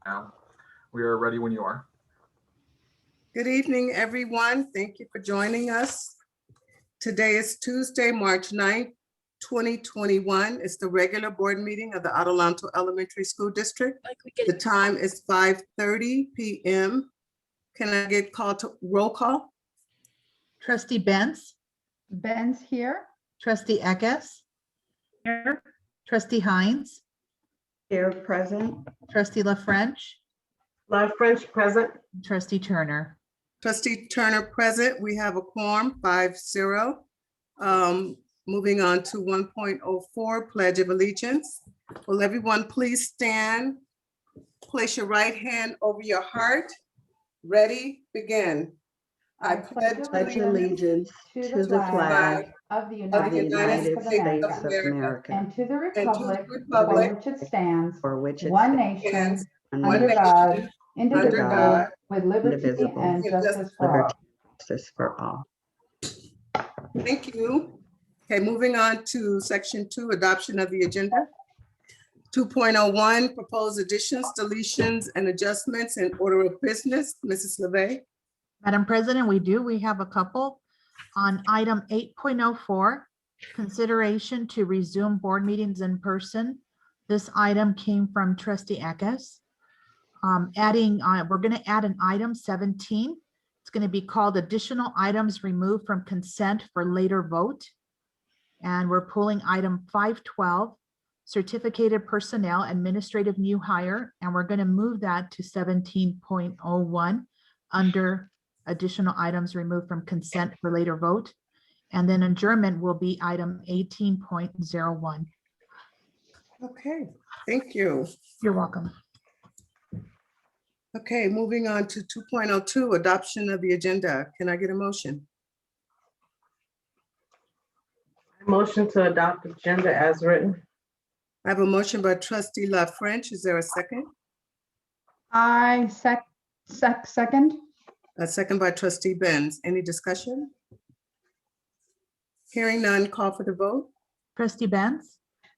Now, we are ready when you are. Good evening, everyone. Thank you for joining us. Today is Tuesday, March 9th, 2021. It's the regular board meeting of the Adelanto Elementary School District. The time is 5:30 p.m. Can I get called to roll call? Trustee Benz, Ben's here. Trustee Eckes, Here. Trustee Hines, Here, present. Trustee La French, French present. Trustee Turner. Trustee Turner present. We have a quorum, 5-0. Moving on to 1.04, Pledge of Allegiance. Will everyone please stand? Place your right hand over your heart. Ready, begin. I pledge allegiance to the flag of of the the United United States States of of America America and to the and to the republic for republic which it stands, For which it one stands, nation, stands, under one God, nation, indivisible, God, with liberty indivisible, and with justice for all. justice for all. Thank you. Okay, moving on to section 2, adoption of the agenda. 2.01, proposed additions, deletions, and adjustments in order of business. Mrs. LeVey. Madam President, we have a couple. On item 8.04, consideration to resume board meetings in person. This item came from Trustee Eckes. We're going to add an item 17. It's going to be called additional items removed from consent for later vote. And we're pulling item 512, certificated personnel, administrative new hire, and we're going to move that to 17.01 under additional items removed from consent for later vote. And then adjournment will be item 18.01. Okay, thank you. You're welcome. Okay, moving on to 2.02, adoption of the agenda. Can I get a motion? Motion to adopt agenda as written. I have a motion by Trustee La French. Is there a second? I second. A second by Trustee Benz. Any discussion? Hearing none, call for the vote. Trustee Benz,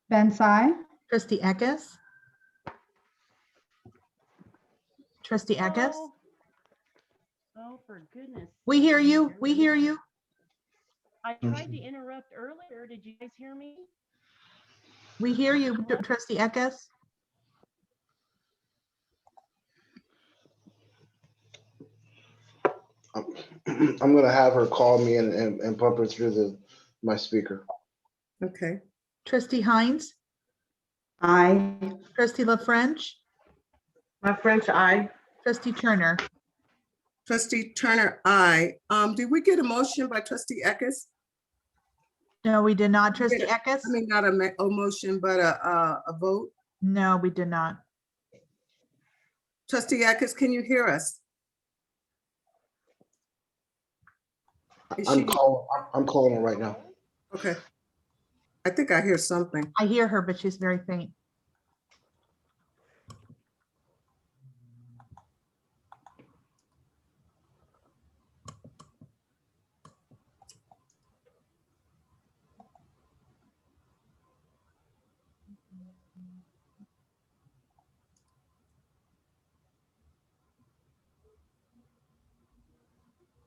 Ben's aye. Trustee Eckes. Trustee Eckes, Oh, for goodness. we hear you. sake. We hear you. I tried to interrupt earlier. Did you guys hear me? We hear you, Trustee Eckes. I'm gonna have her call me and pump her through my speaker. Okay, Trustee Hines, Aye. Trustee La French, French, aye. Trustee Turner. Trustee Turner, aye. Did we get a motion by Trustee Eckes? No, we did not. Trustee I Eckes? mean, not a motion, but a vote. No, we did not. Trustee Eckes, can you hear us? Is I'm she- calling her right now. Okay. I think I hear something. I hear her, but she's very faint.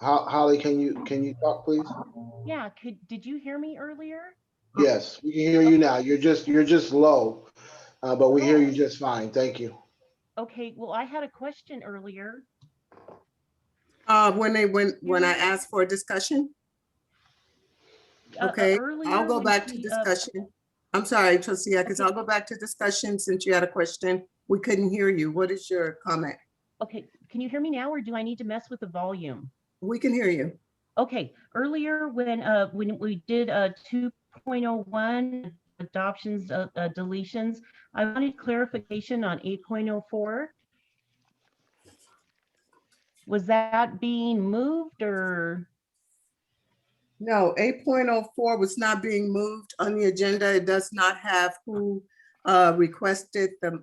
Holly, can you talk, please? Yeah, did you hear me earlier? Yes, we can hear you now. You're just low, but we hear you just fine. Thank you. Okay, well, I had a question earlier. When I asked for a discussion? Okay, I'll Earlier go when back to she, discussion. I'm sorry, Trustee Eckes, I'll go back to discussion since you had a question. We couldn't hear you. What is your comment? Okay, can you hear me now or do I need to mess with the volume? We can hear you. Okay, earlier when we did 2.01 adoptions, deletions, I wanted clarification on 8.04. Was that being moved or? No, 8.04 was not being moved on the agenda. It does not have who requested the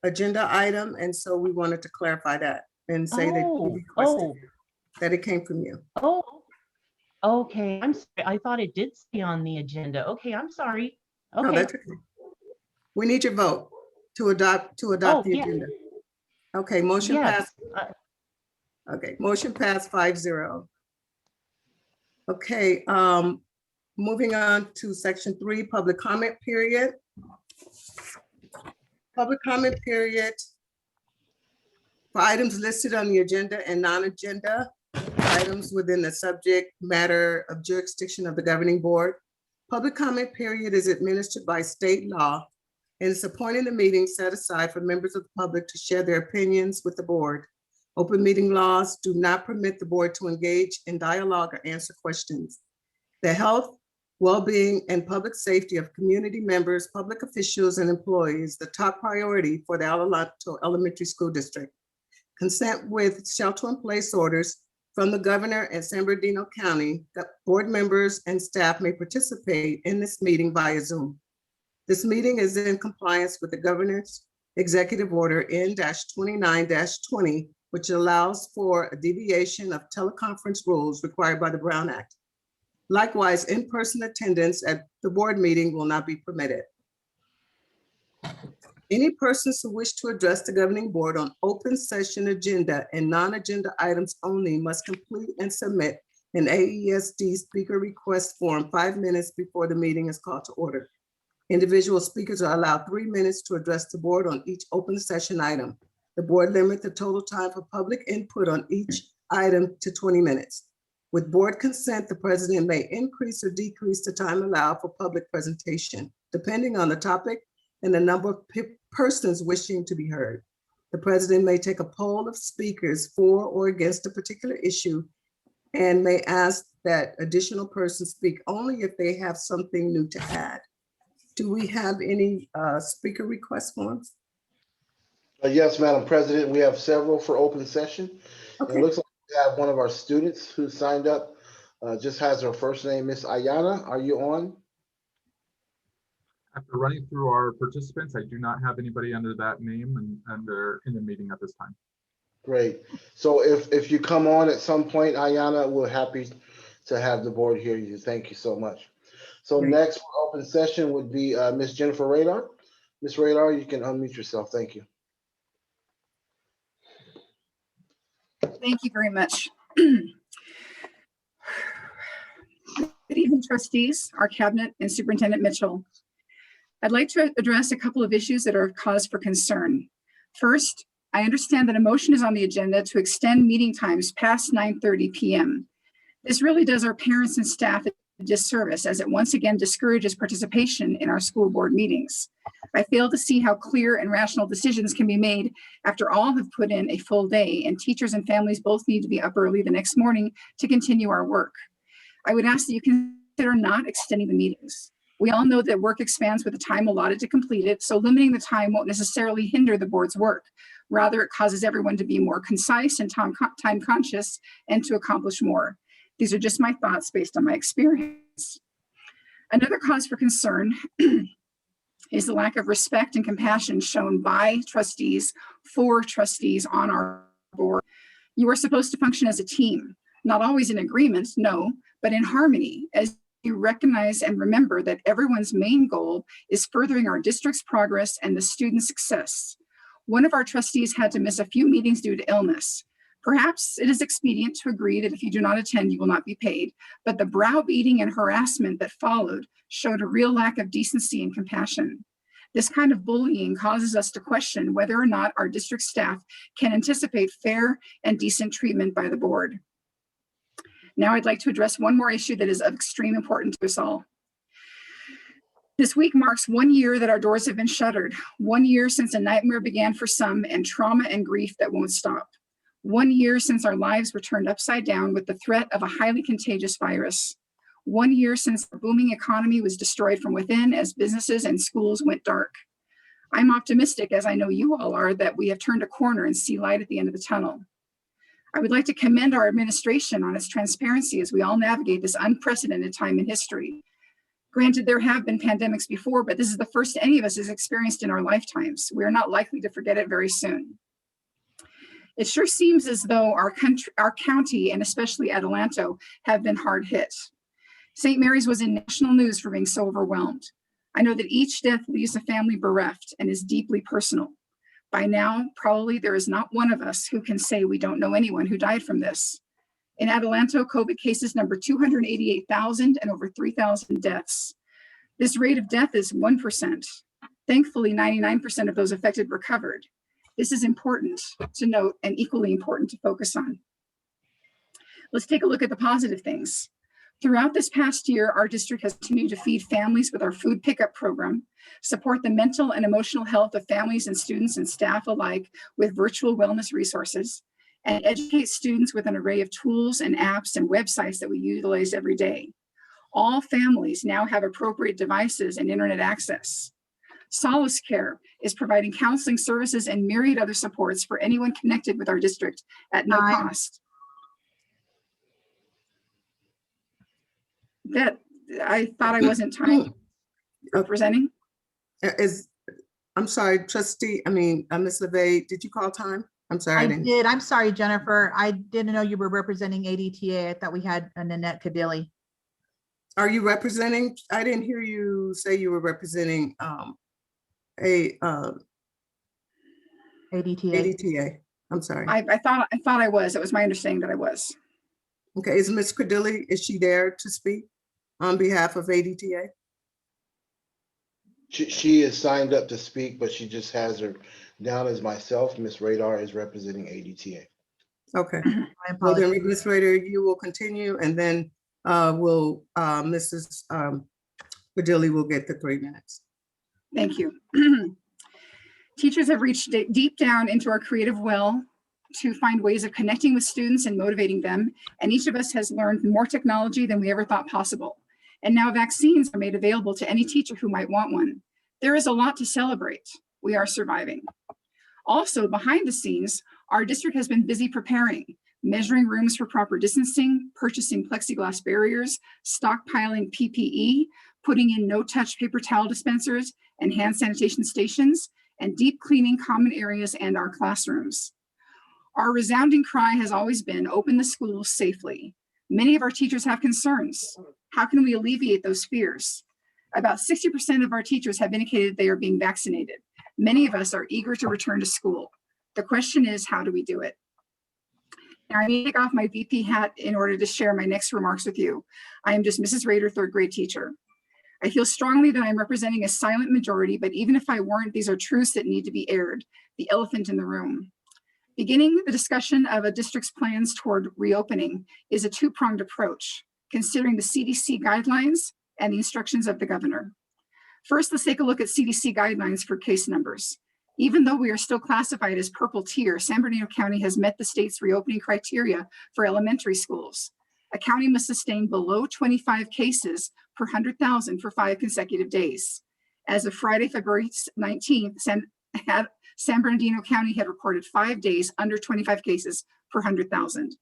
agenda item. And so we wanted to clarify that and say that you requested that it came from you. Oh, okay. I'm sorry. I thought it did stay on the agenda. Okay, I'm sorry. No, Okay. that's okay. We need your vote to adopt the yeah. agenda. Okay, motion Yes, passed. Okay, motion passed 5-0. Okay, moving on to section 3, public comment period. Public comment period for items listed on the agenda and non-agenda items within the subject matter of jurisdiction of the governing board. Public comment period is administered by state law and is a point in the meeting set aside for members of the public to share their opinions with the board. Open meeting laws do not permit the board to engage in dialogue or answer questions. The health, well-being, and public safety of community members, public officials, and employees, the top priority for the Adelanto Elementary School District. Consent with shelter-in-place orders from the governor and San Bernardino County, board members and staff may participate in this meeting via Zoom. This meeting is in compliance with the governor's executive order N-29-20, which allows for a deviation of teleconference rules required by the Brown Act. Likewise, in-person attendance at the board meeting will not be permitted. Any persons who wish to address the governing board on open session agenda and non-agenda items only must complete and submit an AESD speaker request form 5 minutes before the meeting is called to order. Individual speakers are allowed 3 minutes to address the board on each open session item. The board limits the total time for public input on each item to 20 minutes. With board consent, the president may increase or decrease the time allowed for public presentation, depending on the topic and the number of persons wishing to be heard. The president may take a poll of speakers for or against a particular issue and may ask that additional persons speak only if they have something new to add. Do we have any speaker request forms? Yes, Madam President, we have several for open session. Okay. It looks like we have one of our students who signed up, just has her first name, Miss Ayana. Are you on? After running through our participants, I do not have anybody under that name and they're in the meeting at this time. Great. So if you come on at some point, Ayana, we're happy to have the board hear you. Thank you so much. So Great. next for open session would be Miss Jennifer Radar. Miss Radar, you can unmute yourself. Thank you. Thank you very much. Good evening, trustees, our cabinet, and Superintendent Mitchell. I'd like to address a couple of issues that are cause for concern. First, I understand that a motion is on the agenda to extend meeting times past 9:30 p.m. This really does our parents and staff a disservice, as it once again discourages participation in our school board meetings. I fail to see how clear and rational decisions can be made after all have put in a full day, and teachers and families both need to be up early the next morning to continue our work. I would ask that you consider not extending the meetings. We all know that work expands with the time allotted to complete it, so limiting the time won't necessarily hinder the board's work. Rather, it causes everyone to be more concise and time conscious and to accomplish more. These are just my thoughts based on my experience. Another cause for concern is the lack of respect and compassion shown by trustees for trustees on our board. You are supposed to function as a team, not always in agreement, no, but in harmony, as you recognize and remember that everyone's main goal is furthering our district's progress and the student success. One of our trustees had to miss a few meetings due to illness. Perhaps it is expedient to agree that if you do not attend, you will not be paid, but the browbeating and harassment that followed showed a real lack of decency and compassion. This kind of bullying causes us to question whether or not our district staff can anticipate fair and decent treatment by the board. Now I'd like to address one more issue that is of extreme importance to us all. This week marks 1 year that our doors have been shuttered, 1 year since a nightmare began for some and trauma and grief that won't stop. 1 year since our lives were turned upside down with the threat of a highly contagious virus. 1 year since the booming economy was destroyed from within as businesses and schools went dark. I'm optimistic, as I know you all are, that we have turned a corner and see light at the end of the tunnel. I would like to commend our administration on its transparency as we all navigate this unprecedented time in history. Granted, there have been pandemics before, but this is the first any of us has experienced in our lifetimes. We are not likely to forget it very soon. It sure seems as though our county, and especially Adelanto, have been hard hit. St. Mary's was in national news for being so overwhelmed. I know that each death leaves a family bereft and is deeply personal. By now, probably there is not one of us who can say we don't know anyone who died from this. In Adelanto, COVID cases number 288,000 and over 3,000 deaths. This rate of death is 1%. Thankfully, 99% of those affected recovered. This is important to note and equally important to focus on. Let's take a look at the positive things. Throughout this past year, our district has continued to feed families with our food pickup program, support the mental and emotional health of families and students and staff alike with virtual wellness resources, and educate students with an array of tools and apps and websites that we utilize every day. All families now have appropriate devices and internet access. Solace Care is providing counseling services and myriad other supports for anyone connected with our district at no cost. That I thought I wasn't time presenting. I'm sorry, trustee, Ms. LeVey, did you call time? I'm sorry. I didn't- did. I'm sorry, Jennifer. I didn't know you were representing ADTA. I thought we had a Nanette Kadili. Are you representing? I didn't hear you say you were representing ADTA. ADTA. I'm sorry. I thought I was. It was my understanding that I was. Okay, is Ms. Credilli, is she there to speak on behalf of ADTA? She is signed up to speak, but she just has her down as myself. Ms. Radar is representing ADTA. Okay, My well then, apologies. Ms. Rader, you will continue and then Mrs. Credilli will get the 3 minutes. Thank you. Teachers have reached deep down into our creative well to find ways of connecting with students and motivating them. And each of us has learned more technology than we ever thought possible. And now vaccines are made available to any teacher who might want one. There is a lot to celebrate. We are surviving. Also, behind the scenes, our district has been busy preparing, measuring rooms for proper distancing, purchasing plexiglass barriers, stockpiling PPE, putting in no-touch paper towel dispensers and hand sanitation stations, and deep cleaning common areas and our classrooms. Our resounding cry has always been open the schools safely. Many of our teachers have concerns. How can we alleviate those fears? About 60% of our teachers have indicated they are being vaccinated. Many of us are eager to return to school. The question is, how do we do it? Now, I need to take off my VP hat in order to share my next remarks with you. I am just Mrs. Rader, 3rd grade teacher. I feel strongly that I'm representing a silent majority, but even if I weren't, these are truths that need to be aired, the elephant in the room. Beginning the discussion of a district's plans toward reopening is a two-pronged approach, considering the CDC guidelines and the instructions of the governor. First, let's take a look at CDC guidelines for case numbers. Even though we are still classified as purple tier, San Bernardino County has met the state's reopening criteria for elementary schools. A county must sustain below 25 cases per 100,000 for 5 consecutive days. As of Friday, February 19th, San Bernardino County had reported 5 days under 25 cases per 100,000.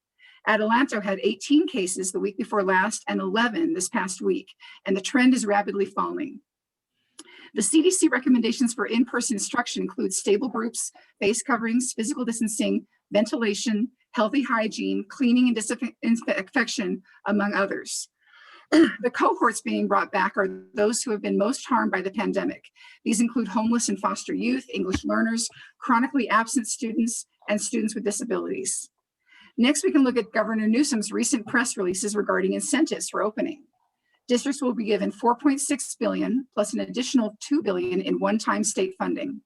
Adelanto had 18 cases the week before last and 11 this past week, and the trend is rapidly falling. The CDC recommendations for in-person instruction include stable groups, face coverings, physical distancing, ventilation, healthy hygiene, cleaning and disinfection, among others. The cohorts being brought back are those who have been most harmed by the pandemic. These include homeless and foster youth, English learners, chronically absent students, and students with disabilities. Next, we can look at Governor Newsom's recent press releases regarding incentives for opening. Districts will be given $4.6 billion plus an additional $2 billion in one-time state funding.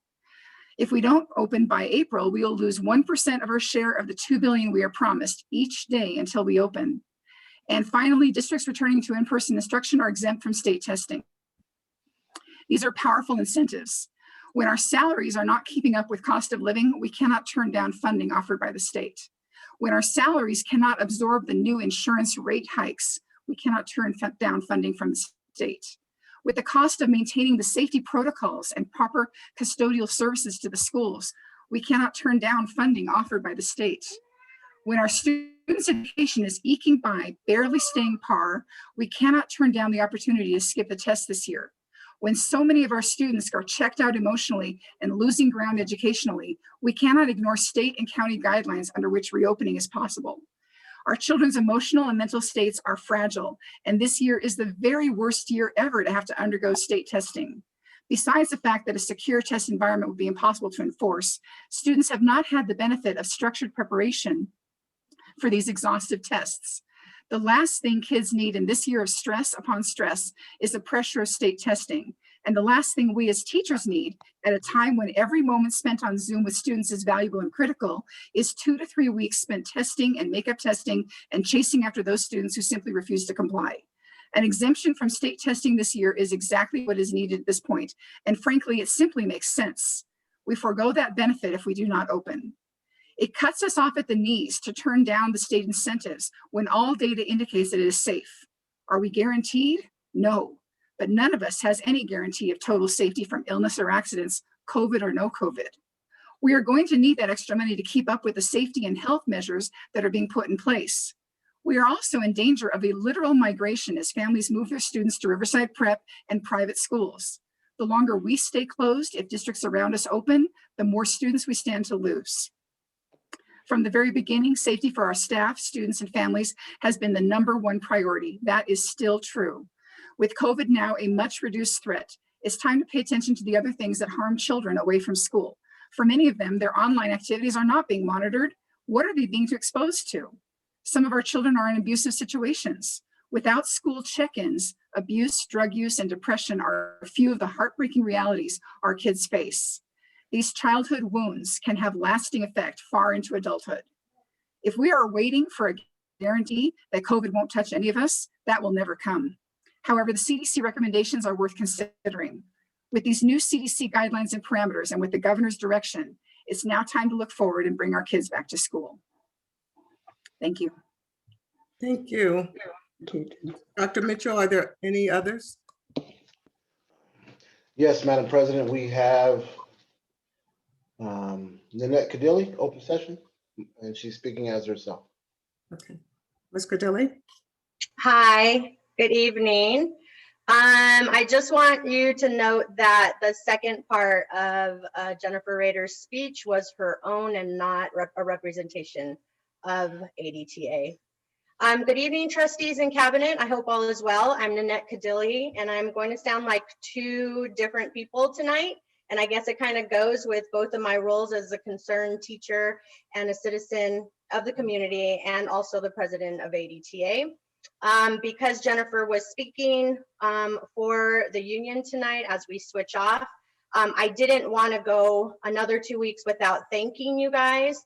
If we don't open by April, we will lose 1% of our share of the $2 billion we are promised each day until we open. And finally, districts returning to in-person instruction are exempt from state testing. These are powerful incentives. When our salaries are not keeping up with cost of living, we cannot turn down funding offered by the state. When our salaries cannot absorb the new insurance rate hikes, we cannot turn down funding from the state. With the cost of maintaining the safety protocols and proper custodial services to the schools, we cannot turn down funding offered by the state. When our students' education is eking by, barely staying par, we cannot turn down the opportunity to skip the test this year. When so many of our students are checked out emotionally and losing ground educationally, we cannot ignore state and county guidelines under which reopening is possible. Our children's emotional and mental states are fragile, and this year is the very worst year ever to have to undergo state testing. Besides the fact that a secure test environment would be impossible to enforce, students have not had the benefit of structured preparation for these exhaustive tests. The last thing kids need in this year of stress upon stress is the pressure of state testing. And the last thing we as teachers need at a time when every moment spent on Zoom with students is valuable and critical is 2 to 3 weeks spent testing and makeup testing and chasing after those students who simply refuse to comply. An exemption from state testing this year is exactly what is needed at this point. And frankly, it simply makes sense. We forego that benefit if we do not open. It cuts us off at the knees to turn down the state incentives when all data indicates that it is safe. Are we guaranteed? No, but none of us has any guarantee of total safety from illness or accidents, COVID or no COVID. We are going to need that extra money to keep up with the safety and health measures that are being put in place. We are also in danger of a literal migration as families move their students to Riverside Prep and private schools. The longer we stay closed, if districts around us open, the more students we stand to lose. From the very beginning, safety for our staff, students, and families has been the #1 priority. That is still true. With COVID now a much reduced threat, it's time to pay attention to the other things that harm children away from school. For many of them, their online activities are not being monitored. What are they being exposed to? Some of our children are in abusive situations. Without school check-ins, abuse, drug use, and depression are a few of the heartbreaking realities our kids face. These childhood wounds can have lasting effect far into adulthood. If we are waiting for a guarantee that COVID won't touch any of us, that will never come. However, the CDC recommendations are worth considering. With these new CDC guidelines and parameters and with the governor's direction, it's now time to look forward and bring our kids back to school. Thank you. Thank you. Dr. Mitchell, are there any others? Yes, Madam President, we have Nanette Cadilli, open session, and she's speaking as herself. Okay. Ms. Cardilli? Hi, good evening. I just want you to note that the second part of Jennifer Rader's speech was her own and not a representation of ADTA. Good evening, trustees and cabinet. I hope all is well. I'm Nanette Cadilli, and I'm going to sound like two different people tonight. And I guess it kind of goes with both of my roles as a concerned teacher and a citizen of the community, and also the president of ADTA. Because Jennifer was speaking for the union tonight as we switch off, I didn't want to go another 2 weeks without thanking you guys.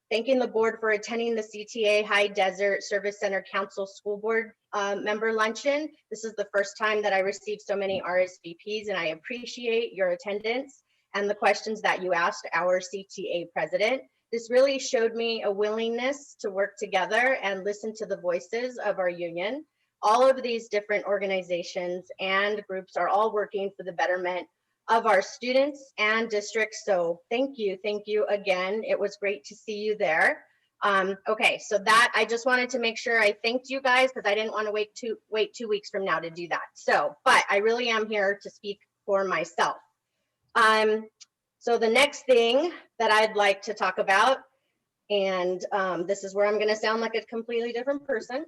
Thanking the board for attending the CTA High Desert Service Center Council School Board member luncheon. This is the first time that I received so many RSVPs, and I appreciate your attendance and the questions that you asked our CTA president. This really showed me a willingness to work together and listen to the voices of our union. All of these different organizations and groups are all working for the betterment of our students and districts. So thank you again. It was great to see you there. Okay, so that I just wanted to make sure I thanked you guys because I didn't want to wait 2 weeks from now to do that. So, but I really am here to speak for myself. So the next thing that I'd like to talk about, and this is where I'm going to sound like a completely different person,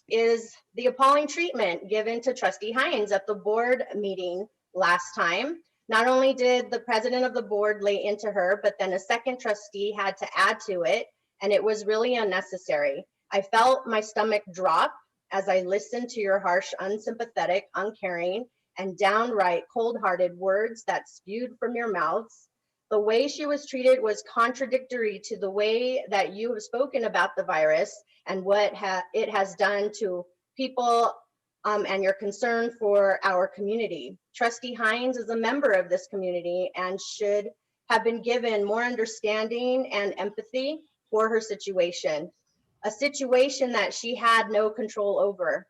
is the appalling treatment given to Trustee Hines at the board meeting last time. Not only did the president of the board lay into her, but then a second trustee had to add to it, and it was really unnecessary. I felt my stomach drop as I listened to your harsh, unsympathetic, uncaring, and downright cold-hearted words that spewed from your mouths. The way she was treated was contradictory to the way that you have spoken about the virus and what it has done to people and your concern for our community. Trustee Hines is a member of this community and should have been given more understanding and empathy for her situation, a situation that she had no control over.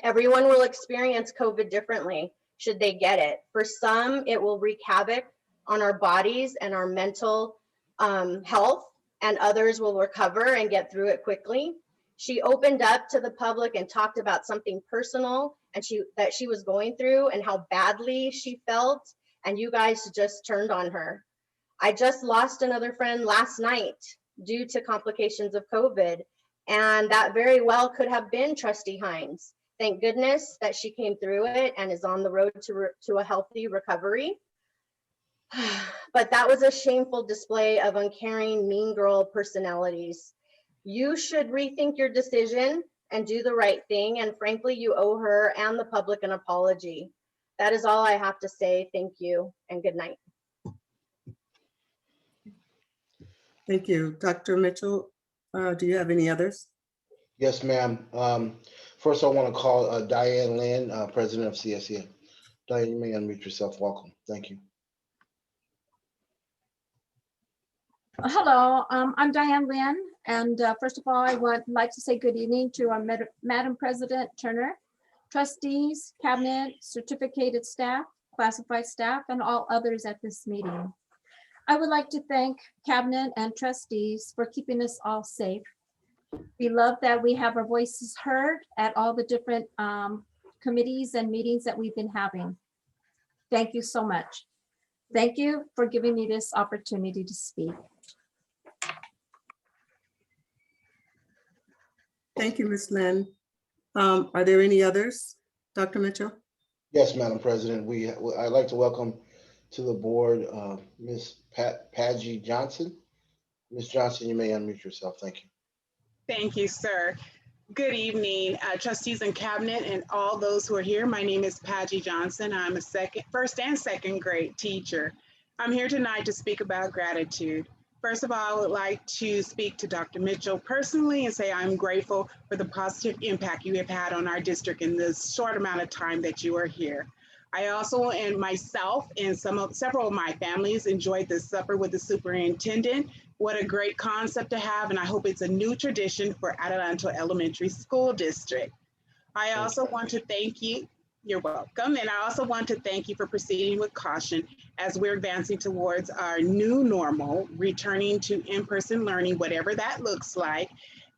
Everyone will experience COVID differently should they get it. For some, it will wreak havoc on our bodies and our mental health, and others will recover and get through it quickly. She opened up to the public and talked about something personal and that she was going through and how badly she felt, and you guys just turned on her. I just lost another friend last night due to complications of COVID, and that very well could have been Trustee Hines. Thank goodness that she came through it and is on the road to a healthy recovery. But that was a shameful display of uncaring, mean girl personalities. You should rethink your decision and do the right thing. And frankly, you owe her and the public an apology. That is all I have to say. Thank you and good night. Thank you. Dr. Mitchell, do you have any others? Yes, ma'am. First, I want to call Diane Lynn, President of CSEA. Diane, you may unmute yourself. Welcome. Thank you. Hello, I'm Diane Lynn, and first of all, I would like to say good evening to our Madam President Turner, trustees, cabinet, certificated staff, classified staff, and all others at this meeting. I would like to thank cabinet and trustees for keeping us all safe. We love that we have our voices heard at all the different committees and meetings that we've been having. Thank you so much. Thank you for giving me this opportunity to speak. Thank you, Ms. Lynn. Are there any others? Dr. Mitchell? Yes, Madam President. I'd like to welcome to the board Ms. Pagie Johnson. Ms. Johnson, you may unmute yourself. Thank you. Thank you, sir. Good evening, trustees and cabinet and all those who are here. My name is Pagie Johnson. I'm a first and second grade teacher. I'm here tonight to speak about gratitude. First of all, I would like to speak to Dr. Mitchell personally and say I'm grateful for the positive impact you have had on our district in this short amount of time that you are here. I also, and myself and several of my families enjoyed this supper with the superintendent. What a great concept to have, and I hope it's a new tradition for Adelanto Elementary School District. I also want to thank you. You're welcome. And I also want to thank you for proceeding with caution as we're advancing towards our new normal, returning to in-person learning, whatever that looks like.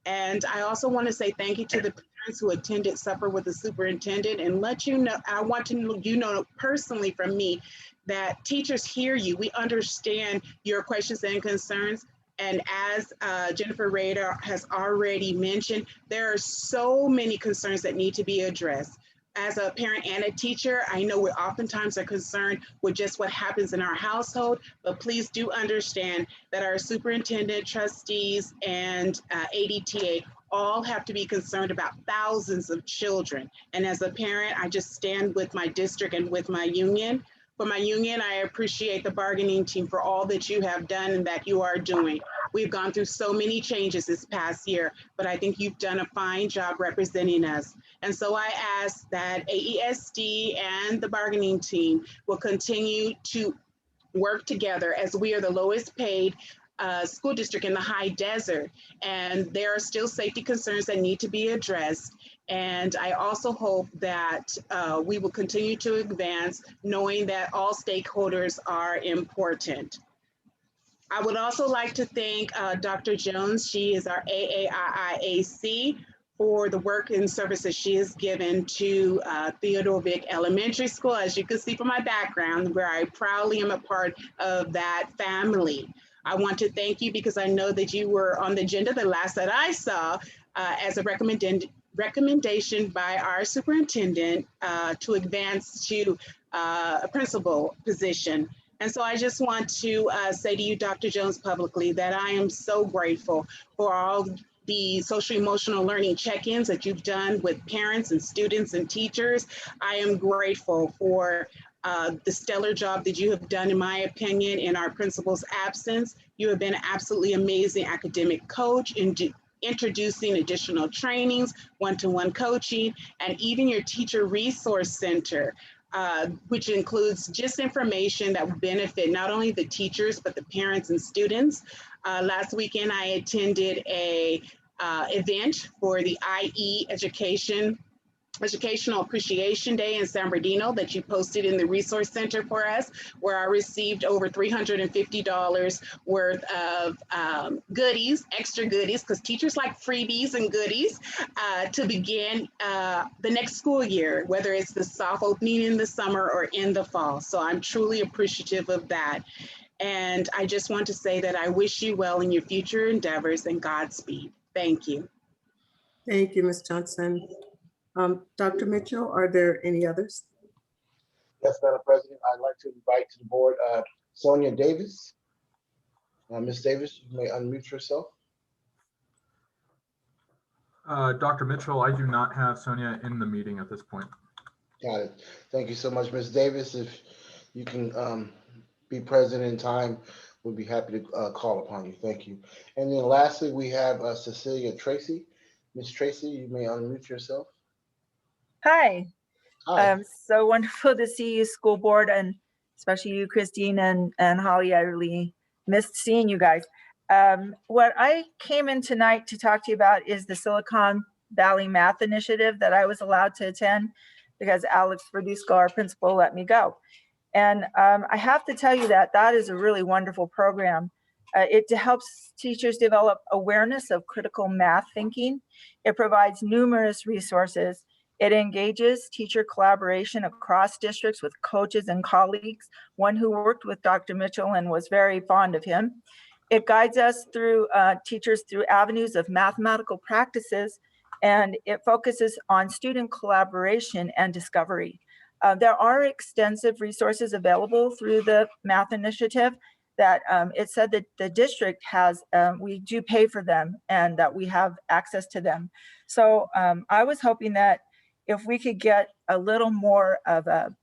And I also want to say thank you to the parents who attended supper with the superintendent and let you know, I want to you know personally from me that teachers hear you. We understand your questions and concerns. And as Jennifer Rader has already mentioned, there are so many concerns that need to be addressed. As a parent and a teacher, I know we oftentimes are concerned with just what happens in our household, but please do understand that our superintendent, trustees, and ADTA all have to be concerned about thousands of children. And as a parent, I just stand with my district and with my union. For my union, I appreciate the bargaining team for all that you have done and that you are doing. We've gone through so many changes this past year, but I think you've done a fine job representing us. And so I ask that AESD and the bargaining team will continue to work together as we are the lowest paid school district in the high desert. And there are still safety concerns that need to be addressed. And I also hope that we will continue to advance, knowing that all stakeholders are important. I would also like to thank Dr. Jones. She is our AAIAC for the work and services she has given to Theodore Vick Elementary School. As you can see from my background, where I proudly am a part of that family. I want to thank you because I know that you were on the agenda the last that I saw as a recommendation by our superintendent to advance to a principal position. And so I just want to say to you, Dr. Jones, publicly that I am so grateful for all the social emotional learning check-ins that you've done with parents and students and teachers. I am grateful for the stellar job that you have done, in my opinion, in our principal's absence. You have been an absolutely amazing academic coach in introducing additional trainings, one-to-one coaching, and even your teacher resource center, which includes just information that will benefit not only the teachers, but the parents and students. Last weekend, I attended a event for the IE Educational Appreciation Day in San Bernardino that you posted in the resource center for us, where I received over $350 worth of goodies, extra goodies, because teachers like freebies and goodies to begin the next school year, whether it's the soft opening in the summer or in the fall. So I'm truly appreciative of that. And I just want to say that I wish you well in your future endeavors and Godspeed. Thank you. Thank you, Ms. Johnson. Dr. Mitchell, are there any others? Yes, Madam President, I'd like to invite to the board Sonia Davis. Ms. Davis, you may unmute yourself. Dr. Mitchell, I do not have Sonia in the meeting at this point. Got it. Thank you so much, Ms. Davis. If you can be present in time, we'll be happy to call upon you. Thank you. And then lastly, we have Cecilia Tracy. Ms. Tracy, you may unmute yourself. Hi. Hi. So wonderful to see you, school board, and especially you, Christine and Holly. I really missed seeing you guys. What I came in tonight to talk to you about is the Silicon Valley Math Initiative that I was allowed to attend because Alex Verduzco, our principal, let me go. And I have to tell you that that is a really wonderful program. It helps teachers develop awareness of critical math thinking. It provides numerous resources. It engages teacher collaboration across districts with coaches and colleagues, one who worked with Dr. Mitchell and was very fond of him. It guides us through teachers through avenues of mathematical practices, and it focuses on student collaboration and discovery. There are extensive resources available through the Math Initiative that it said that the district has, we do pay for them and that we have access to them. So I was hoping that if we could get a little more of a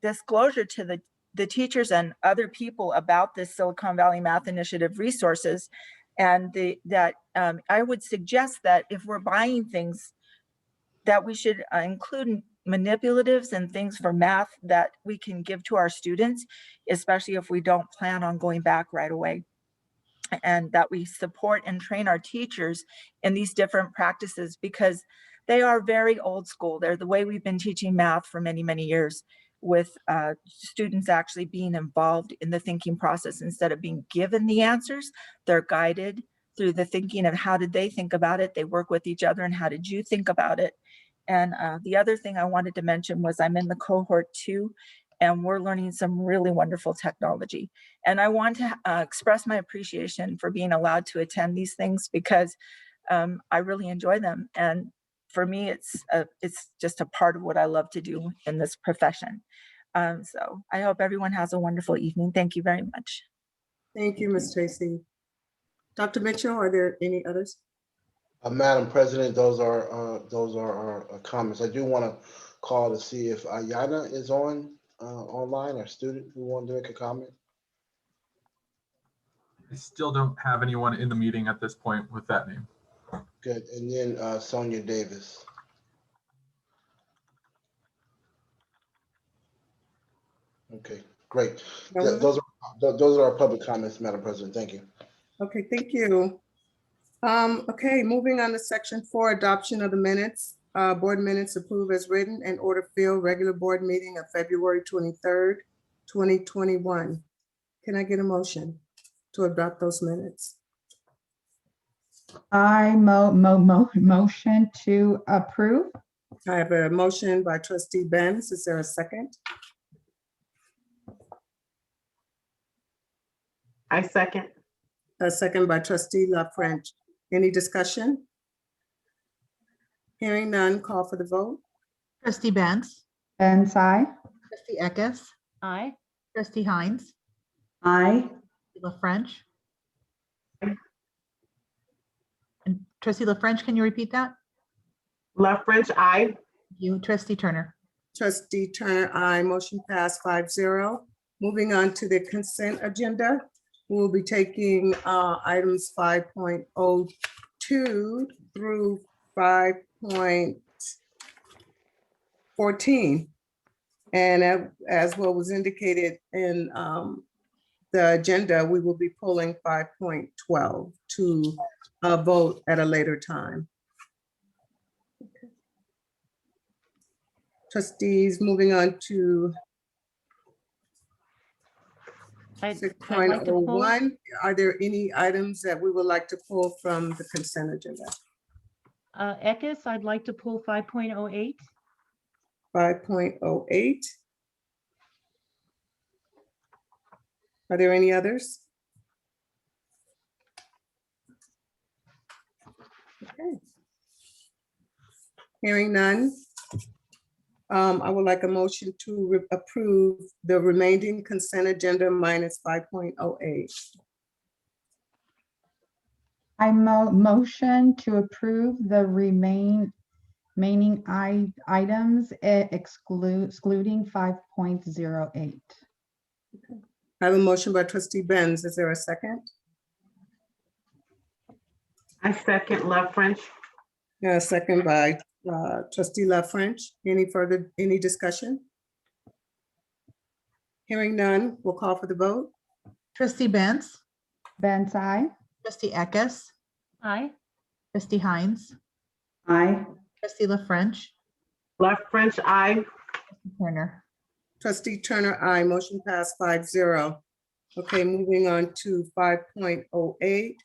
disclosure to the teachers and other people about this Silicon Valley Math Initiative resources, and that I would suggest that if we're buying things, that we should include manipulatives and things for math that we can give to our students, especially if we don't plan on going back right away. And that we support and train our teachers in these different practices because they are very old school. They're the way we've been teaching math for many, many years, with students actually being involved in the thinking process. Instead of being given the answers, they're guided through the thinking of how did they think about it. They work with each other and how did you think about it. And the other thing I wanted to mention was I'm in the cohort 2, and we're learning some really wonderful technology. And I want to express my appreciation for being allowed to attend these things because I really enjoy them. And for me, it's just a part of what I love to do in this profession. So I hope everyone has a wonderful evening. Thank you very much. Thank you, Ms. Tracy. Dr. Mitchell, are there any others? Madam President, those are our comments. I do want to call to see if Ayana is online, or student who wanted to make a comment. I still don't have anyone in the meeting at this point with that name. Good. And then Sonia Davis. Okay, great. Those are our public comments, Madam President. Thank you. Okay, thank you. Okay, moving on to section 4, adoption of the minutes. Board minutes approved as written and order filled regular board meeting of February 23rd, 2021. Can I get a motion to adopt those minutes? I motion to approve. I have a motion by trustee Benz. Is there a second? I second. A second by trustee La French. Any discussion? Hearing none, call for the vote. Trustee Benz, Benz, aye. trustee Eckes, Aye. trustee Hines, Aye. La French. And trustee La French, can you repeat that? Left French, aye. You, trustee Turner. Trustee Turner, aye. Motion passed 5-0. Moving on to the consent agenda. We'll be taking items 5.02 through 5.14. And as what was indicated in the agenda, we will be pulling 5.12 to vote at a later time. Okay. Trustees, moving on to I'd like to pull, 6.01. Are there any items that we would like to pull from the consent agenda? Eckes, I'd like to pull 5.08. 5.08. Are there any others? Okay. Hearing none, I would like a motion to approve the remaining consent agenda minus 5.08. I motion to approve the remaining items excluding 5.08. I have a motion by trustee Benz. Is there a second? I second Love French. Yeah, a second by trustee La French. Any discussion? Hearing none, we'll call for the vote. Trustee Benz, Benz, I. trustee Eckes, Aye. trustee Hines, Aye. trustee La French, Love French, I. Turner. Trustee Turner, aye. Motion passed 5-0. Okay, moving on to 5.08.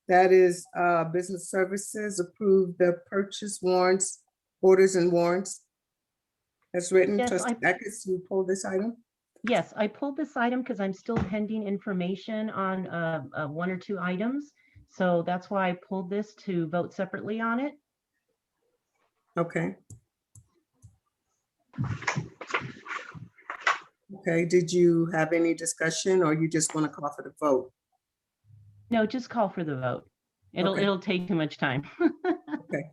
That is business services, approve the purchase warrants, orders and warrants. As written, Yes, trustee Eckes, you pulled this item? Yes, I pulled this item because I'm still pending information on one or two items. So that's why I pulled this to vote separately on it. Okay. Okay, did you have any discussion or you just want to call for the vote? No, just call for the vote. Okay. It'll take too much time. Okay.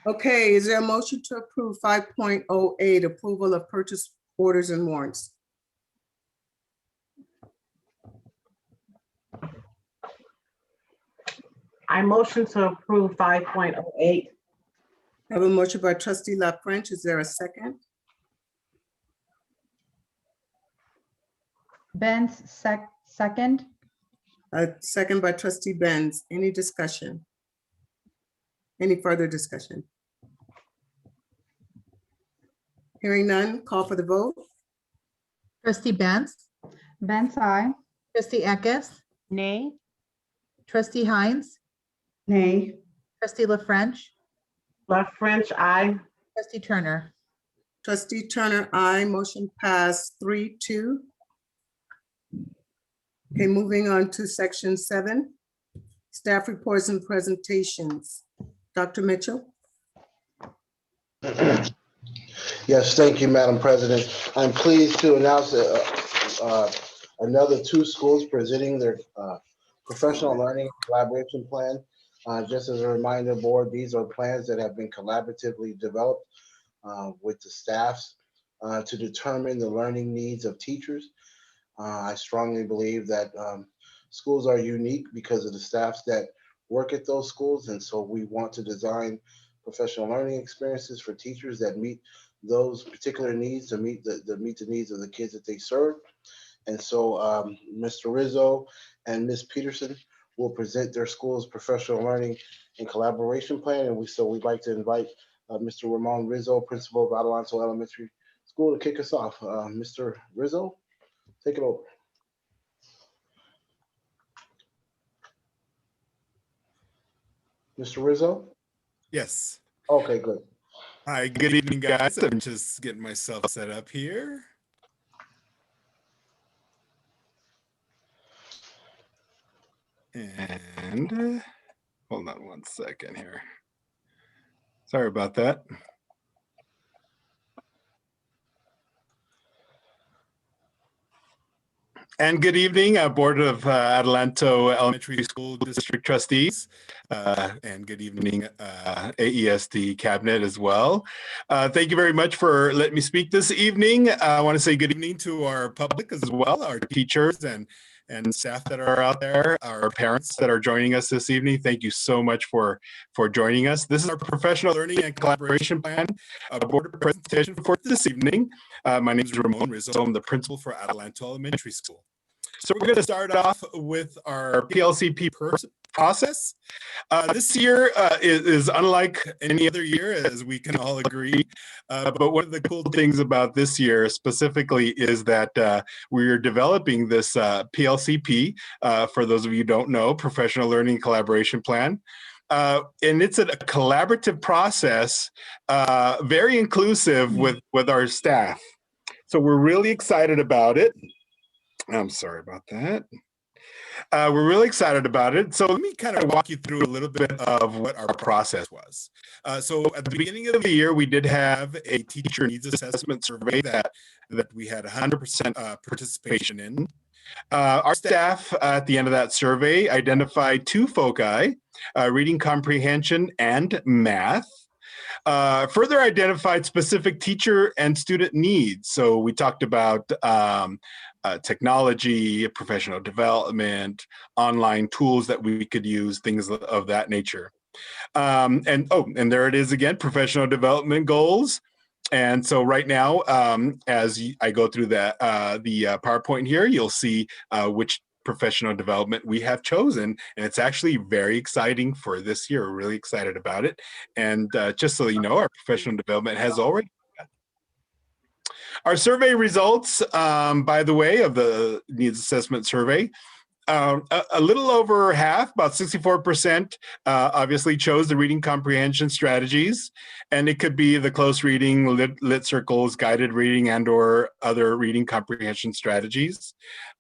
Okay, is there a motion to approve 5.08, approval of purchase orders and warrants? I motion to approve 5.08. I have a motion by trustee La French. Is there a second? Benz, second. A second by trustee Benz. Any discussion? Any further discussion? Hearing none, call for the vote. Trustee Benz, Benz, I. trustee Eckes, Nay. trustee Hines, Nay. trustee La French, Love French, I. trustee Turner. Trustee Turner, aye. Motion passed 3-2. Okay, moving on to section 7, staff reports and presentations. Dr. Mitchell? Yes, thank you, Madam President. I'm pleased to announce another 2 schools presenting their professional learning collaboration plan. Just as a reminder, board, these are plans that have been collaboratively developed with the staffs to determine the learning needs of teachers. I strongly believe that schools are unique because of the staffs that work at those schools. And so we want to design professional learning experiences for teachers that meet those particular needs, to meet the needs of the kids that they serve. And so Mr. Rizzo and Ms. Peterson will present their school's professional learning and collaboration plan. And we'd like to invite Mr. Ramon Rizzo, principal of Adelanto Elementary School, to kick us off. Mr. Rizzo, take it over. Mr. Rizzo? Yes. Okay, good. Hi, good evening, guys. I'm just getting myself set up here. And hold on one second here. Sorry about that. And good evening, Board of Adelanto Elementary School District Trustees. And good evening, AESD Cabinet as well. Thank you very much for letting me speak this evening. I want to say good evening to our public as well, our teachers and staff that are out there, our parents that are joining us this evening. Thank you so much for joining us. This is our professional learning and collaboration plan, board presentation for this evening. My name is Ramon Rizzo. I'm the principal for Adelanto Elementary School. So we're going to start off with our PLCP process. This year is unlike any other year, as we can all agree. But one of the cool things about this year specifically is that we're developing this PLCP, for those of you who don't know, Professional Learning Collaboration Plan. And it's a collaborative process, very inclusive with our staff. So we're really excited about it. I'm sorry about that. We're really excited about it. So let me kind of walk you through a little bit of what our process was. So at the beginning of the year, we did have a teacher needs assessment survey that we had 100% participation in. Our staff at the end of that survey identified 2 foci, reading comprehension and math. Further identified specific teacher and student needs. So we talked about technology, professional development, online tools that we could use, things of that nature. And there it is again, professional development goals. And so right now, as I go through the PowerPoint here, you'll see which professional development we have chosen. And it's actually very exciting for this year. We're really excited about it. And just so you know, our professional development has already begun. Our survey results, by the way, of the needs assessment survey, a little over half, about 64%, obviously chose the reading comprehension strategies. And it could be the close reading, lit circles, guided reading, and or other reading comprehension strategies.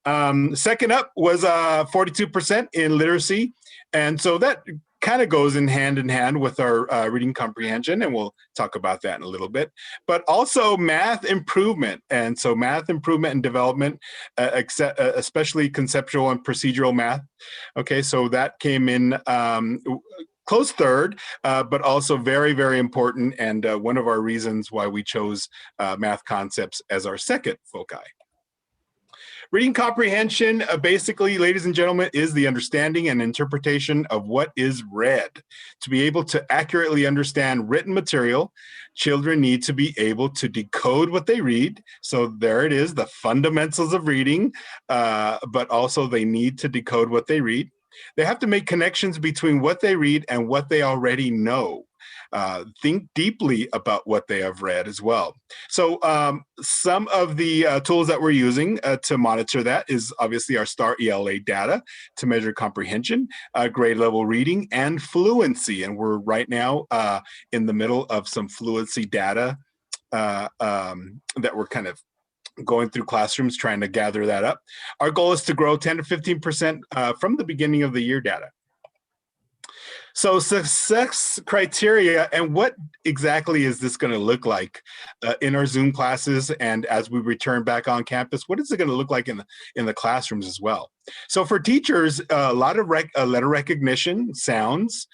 Second up was 42% in literacy. And so that kind of goes in hand with our reading comprehension, and we'll talk about that in a little bit, but also math improvement. And so math improvement and development, especially conceptual and procedural math. Okay, so that came in close third, but also very, very important, and one of our reasons why we chose math concepts as our second foci. Reading comprehension, basically, ladies and gentlemen, is the understanding and interpretation of what is read. To be able to accurately understand written material, children need to be able to decode what they read. So there it is, the fundamentals of reading, but also they need to decode what they read. They have to make connections between what they read and what they already know. Think deeply about what they have read as well. So some of the tools that we're using to monitor that is obviously our STAR ELA data to measure comprehension, grade level reading, and fluency. And we're right now in the middle of some fluency data that we're kind of going through classrooms trying to gather that up. Our goal is to grow 10 to 15% from the beginning of the year data. So success criteria, and what exactly is this going to look like in our Zoom classes, and as we return back on campus, what is it going to look like in the classrooms as well? So for teachers, a lot of letter recognition sounds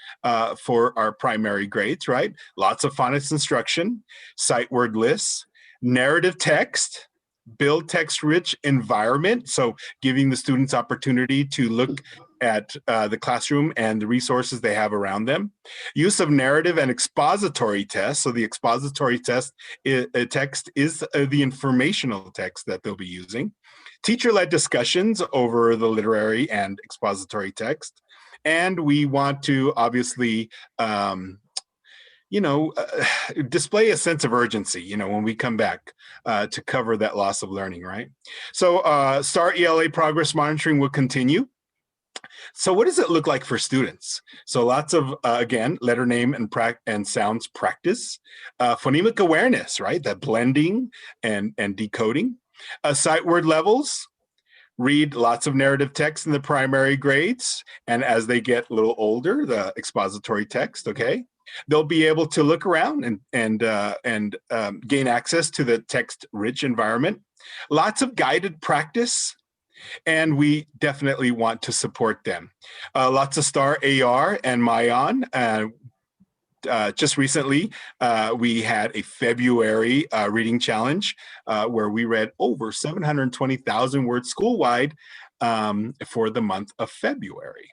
for our primary grades, right? Lots of phonics instruction, sight word lists, narrative text, build text-rich environment, so giving the students opportunity to look at the classroom and the resources they have around them. Use of narrative and expository tests. So the expository text is the informational text that they'll be using. Teacher-led discussions over the literary and expository text. And we want to obviously display a sense of urgency, when we come back to cover that loss of learning, right? So STAR ELA progress monitoring will continue. So what does it look like for students? So lots of, again, letter name and sounds practice, phonemic awareness, right? That blending and decoding, sight word levels, read lots of narrative text in the primary grades. And as they get a little older, the expository text, okay? They'll be able to look around and gain access to the text-rich environment. Lots of guided practice, and we definitely want to support them. Lots of STAR AR and MyOn. Just recently, we had a February reading challenge where we read over 720,000 words school-wide for the month of February.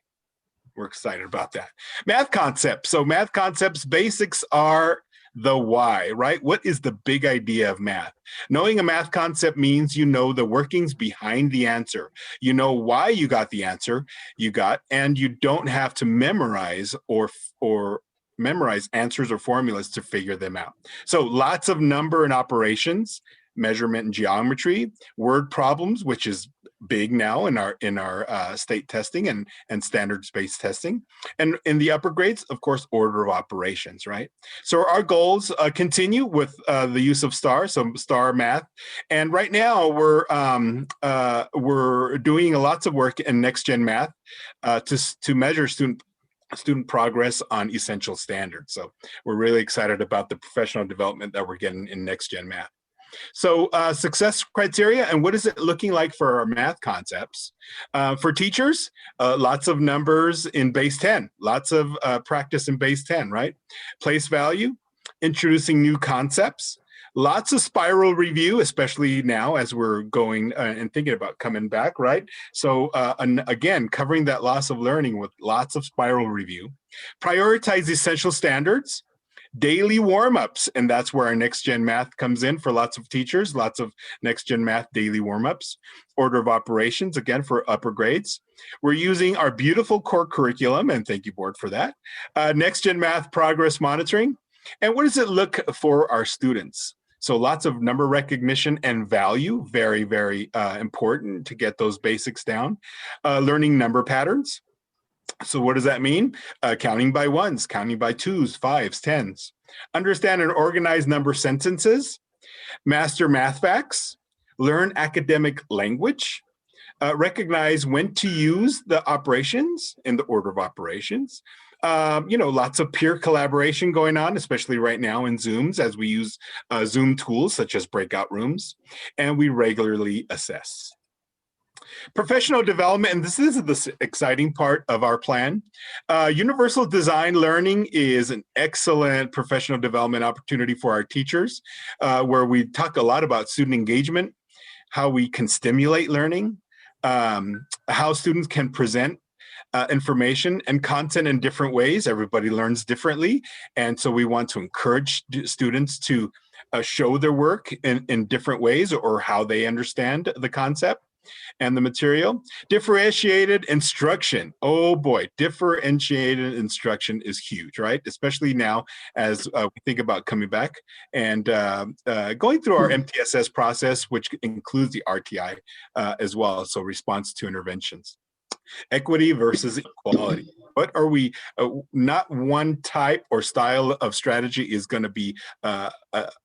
We're excited about that. Math concepts. So math concepts basics are the why, right? What is the big idea of math? Knowing a math concept means you know the workings behind the answer. You know why you got the answer you got, and you don't have to memorize or memorize answers or formulas to figure them out. So lots of number and operations, measurement and geometry, word problems, which is big now in our state testing and standards-based testing. And in the upper grades, of course, order of operations, right? So our goals continue with the use of STAR, so STAR math. And right now we're doing lots of work in next gen math to measure student progress on essential standards. So we're really excited about the professional development that we're getting in next gen math. So success criteria, and what is it looking like for our math concepts? For teachers, lots of numbers in base 10, lots of practice in base 10, right? Place value, introducing new concepts, lots of spiral review, especially now as we're going and thinking about coming back, right? So and again, covering that loss of learning with lots of spiral review. Prioritize essential standards, daily warm-ups, and that's where our next gen math comes in for lots of teachers, lots of next gen math daily warm-ups. Order of operations, again, for upper grades. We're using our beautiful core curriculum, and thank you, board, for that. Next gen math progress monitoring. And what does it look for our students? So lots of number recognition and value, very, very important to get those basics down. Learning number patterns. So what does that mean? Counting by ones, counting by twos, fives, tens. Understand and organize number sentences. Master math facts. Learn academic language. Recognize when to use the operations in the order of operations. Lots of peer collaboration going on, especially right now in Zooms as we use Zoom tools such as breakout rooms, and we regularly assess. Professional development, and this is the exciting part of our plan. Universal design learning is an excellent professional development opportunity for our teachers, where we talk a lot about student engagement, how we can stimulate learning, how students can present information and content in different ways. Everybody learns differently. And so we want to encourage students to show their work in different ways or how they understand the concept and the material. Differentiated instruction. Oh boy, differentiated instruction is huge, right? Especially now as we think about coming back and going through our MTSS process, which includes the RTI as well, so response to interventions. Equity versus equality. What are we, not one type or style of strategy is going to be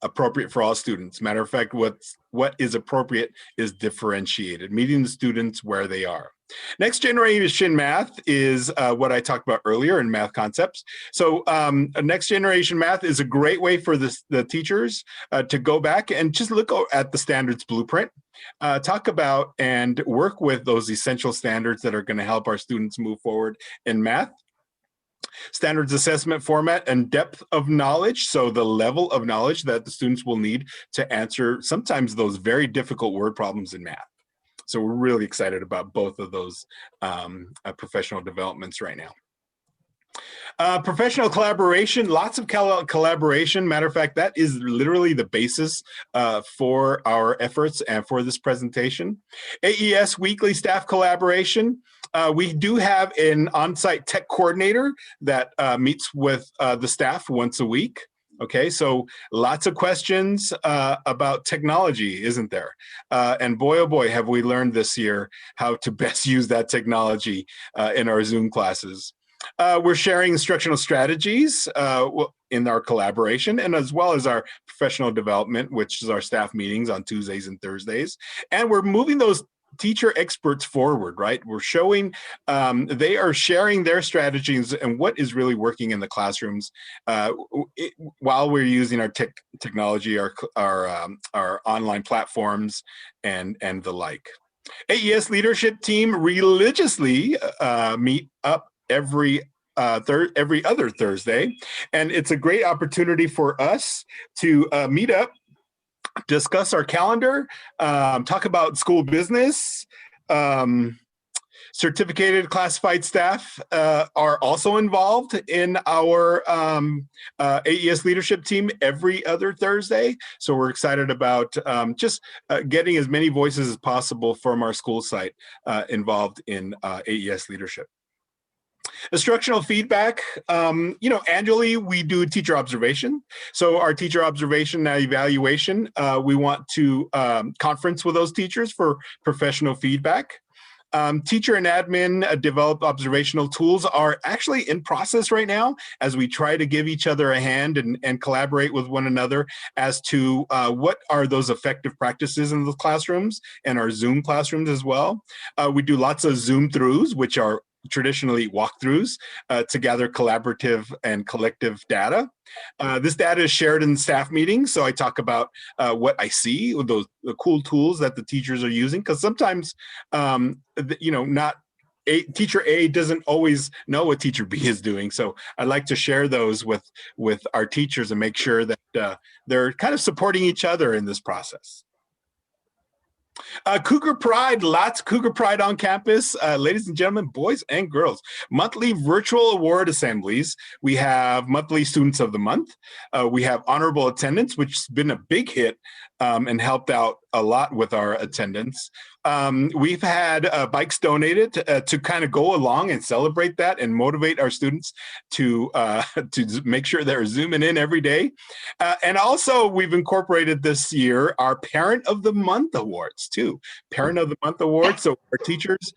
appropriate for all students. Matter of fact, what is appropriate is differentiated, meeting the students where they are. Next generation math is what I talked about earlier in math concepts. So next generation math is a great way for the teachers to go back and just look at the standards blueprint, talk about and work with those essential standards that are going to help our students move forward in math. Standards assessment format and depth of knowledge, so the level of knowledge that the students will need to answer sometimes those very difficult word problems in math. So we're really excited about both of those professional developments right now. Professional collaboration, lots of collaboration. Matter of fact, that is literally the basis for our efforts and for this presentation. AES weekly staff collaboration. We do have an on-site tech coordinator that meets with the staff once a week. Okay, so lots of questions about technology, isn't there? And boy, oh boy, have we learned this year how to best use that technology in our Zoom classes. We're sharing instructional strategies in our collaboration, and as well as our professional development, which is our staff meetings on Tuesdays and Thursdays. And we're moving those teacher experts forward, right? We're showing, they are sharing their strategies and what is really working in the classrooms while we're using our technology, our online platforms and the like. AES leadership team religiously meet up every other Thursday, and it's a great opportunity for us to meet up, discuss our calendar, talk about school business. Certificated classified staff are also involved in our AES leadership team every other Thursday. So we're excited about just getting as many voices as possible from our school site involved in AES leadership. Instructional feedback, annually we do teacher observation. So our teacher observation evaluation, we want to conference with those teachers for professional feedback. Teacher and admin developed observational tools are actually in process right now as we try to give each other a hand and collaborate with one another as to what are those effective practices in the classrooms and our Zoom classrooms as well. We do lots of Zoom throughs, which are traditionally walkthroughs to gather collaborative and collective data. This data is shared in staff meetings, so I talk about what I see with the cool tools that the teachers are using, because sometimes, teacher A doesn't always know what teacher B is doing. So I'd like to share those with our teachers and make sure that they're kind of supporting each other in this process. Cougar Pride, lots of Cougar Pride on campus. Ladies and gentlemen, boys and girls, monthly virtual award assemblies. We have monthly students of the month. We have honorable attendance, which has been a big hit and helped out a lot with our attendance. We've had bikes donated to kind of go along and celebrate that and motivate our students to make sure they're zooming in every day. And also we've incorporated this year our Parent of the Month awards too. Parent of the Month awards. So our teachers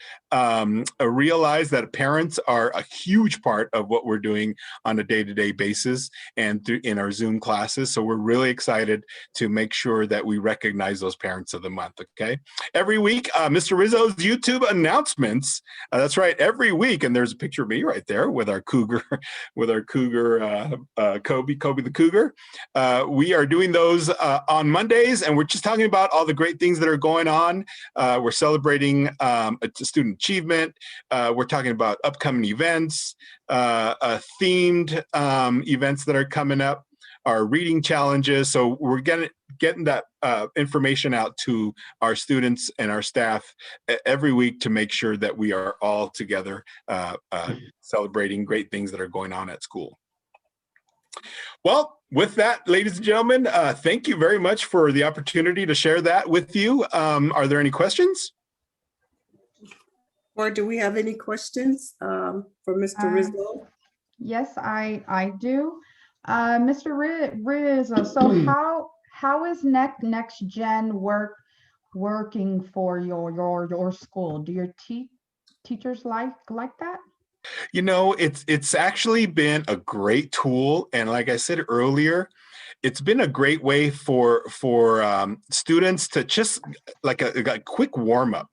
realize that parents are a huge part of what we're doing on a day-to-day basis and in our Zoom classes. So we're really excited to make sure that we recognize those Parents of the Month, okay? Every week, Mr. Rizzo's YouTube announcements. That's right, every week, and there's a picture of me right there with our Cougar, Kobe the Cougar. We are doing those on Mondays, and we're just talking about all the great things that are going on. We're celebrating student achievement. We're talking about upcoming events, themed events that are coming up, our reading challenges. So we're getting that information out to our students and our staff every week to make sure that we are all together celebrating great things that are going on at school. Well, with that, ladies and gentlemen, thank you very much for the opportunity to share that with you. Are there any questions? Or do we have any questions for Mr. Rizzo? Yes, I do. Mr. Rizzo, so how is next gen working for your school? Do your teachers like that? You know, it's actually been a great tool, and like I said earlier, it's been a great way for students to just like a quick warm up.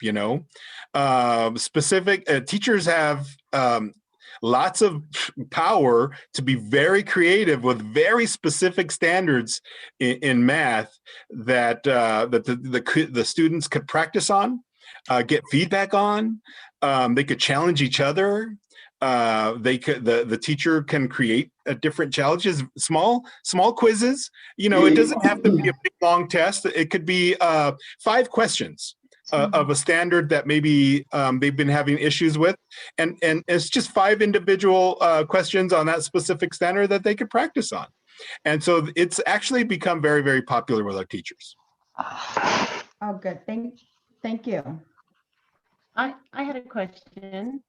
Specific teachers have lots of power to be very creative with very specific standards in math that the students could practice on, get feedback on. They could challenge each other. The teacher can create different challenges, small quizzes. It doesn't have to be a big long test. It could be 5 questions of a standard that maybe they've been having issues with, and it's just 5 individual questions on that specific standard that they could practice on. And so it's actually become very, very popular with our teachers. Oh, good. Thank you. I had a question.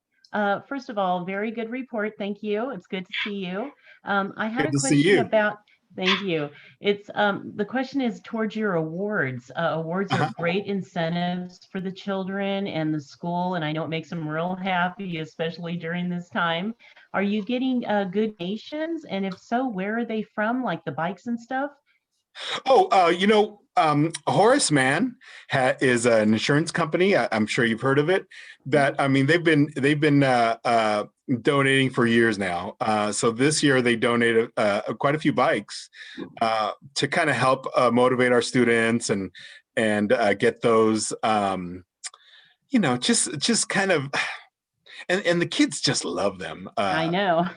First of all, very good report. Thank you. It's good to see you. I had a question about, thank you. It's the question is towards your awards. Awards are great incentives for the children and the school, and I know it makes them real happy, especially during this time. Are you getting good donations? And if so, where are they from, like the bikes and stuff? Oh, Horace Mann is an insurance company. I'm sure you've heard of it. That, I mean, they've been donating for years now. So this year they donated quite a few bikes to kind of help motivate our students and get those, just kind of. And the kids just love them. I know.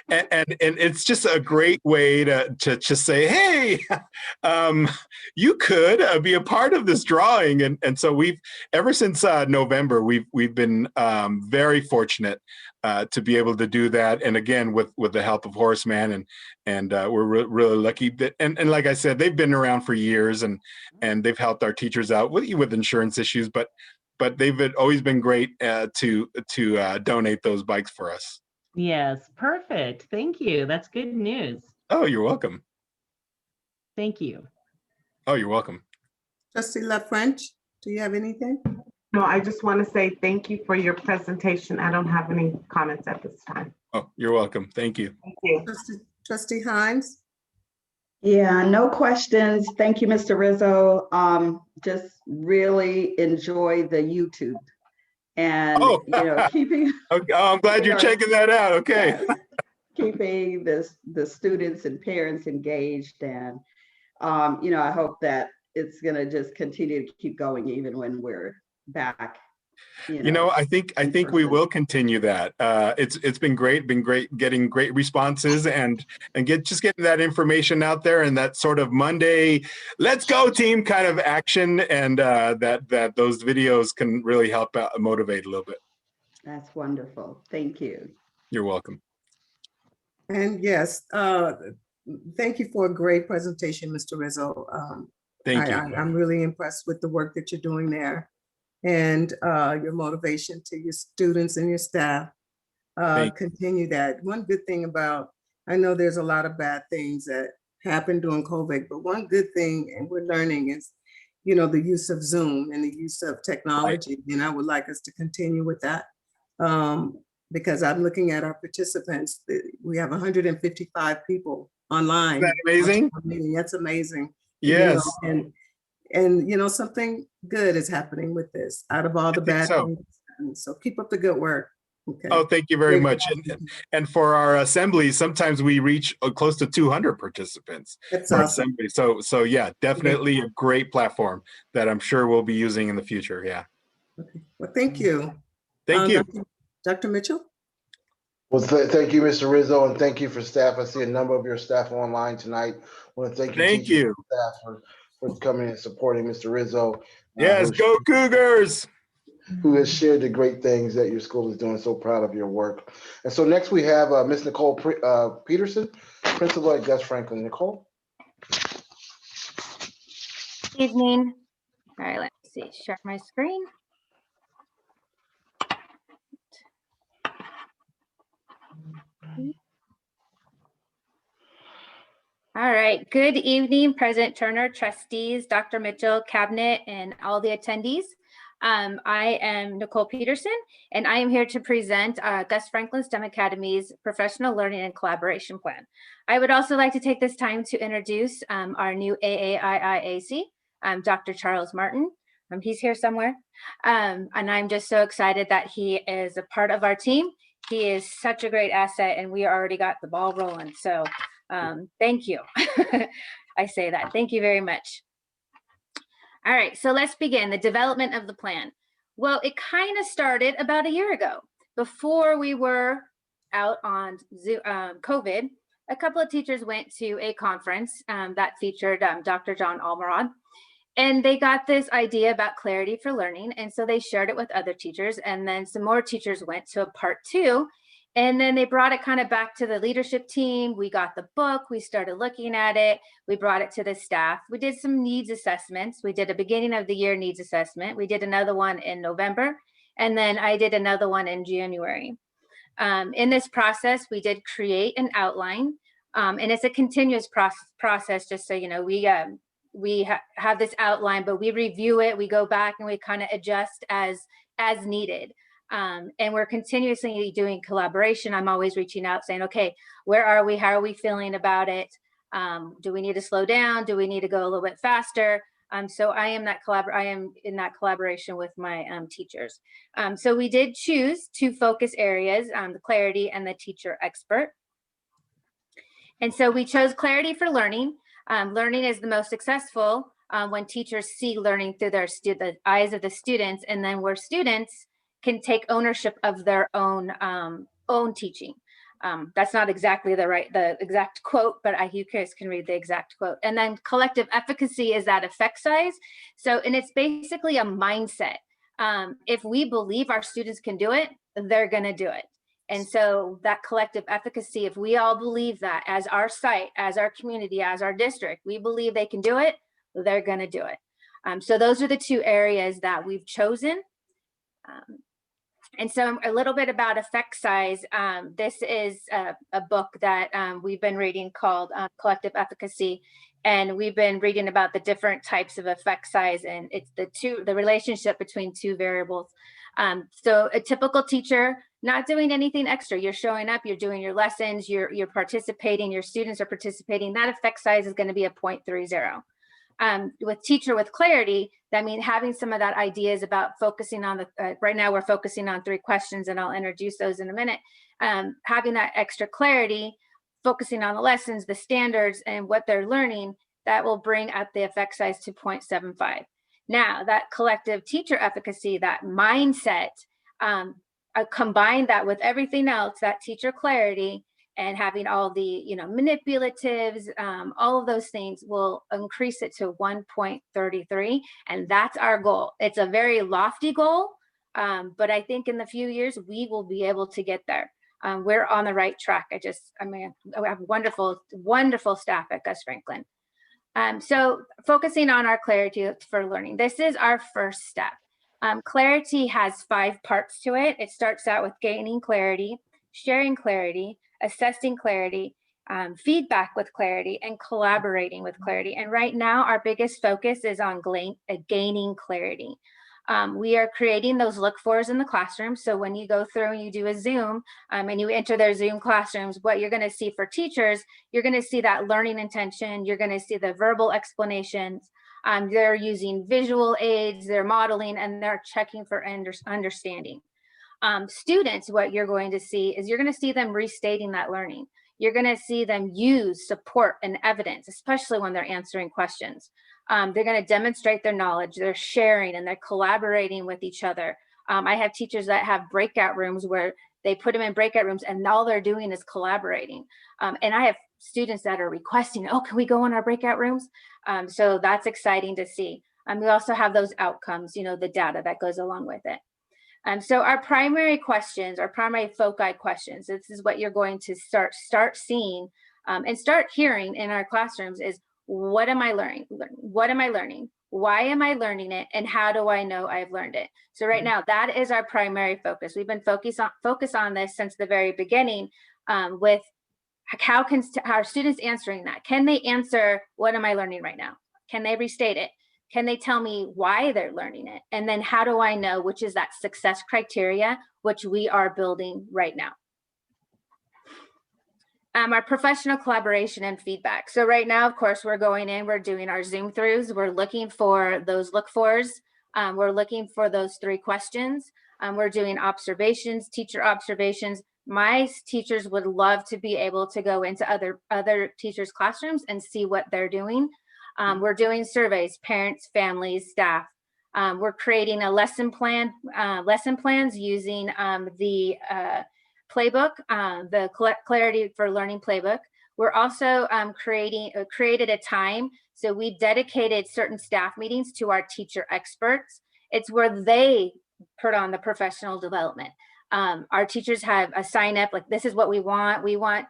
and it's just a great way to just say, hey, you could be a part of this drawing. And so we've, ever since November, we've been very fortunate to be able to do that. And again, with the help of Horace Mann, and we're really lucky that, and like I said, they've been around for years and they've helped our teachers out with insurance issues, but but they've always been great to donate those bikes for us. Yes, perfect. Thank you. That's good news. Oh, you're welcome. Thank you. Oh, you're welcome. Trustee La French, do you have anything? No, I just want to say thank you for your presentation. I don't have any comments at this time. Oh, you're welcome. Thank you. Thank you. Trustee Hines? Yeah, no questions. Thank you, Mr. Rizzo. Just really enjoy the YouTube and, keeping. Okay. Oh, I'm glad you're checking that out. Okay. Yes, keeping the students and parents engaged, and I hope that it's going to just continue to keep going even when we're back. I think we will continue that. It's been great getting great responses and getting that information out there, and that sort of Monday, let's go team kind of action, and that those videos can really help motivate a little bit. That's wonderful. Thank you. You're welcome. And yes, thank you for a great presentation, Mr. Rizzo. Thank you. I'm really impressed with the work that you're doing there, and your motivation to your students and your staff. Continue that. One good thing about, I know there's a lot of bad things that happened during COVID, but one good thing, and we're learning, is the use of Zoom and the use of technology. And I would like us to continue with that, because I'm looking at our participants. We have 155 people online. Isn't that amazing? That's amazing. Yes. And something good is happening with this out of all the bad things. So keep up the good work. Okay. Oh, thank you very much. And for our assemblies, sometimes we reach close to 200 participants. That's for awesome. assembly. So yeah, definitely a great platform that I'm sure we'll be using in the future. Yeah. Okay. Well, thank you. Thank you. Dr. Mitchell? Well, thank you, Mr. Rizzo, and thank you for staff. I see a number of your staff online tonight. I want to thank you, Thank teachers you. and staff for coming and supporting Mr. Rizzo. Yes, go Cougars! Who has shared the great things that your school is doing. So proud of your work. And so next we have Ms. Nicole Peterson, principal at Gus Franklin. Nicole? Evening. All right, let's see, share my screen. All right, good evening, President Turner, trustees, Dr. Mitchell, cabinet, and all the attendees. I am Nicole Peterson, and I am here to present Gus Franklin STEM Academy's Professional Learning and Collaboration Plan. I would also like to take this time to introduce our new AAIIAC, Dr. Charles Martin. He's here somewhere, and I'm just so excited that he is a part of our team. He is such a great asset, and we already got the ball rolling, so thank you. I say that, thank you very much. All right, so let's begin the development of the plan. Well, it kind of started about a year ago. Before we were out on Zoom, COVID, a couple of teachers went to a conference that featured Dr. John Almarad, and they got this idea about clarity for learning. And so they shared it with other teachers, and then some more teachers went to a part 2. And then they brought it kind of back to the leadership team. We got the book, we started looking at it, we brought it to the staff. We did some needs assessments. We did a beginning of the year needs assessment. We did another one in November, and then I did another one in January. In this process, we did create an outline, and it's a continuous process, just so you know. We have this outline, but we review it, we go back and we kind of adjust as needed. And we're continuously doing collaboration. I'm always reaching out saying, okay, where are we? How are we feeling about it? Do we need to slow down? Do we need to go a little bit faster? So I am in that collaboration with my teachers. So we did choose 2 focus areas, the clarity and the teacher expert. And so we chose clarity for learning. Learning is the most successful when teachers see learning through the eyes of the students, and then where students can take ownership of their own teaching. That's not exactly the exact quote, but you guys can read the exact quote. And then collective efficacy is that effect size. And it's basically a mindset. If we believe our students can do it, they're gonna do it. And so that collective efficacy, if we all believe that as our site, as our community, as our district, we believe they can do it, they're gonna do it. So those are the 2 areas that we've chosen. And so a little bit about effect size. This is a book that we've been reading called Collective Efficacy. And we've been reading about the different types of effect size, and it's the relationship between two variables. So a typical teacher not doing anything extra. You're showing up, you're doing your lessons, you're participating, your students are participating. That effect size is going to be a 0.30. With teacher with clarity, that means having some of that ideas about focusing on the, right now we're focusing on 3 questions, and I'll introduce those in a minute. Having that extra clarity, focusing on the lessons, the standards, and what they're learning, that will bring up the effect size to 0.75. Now, that collective teacher efficacy, that mindset, combine that with everything else, that teacher clarity, and having all the manipulatives, all of those things will increase it to 1.33, and that's our goal. It's a very lofty goal, but I think in the few years we will be able to get there. We're on the right track. I have wonderful staff at Gus Franklin. So focusing on our clarity for learning, this is our first step. Clarity has 5 parts to it. It starts out with gaining clarity, sharing clarity, assessing clarity, feedback with clarity, and collaborating with clarity. And right now, our biggest focus is on gaining clarity. We are creating those look-fors in the classroom. So when you go through and you do a Zoom and you enter their Zoom classrooms, what you're going to see for teachers, you're going to see that learning intention. You're going to see the verbal explanations. They're using visual aids, they're modeling, and they're checking for understanding. Students, what you're going to see is you're going to see them restating that learning. You're going to see them use support and evidence, especially when they're answering questions. They're going to demonstrate their knowledge, they're sharing, and they're collaborating with each other. I have teachers that have breakout rooms where they put them in breakout rooms and all they're doing is collaborating. And I have students that are requesting, oh, can we go in our breakout rooms? So that's exciting to see. We also have those outcomes, the data that goes along with it. So our primary questions, our primary foci questions, this is what you're going to start seeing and start hearing in our classrooms is, what am I learning? What am I learning? Why am I learning it? And how do I know I've learned it? So right now, that is our primary focus. We've been focused on this since the very beginning with how are students answering that? Can they answer, what am I learning right now? Can they restate it? Can they tell me why they're learning it? And then how do I know, which is that success criteria, which we are building right now. Our professional collaboration and feedback. So right now, of course, we're going in, we're doing our Zoom throughs. We're looking for those look-fors. We're looking for those 3 questions. We're doing observations, teacher observations. My teachers would love to be able to go into other teachers' classrooms and see what they're doing. We're doing surveys, parents, families, staff. We're creating a lesson plans using the playbook, the Clarity for Learning playbook. We're also created a time. So we dedicated certain staff meetings to our teacher experts. It's where they put on the professional development. Our teachers have a sign up, like this is what we want. We want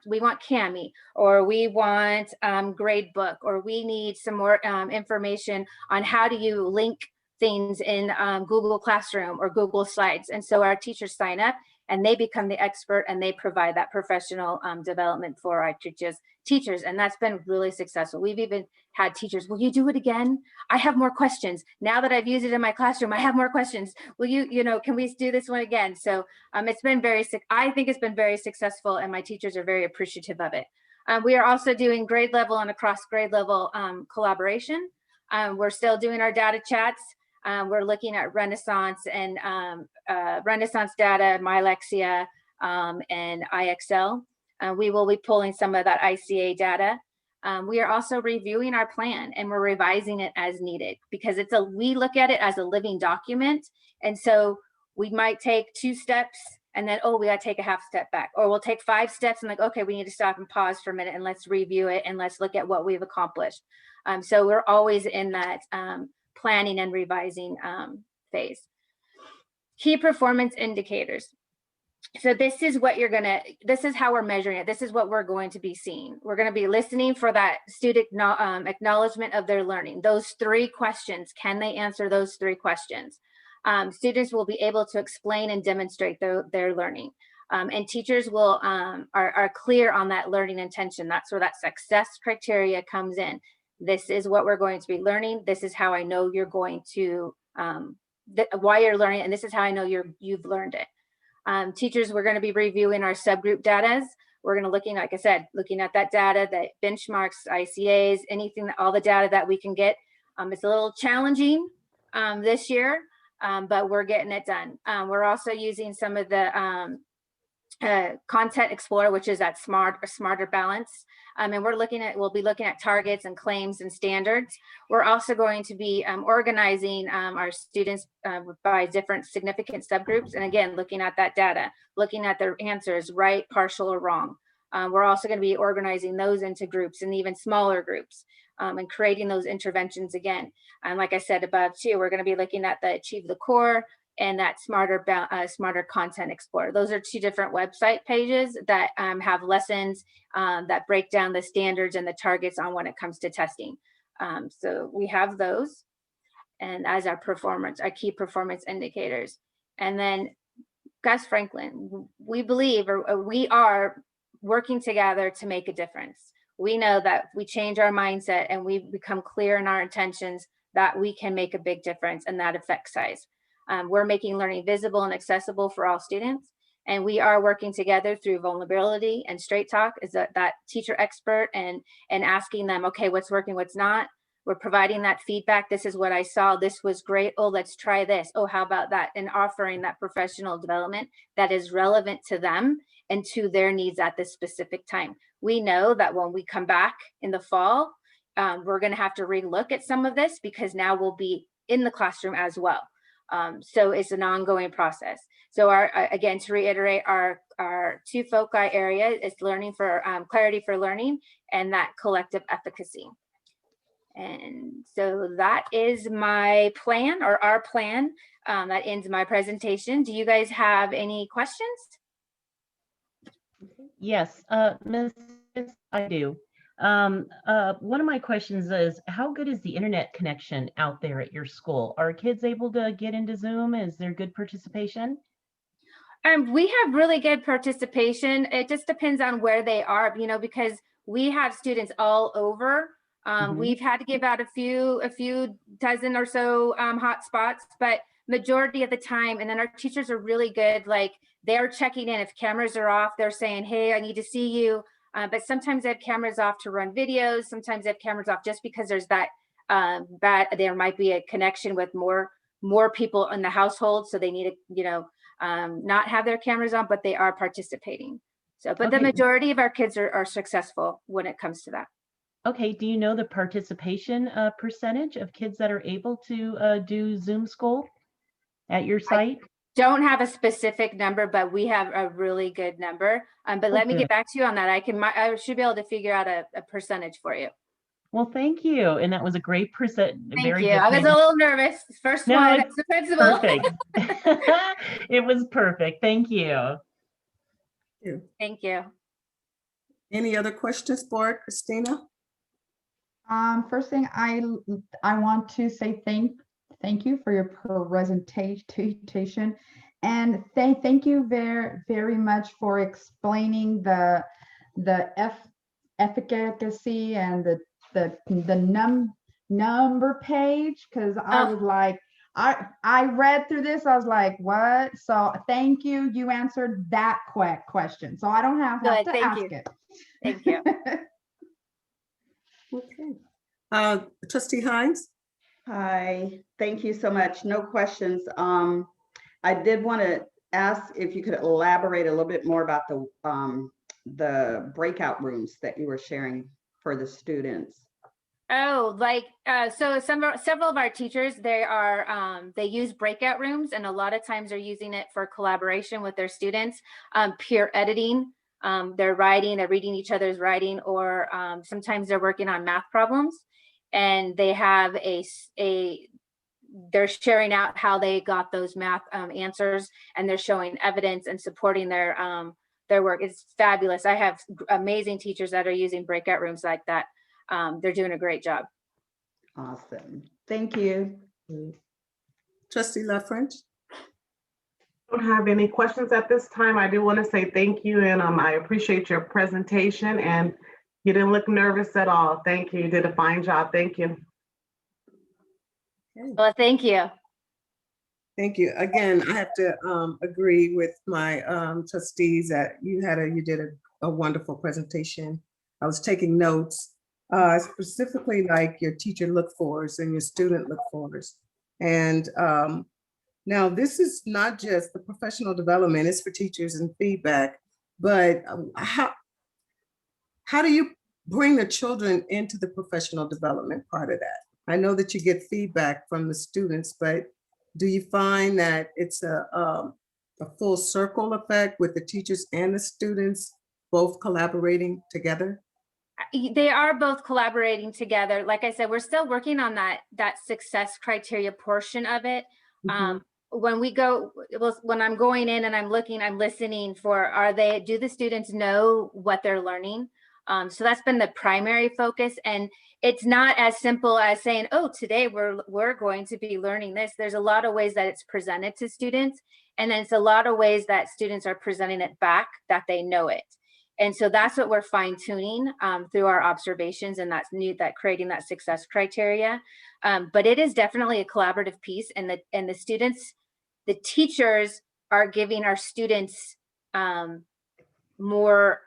CAMI, or we want grade book, or we need some more information on how do you link things in Google Classroom or Google Slides. And so our teachers sign up and they become the expert and they provide that professional development for our teachers. And that's been really successful. We've even had teachers, will you do it again? I have more questions. Now that I've used it in my classroom, I have more questions. Will can we do this one again? So it's been I think it's been very successful and my teachers are very appreciative of it. We are also doing grade level and across grade level collaboration. We're still doing our data chats. We're looking at Renaissance and Renaissance data, MyLexia, and IXL. We will be pulling some of that ICA data. We are also reviewing our plan and we're revising it as needed because we look at it as a living document. And so we might take 2 steps and then, we got to take a half step back, or we'll take 5 steps and like, okay, we need to stop and pause for a minute and let's review it and let's look at what we've accomplished. So we're always in that planning and revising phase. Key performance indicators. So this is how we're measuring it. This is what we're going to be seeing. We're going to be listening for that student acknowledgement of their learning. Those 3 questions, can they answer those 3 questions? Students will be able to explain and demonstrate their learning. And teachers will are clear on that learning intention. That's where that success criteria comes in. This is what we're going to be learning. This is how I know you're going to why you're learning, and this is how I know you've learned it. Teachers, we're going to be reviewing our subgroup data. We're going to looking, like I said, looking at that data, that benchmarks, ICAs, anything, all the data that we can get. It's a little challenging this year, but we're getting it done. We're also using some of the Content Explorer, which is that smarter balance. And we'll be looking at targets and claims and standards. We're also going to be organizing our students by different significant subgroups. And again, looking at that data, looking at their answers, right, partial, or wrong. We're also going to be organizing those into groups and even smaller groups and creating those interventions again. And like I said above too, we're going to be looking at the Achieve the Core and that smarter Content Explorer. Those are two different website pages that have lessons that break down the standards and the targets on when it comes to testing. So we have those, and as our key performance indicators. And then Gus Franklin, we believe, or we are working together to make a difference. We know that we change our mindset and we become clear in our intentions that we can make a big difference in that effect size. We're making learning visible and accessible for all students. And we are working together through vulnerability and straight talk as that teacher expert and asking them, okay, what's working, what's not. We're providing that feedback. This is what I saw. This was great. Oh, let's try this. Oh, how about that? And offering that professional development that is relevant to them and to their needs at this specific time. We know that when we come back in the fall, we're going to have to relook at some of this because now we'll be in the classroom as well. So it's an ongoing process. So again, to reiterate, our two foci area is learning for clarity for learning and that collective efficacy. And so that is my plan, or our plan. That ends my presentation. Do you guys have any questions? Yes, Ms. I do. One of my questions is, how good is the internet connection out there at your school? Are kids able to get into Zoom? Is there good participation? We have really good participation. It just depends on where they are, because we have students all over. We've had to give out a few dozen or so hotspots, but majority of the time, and then our teachers are really good. Like, they're checking in if cameras are off. They're saying, hey, I need to see you. But sometimes they have cameras off to run videos. Sometimes they have cameras off just because there's that there might be a connection with more people in the household. So they need to, not have their cameras on, but they are participating. So, but the majority of our kids are successful when it comes to that. Okay, do you know the participation percentage of kids that are able to do Zoom school at your site? I don't have a specific number, but we have a really good number. But let me get back to you on that. I should be able to figure out a percentage for you. Well, thank you. And that was a great percent. Thank you. I was a little nervous. First one as a principal. Perfect. It was perfect. Thank you. Thank you. Any other questions for Christina? First thing, I want to say thank you for your presentation, and thank you very much for explaining the efficacy and the number page, because I was like, I read through this, I was like, what? So thank you. You answered that question, so I don't have to ask it. Thank you. Okay. Trustee Hines? Hi, thank you so much. No questions. I did want to ask if you could elaborate a little bit more about the breakout rooms that you were sharing for the students. Oh, so several of our teachers, they use breakout rooms, and a lot of times they're using it for collaboration with their students, peer editing. They're reading each other's writing, or sometimes they're working on math problems, and they have they're sharing out how they got those math answers, and they're showing evidence and supporting their work. It's fabulous. I have amazing teachers that are using breakout rooms like that. They're doing a great job. Awesome. Thank you. Trustee La French? Don't have any questions at this time. I do want to say thank you, and I appreciate your presentation, and you didn't look nervous at all. Thank you. You did a fine job. Thank you. Okay. Well, thank you. Thank you. Again, I have to agree with my trustees that you did a wonderful presentation. I was taking notes, specifically like your teacher look-fors and your student look-fors. And now this is not just the professional development, it's for teachers and feedback, but how do you bring the children into the professional development part of that? I know that you get feedback from the students, but do you find that it's a full circle effect with the teachers and the students both collaborating together? They are both collaborating together. Like I said, we're still working on that success criteria portion of it. When I'm going in and I'm listening for, do the students know what they're learning? So that's been the primary focus, and it's not as simple as saying, oh, today we're going to be learning this. There's a lot of ways that it's presented to students, and then it's a lot of ways that students are presenting it back that they know it. And so that's what we're fine tuning through our observations, and that creating that success criteria. But it is definitely a collaborative piece, and the students, the teachers are giving our students more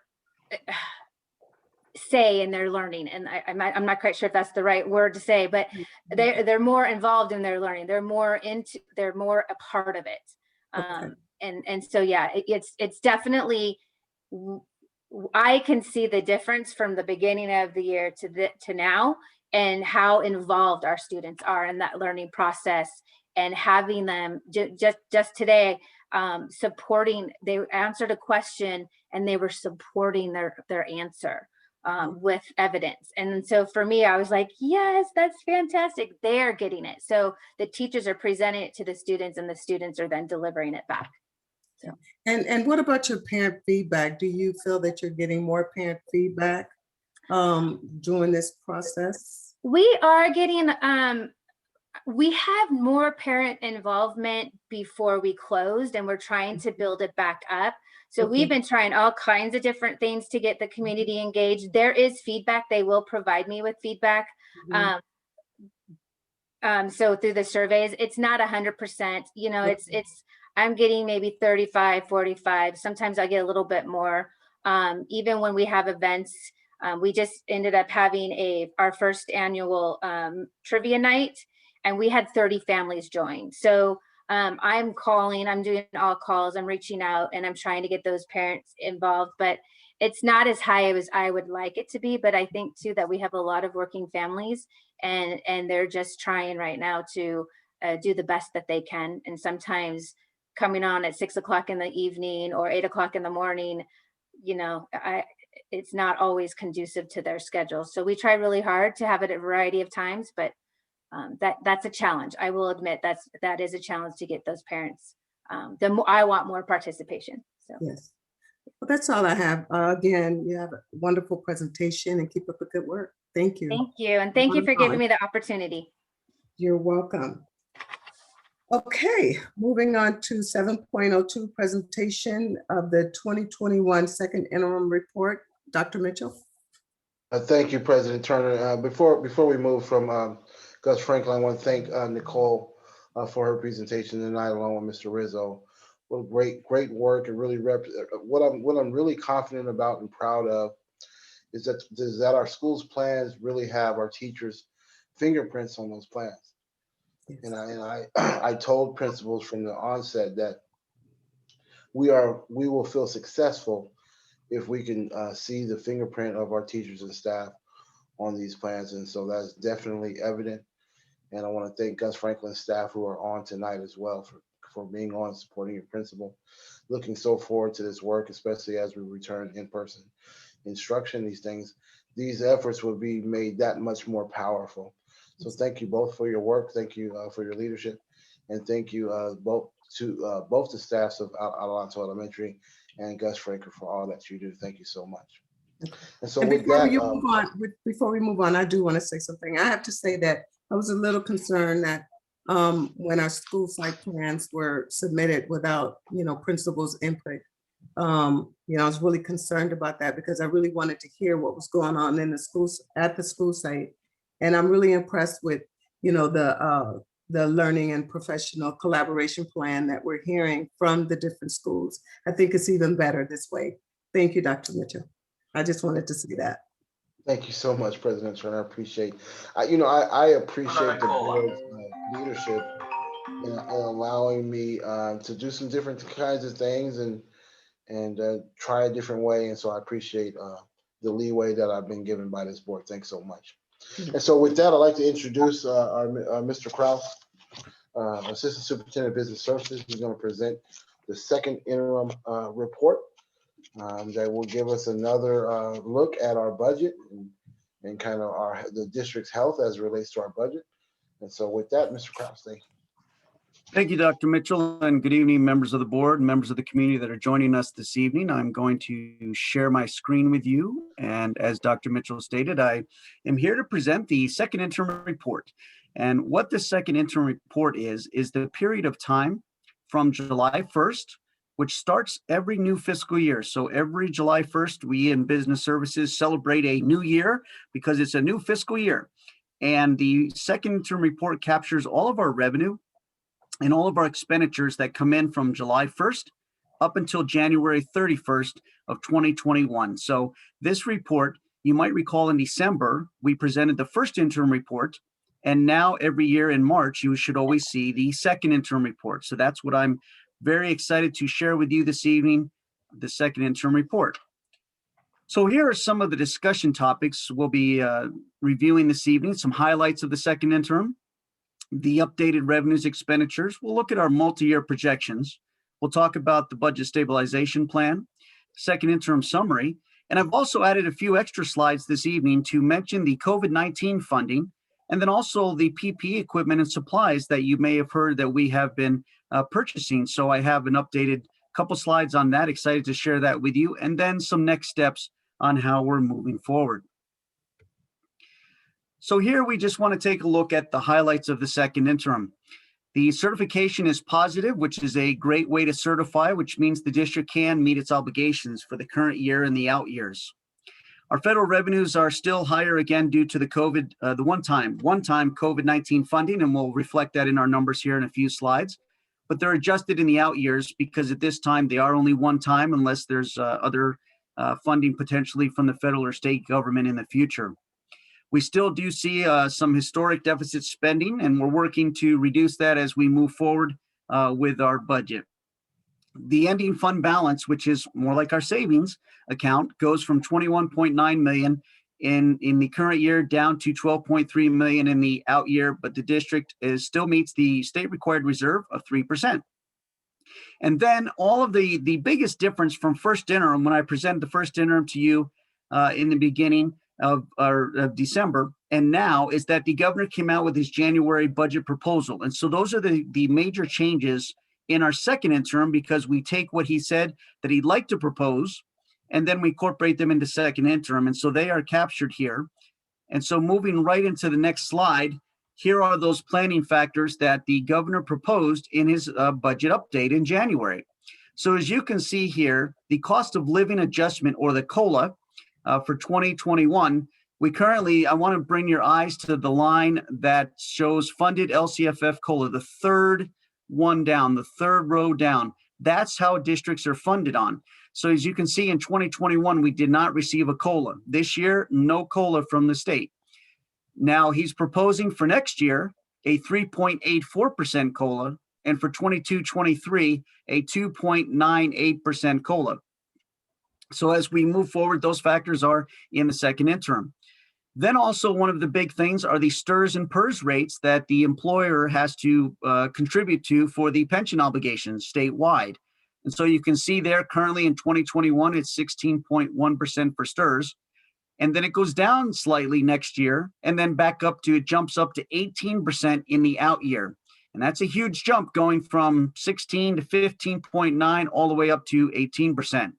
say in their learning. And I'm not quite sure if that's the right word to say, but they're more involved in their learning. They're more a part of it. Okay. And so, yeah, it's definitely, I can see the difference from the beginning of the year to now, and how involved our students are in that learning process, and having them just today supporting. They answered a question and they were supporting their answer with evidence. And so for me, I was like, yes, that's fantastic. They're getting it. So the teachers are presenting it to the students, and the students are then delivering it back. So. And what about your parent feedback? Do you feel that you're getting more parent feedback during this process? We are getting, we have more parent involvement before we closed, and we're trying to build it back up. So we've been trying all kinds of different things to get the community engaged. There is feedback. They will provide me with feedback. So through the surveys, it's not 100%, you know, I'm getting maybe 35, 45. Sometimes I get a little bit more. Even when we have events, we just ended up having our first annual trivia night, and we had 30 families join. So I'm calling, I'm doing all calls, I'm reaching out, and I'm trying to get those parents involved, but it's not as high as I would like it to be. But I think too that we have a lot of working families, and they're just trying right now to do the best that they can. And sometimes coming on at 6 o'clock in the evening or 8 o'clock in the morning, you know, it's not always conducive to their schedule. So we try really hard to have it a variety of times, but that's a challenge. I will admit that is a challenge to get those parents. I want more participation. So yes, well, that's all I have. Again, you have a wonderful presentation, and keep up the good work. Thank you. Thank you, and thank you for giving me the opportunity. You're welcome. Okay, moving on to 7.02, presentation of the 2021 second interim report. Dr. Mitchell. Thank you, President Turner. Before we move from Gus Franklin, I want to thank Nicole for her presentation tonight, along with Mr. Rizzo. What great work, and really what I'm really confident about and proud of is that our schools plans really have our teachers' fingerprints on those plans. Yes. And I told principals from the onset that we will feel successful if we can see the fingerprint of our teachers and staff on these plans. And so that's definitely evident. And I want to thank Gus Franklin's staff who are on tonight as well for being on, supporting your principal. Looking so forward to this work, especially as we return in-person instruction. These efforts will be made that much more powerful. So thank you both for your work. Thank you for your leadership. And thank you both the staffs of Adelanto Elementary and Gus Franklin for all that you do. Thank you so much. And so before we move on, I do want to say something. I have to say that I was a little concerned that when our school site plans were submitted without, principals' input. I was really concerned about that because I really wanted to hear what was going on in the schools at the school site. And I'm really impressed with, the learning and professional collaboration plan that we're hearing from the different schools. I think it's even better this way. Thank you, Dr. Mitchell. I just wanted to say that. Thank you so much, President Turner. I appreciate, I appreciate the board's leadership in allowing me to do some different kinds of things and try a different way. And so I appreciate the leeway that I've been given by this board. Thanks so much. And so with that, I'd like to introduce our Mr. Kraus, Assistant Superintendent of Business Services. He's going to present the second interim report that will give us another look at our budget and kind of the district's health as it relates to our budget. And so with that, Mr. Kraus, thank you. Thank you, Dr. Mitchell, and good evening, members of the board, members of the community that are joining us this evening. I'm going to share my screen with you. And as Dr. Mitchell stated, I am here to present the second interim report. And what the second interim report is the period of time from July 1st, which starts every new fiscal year. So every July 1st, we in business services celebrate a new year because it's a new fiscal year. And the second interim report captures all of our revenue and all of our expenditures that come in from July 1st up until January 31st of 2021. So this report, you might recall in December, we presented the first interim report, and now every year in March, you should always see the second interim report. So that's what I'm very excited to share with you this evening, the second interim report. So here are some of the discussion topics we'll be reviewing this evening, some highlights of the second interim. The updated revenues expenditures. We'll look at our multi-year projections. We'll talk about the budget stabilization plan, second interim summary, and I've also added a few extra slides this evening to mention the COVID-19 funding, and then also the PPE equipment and supplies that you may have heard that we have been purchasing. So I have an updated couple slides on that, excited to share that with you, and then some next steps on how we're moving forward. So here we just want to take a look at the highlights of the second interim. The certification is positive, which is a great way to certify, which means the district can meet its obligations for the current year and the out years. Our federal revenues are still higher again due to the one-time COVID-19 funding, and we'll reflect that in our numbers here in a few slides. But they're adjusted in the out years because at this time they are only one time unless there's other funding potentially from the federal or state government in the future. We still do see some historic deficit spending, and we're working to reduce that as we move forward with our budget. The ending fund balance, which is more like our savings account, goes from 21.9 million in the current year down to 12.3 million in the out year, but the district still meets the state required reserve of 3%. And then all of the biggest difference from first interim, when I presented the first interim to you in the beginning of December, and now is that the governor came out with his January budget proposal. And so those are the major changes in our second interim, because we take what he said that he'd like to propose, and then we incorporate them into second interim. And so they are captured here. And so moving right into the next slide, here are those planning factors that the governor proposed in his budget update in January. So as you can see here, the cost of living adjustment, or the COLA, for 2021, I want to bring your eyes to the line that shows funded LCFF COLA, the third one down, the third row down. That's how districts are funded on. So as you can see, in 2021, we did not receive a COLA. This year, no COLA from the state. Now he's proposing for next year a 3.84% COLA, and for 22-23, a 2.98% COLA. So as we move forward, those factors are in the second interim. Then also one of the big things are the STRS and PERS rates that the employer has to contribute to for the pension obligations statewide. And so you can see there currently in 2021, it's 16.1% for STRS. And then it goes down slightly next year, and then it jumps up to 18% in the out year. And that's a huge jump, going from 16 to 15.9 all the way up to 18%.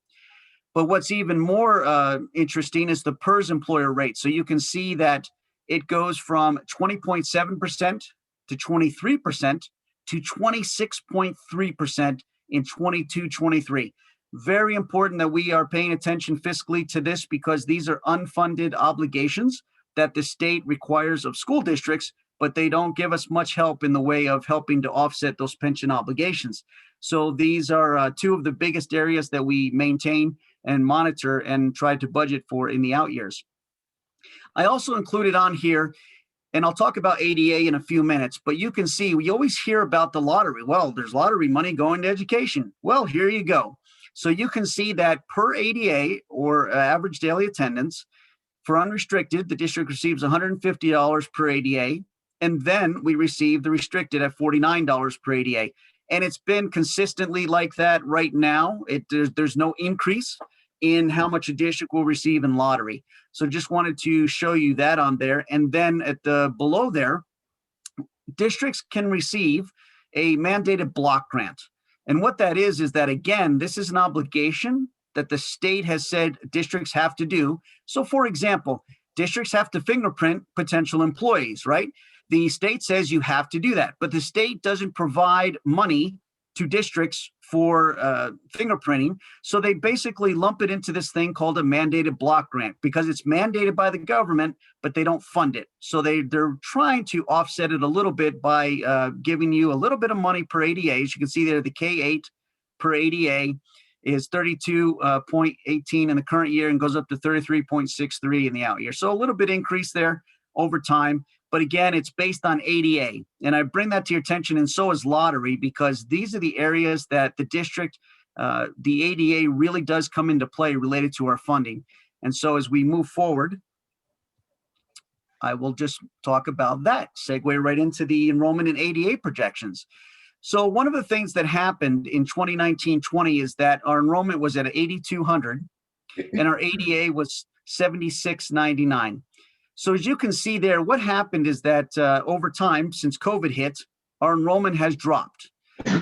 But what's even more interesting is the PERS employer rate. So you can see that it goes from 20.7% to 23% to 26.3% in 22-23. Very important that we are paying attention fiscally to this because these are unfunded obligations that the state requires of school districts, but they don't give us much help in the way of helping to offset those pension obligations. So these are two of the biggest areas that we maintain and monitor and try to budget for in the out years. I also included on here, and I'll talk about ADA in a few minutes, but you can see we always hear about the lottery. Well, there's lottery money going to education. Well, here you go. So you can see that per ADA or average daily attendance for unrestricted, the district receives $150 per ADA. And then we receive the restricted at $49 per ADA. And it's been consistently like that right now. There's no increase in how much a district will receive in lottery. So just wanted to show you that on there. And then at the below there, districts can receive a mandated block grant. And what that is that, again, this is an obligation that the state has said districts have to do. So for example, districts have to fingerprint potential employees, right? The state says you have to do that, but the state doesn't provide money to districts for fingerprinting. So they basically lump it into this thing called a mandated block grant because it's mandated by the government, but they don't fund it. So they're trying to offset it a little bit by giving you a little bit of money per ADA. As you can see there, the K-8 per ADA is 32.18 in the current year and goes up to 33.63 in the out year. So a little bit increase there over time. But again, it's based on ADA. And I bring that to your attention, and so is lottery, because these are the areas that the district, the ADA really does come into play related to our funding. And so as we move forward, I will just talk about that, segue right into the enrollment in ADA projections. So one of the things that happened in 2019-20 is that our enrollment was at 8,200 and our ADA was 7,699. So as you can see there, what happened is that over time, since COVID hit, our enrollment has dropped.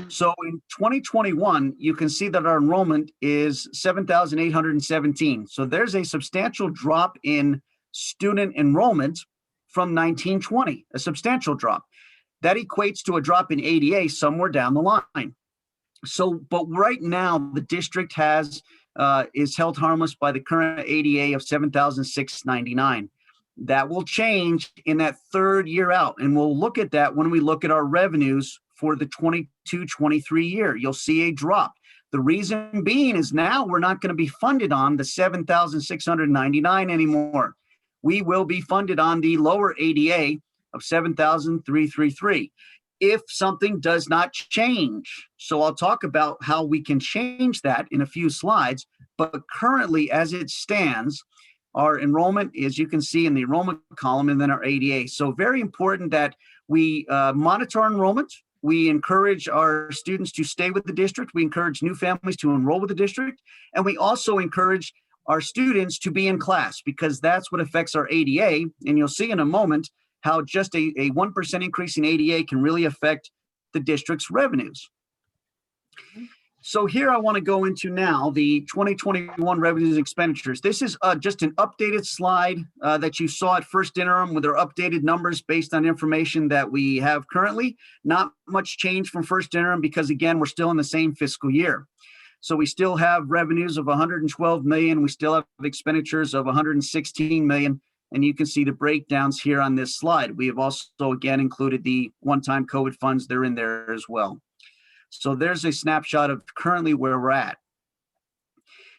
So in 2021, you can see that our enrollment is 7,817. So there's a substantial drop in student enrollment from 1920, a substantial drop. That equates to a drop in ADA somewhere down the line. So, but right now the district is held harmless by the current ADA of 7,699. That will change in that third year out. And we'll look at that when we look at our revenues for the 22-23 year. You'll see a drop. The reason being is now we're not going to be funded on the 7,699 anymore. We will be funded on the lower ADA of 7,333 if something does not change. So I'll talk about how we can change that in a few slides. But currently, as it stands, our enrollment, as you can see in the enrollment column, and then our ADA. So very important that we monitor our enrollment. We encourage our students to stay with the district. We encourage new families to enroll with the district. And we also encourage our students to be in class because that's what affects our ADA. And you'll see in a moment how just a 1% increase in ADA can really affect the district's revenues. So here I want to go into now the 2021 revenues and expenditures. This is just an updated slide that you saw at first interim with our updated numbers based on information that we have currently. Not much change from first interim because again, we're still in the same fiscal year. So we still have revenues of 112 million. We still have expenditures of 116 million. And you can see the breakdowns here on this slide. We have also again included the one-time COVID funds. They're in there as well. So there's a snapshot of currently where we're at.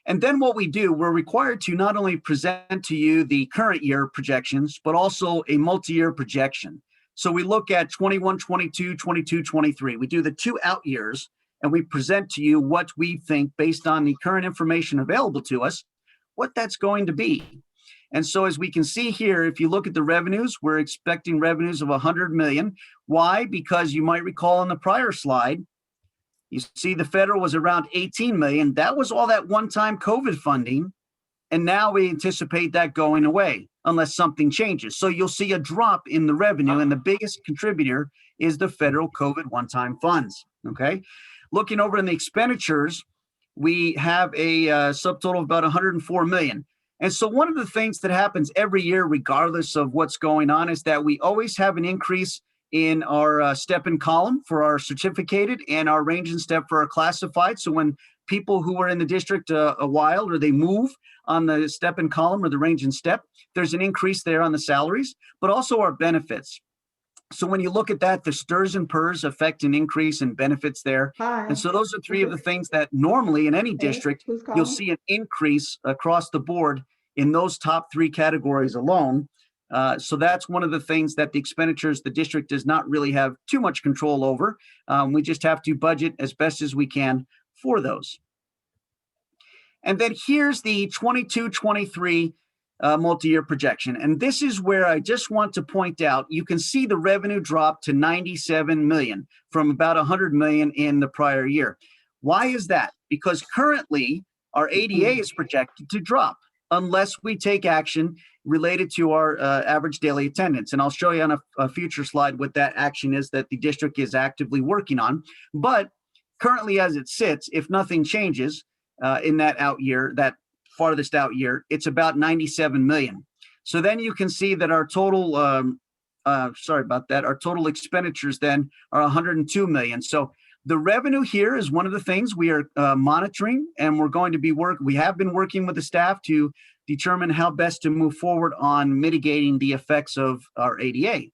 And then what we do, we're required to not only present to you the current year projections, but also a multi-year projection. So we look at 21, 22, 22, 23. We do the 2 out years and we present to you what we think based on the current information available to us, what that's going to be. And so as we can see here, if you look at the revenues, we're expecting revenues of 100 million. Why? Because you might recall on the prior slide, you see the federal was around 18 million. That was all that one-time COVID funding. And now we anticipate that going away unless something changes. So you'll see a drop in the revenue, and the biggest contributor is the federal COVID one-time funds, okay? Looking over in the expenditures, we have a subtotal of about 104 million. And so one of the things that happens every year, regardless of what's going on, is that we always have an increase in our step and column for our certificated and our range and step for our classified. So when people who are in the district a while or they move on the step and column or the range and step, there's an increase there on the salaries, but also our benefits. So when you look at that, the STRS and PERS affect an increase in benefits there. Hi. And so those are three of the things that normally in any district, you'll see an increase across the board in those top three categories alone. So that's one of the things that the expenditures the district does not really have too much control over. We just have to budget as best as we can for those. And then here's the 22-23 multi-year projection. And this is where I just want to point out, you can see the revenue drop to 97 million from about 100 million in the prior year. Why is that? Because currently our ADA is projected to drop unless we take action related to our average daily attendance. And I'll show you on a future slide what that action is that the district is actively working on. But currently as it sits, if nothing changes in that out year, that farthest out year, it's about 97 million. So then you can see that our total, our total expenditures then are 102 million. So the revenue here is one of the things we are monitoring, and we're going to be we have been working with the staff to determine how best to move forward on mitigating the effects of our ADA.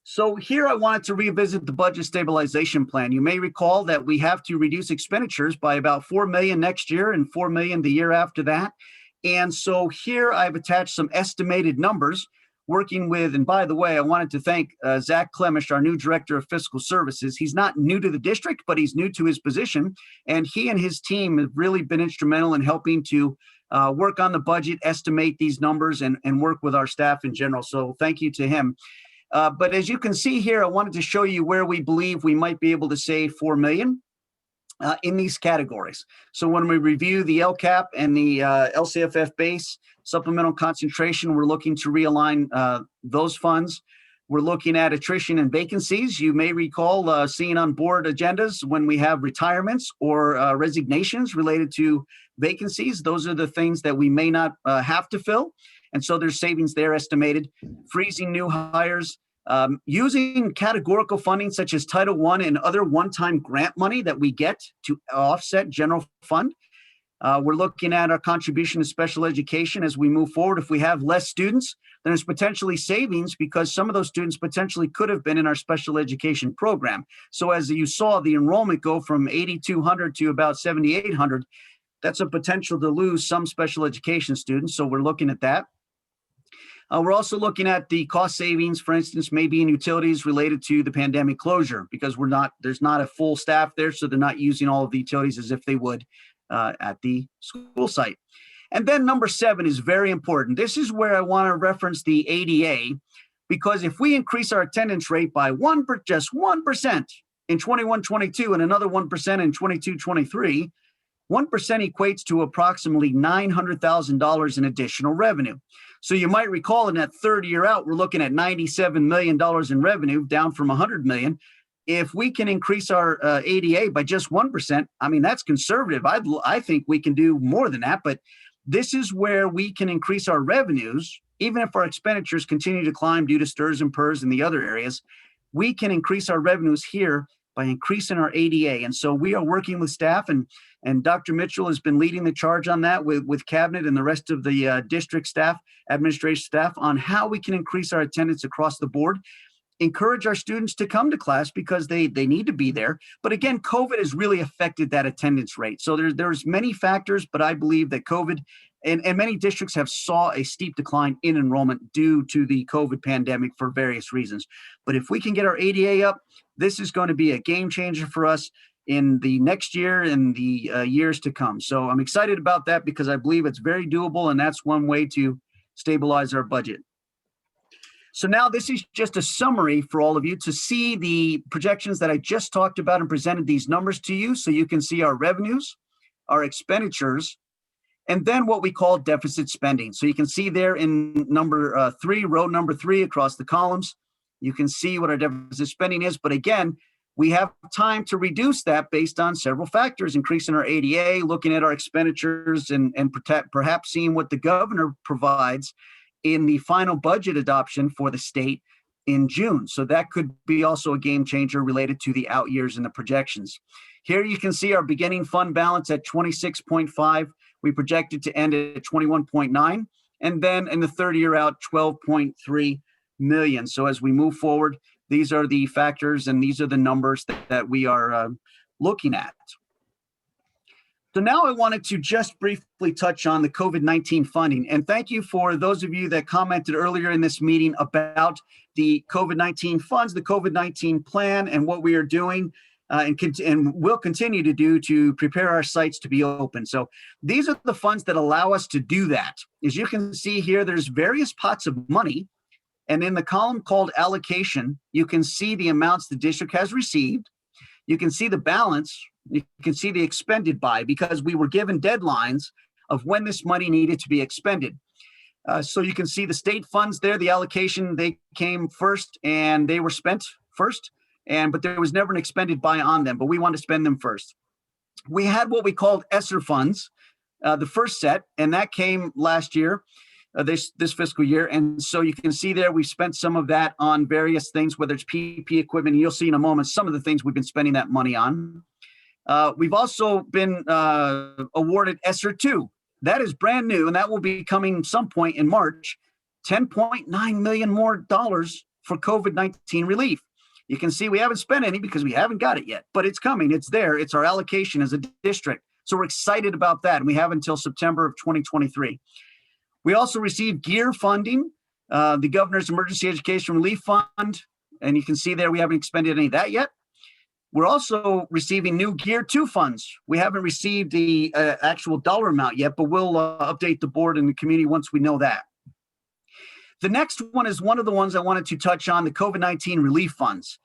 So here I wanted to revisit the budget stabilization plan. You may recall that we have to reduce expenditures by about 4 million next year and 4 million the year after that. And so here I've attached some estimated numbers working with, and by the way, I wanted to thank Zach Clemish, our new Director of Fiscal Services. He's not new to the district, but he's new to his position. And he and his team have really been instrumental in helping to work on the budget, estimate these numbers, and work with our staff in general. So thank you to him. But as you can see here, I wanted to show you where we believe we might be able to save 4 million in these categories. So when we review the LCAP and the LCFF base supplemental concentration, we're looking to realign those funds. We're looking at attrition and vacancies. You may recall seeing on board agendas when we have retirements or resignations related to vacancies. Those are the things that we may not have to fill. And so there's savings there estimated. Freezing new hires, using categorical funding such as Title I and other one-time grant money that we get to offset general fund. We're looking at our contribution to special education as we move forward. If we have less students, then there's potentially savings because some of those students potentially could have been in our special education program. So as you saw the enrollment go from 8,200 to about 7,800, that's a potential to lose some special education students. So we're looking at that. We're also looking at the cost savings, for instance, maybe in utilities related to the pandemic closure, because there's not a full staff there, so they're not using all of the utilities as if they would at the school site. And then number 7 is very important. This is where I want to reference the ADA, because if we increase our attendance rate by just 1% in 21-22 and another 1% in 22-23, 1% equates to approximately $900,000 in additional revenue. So you might recall in that third year out, we're looking at $97 million in revenue, down from 100 million. If we can increase our ADA by just 1%, I mean, that's conservative. I think we can do more than that, but this is where we can increase our revenues, even if our expenditures continue to climb due to STRS and PERS in the other areas. We can increase our revenues here by increasing our ADA. And so we are working with staff, and Dr. Mitchell has been leading the charge on that with cabinet and the rest of the district staff, administration staff, on how we can increase our attendance across the board, encourage our students to come to class because they need to be there. But again, COVID has really affected that attendance rate. So there's many factors, but I believe that COVID and many districts have saw a steep decline in enrollment due to the COVID pandemic for various reasons. But if we can get our ADA up, this is going to be a game changer for us in the next year and the years to come. So I'm excited about that because I believe it's very doable, and that's one way to stabilize our budget. So now this is just a summary for all of you to see the projections that I just talked about and presented these numbers to you, so you can see our revenues, our expenditures, and then what we call deficit spending. So you can see there in number 3, row number 3 across the columns, you can see what our deficit spending is. But again, we have time to reduce that based on several factors, increasing our ADA, looking at our expenditures, and perhaps seeing what the governor provides in the final budget adoption for the state in June. So that could be also a game changer related to the out years and the projections. Here you can see our beginning fund balance at 26.5. We projected to end at 21.9. And then in the third year out, 12.3 million. So as we move forward, these are the factors and these are the numbers that we are looking at. So now I wanted to just briefly touch on the COVID-19 funding. And thank you for those of you that commented earlier in this meeting about the COVID-19 funds, the COVID-19 plan, and what we are doing and will continue to do to prepare our sites to be open. So these are the funds that allow us to do that. As you can see here, there's various pots of money. And in the column called allocation, you can see the amounts the district has received. You can see the balance. You can see the expended by, because we were given deadlines of when this money needed to be expended. So you can see the state funds there, the allocation, they came first and they were spent first, but there was never an expended by on them, but we want to spend them first. We had what we called ESSER funds, the first set, and that came last year, this fiscal year. And so you can see there, we spent some of that on various things, whether it's PP equipment, and you'll see in a moment some of the things we've been spending that money on. We've also been awarded ESSER 2. That is brand new, and that will be coming some point in March. $10.9 million more dollars for COVID-19 relief. You can see we haven't spent any because we haven't got it yet, but it's coming. It's there. It's our allocation as a district. So we're excited about that, and we have until September of 2023. We also received GEAR funding, the Governor's Emergency Education Relief Fund, and you can see there we haven't expended any of that yet. We're also receiving new GEAR 2 funds. We haven't received the actual dollar amount yet, but we'll update the board and the community once we know that. The next one is one of the ones I wanted to touch on, the COVID-19 relief funds.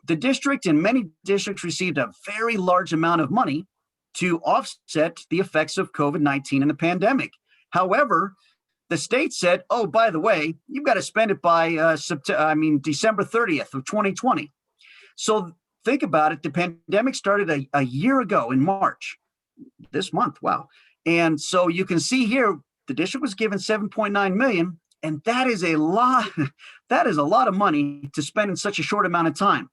The district and many districts received a very large amount of money to offset the effects of COVID-19 and the pandemic. However, the state said, oh, by the way, you've got to spend it by December 30th of 2020. So think about it. The pandemic started a year ago in March, this month. Wow. And so you can see here, the district was given 7.9 million, and that is a lot. That is a lot of money to spend in such a short amount of time.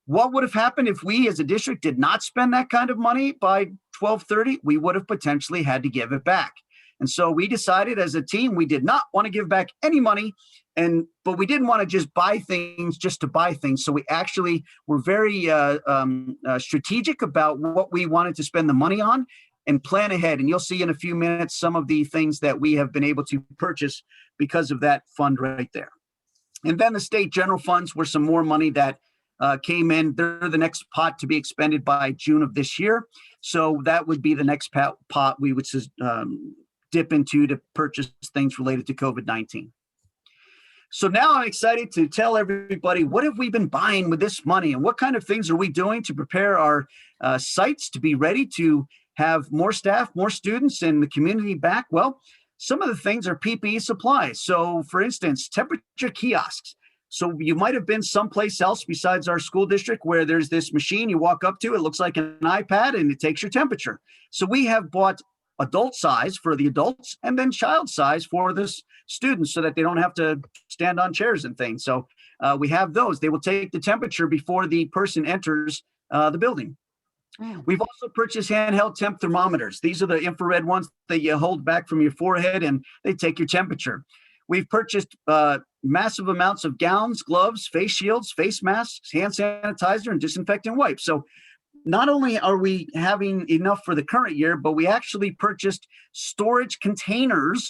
What would have happened if we as a district did not spend that kind of money by 12/30? We would have potentially had to give it back. And so we decided as a team, we did not want to give back any money, but we didn't want to just buy things just to buy things. So we actually were very strategic about what we wanted to spend the money on and plan ahead. And you'll see in a few minutes some of the things that we have been able to purchase because of that fund right there. And then the state general funds were some more money that came in. They're the next pot to be expended by June of this year. So that would be the next pot we would dip into to purchase things related to COVID-19. So now I'm excited to tell everybody, what have we been buying with this money and what kind of things are we doing to prepare our sites to be ready to have more staff, more students, and the community back? Well, some of the things are PPE supplies. So for instance, temperature kiosks. So you might have been someplace else besides our school district where there's this machine you walk up to, it looks like an iPad and it takes your temperature. So we have bought adult size for the adults and then child size for the students so that they don't have to stand on chairs and things. So we have those. They will take the temperature before the person enters the building. We've also purchased handheld temp thermometers. These are the infrared ones that you hold back from your forehead and they take your temperature. We've purchased massive amounts of gowns, gloves, face shields, face masks, hand sanitizer, and disinfectant wipes. So not only are we having enough for the current year, but we actually purchased storage containers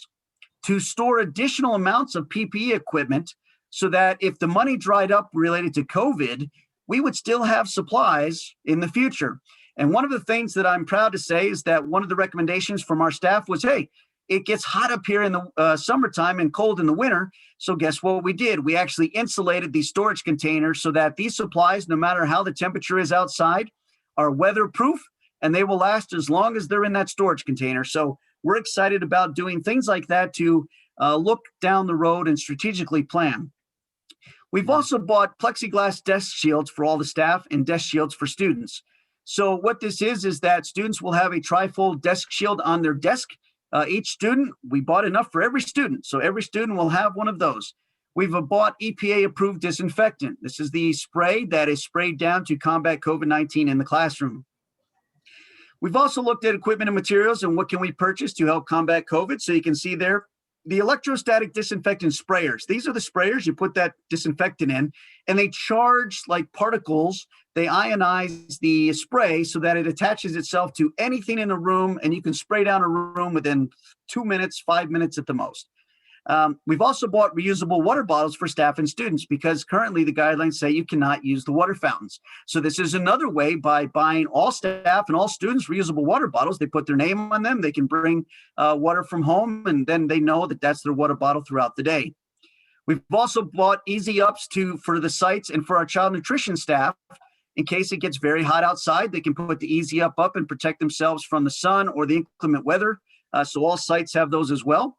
to store additional amounts of PPE equipment so that if the money dried up related to COVID, we would still have supplies in the future. And one of the things that I'm proud to say is that one of the recommendations from our staff was, hey, it gets hot up here in the summertime and cold in the winter. So guess what we did? We actually insulated these storage containers so that these supplies, no matter how the temperature is outside, are weatherproof and they will last as long as they're in that storage container. So we're excited about doing things like that to look down the road and strategically plan. We've also bought plexiglass desk shields for all the staff and desk shields for students. So what this is that students will have a trifold desk shield on their desk. Each student, we bought enough for every student. So every student will have one of those. We've bought EPA-approved disinfectant. This is the spray that is sprayed down to combat COVID-19 in the classroom. We've also looked at equipment and materials and what can we purchase to help combat COVID. So you can see there, the electrostatic disinfectant sprayers. These are the sprayers you put that disinfectant in, and they charge like particles. They ionize the spray so that it attaches itself to anything in a room, and you can spray down a room within 2 minutes, 5 minutes at the most. We've also bought reusable water bottles for staff and students because currently the guidelines say you cannot use the water fountains. So this is another way by buying all staff and all students reusable water bottles. They put their name on them. They can bring water from home, and then they know that that's their water bottle throughout the day. We've also bought easy ups for the sites and for our child nutrition staff. In case it gets very hot outside, they can put the easy up and protect themselves from the sun or the inclement weather. So all sites have those as well.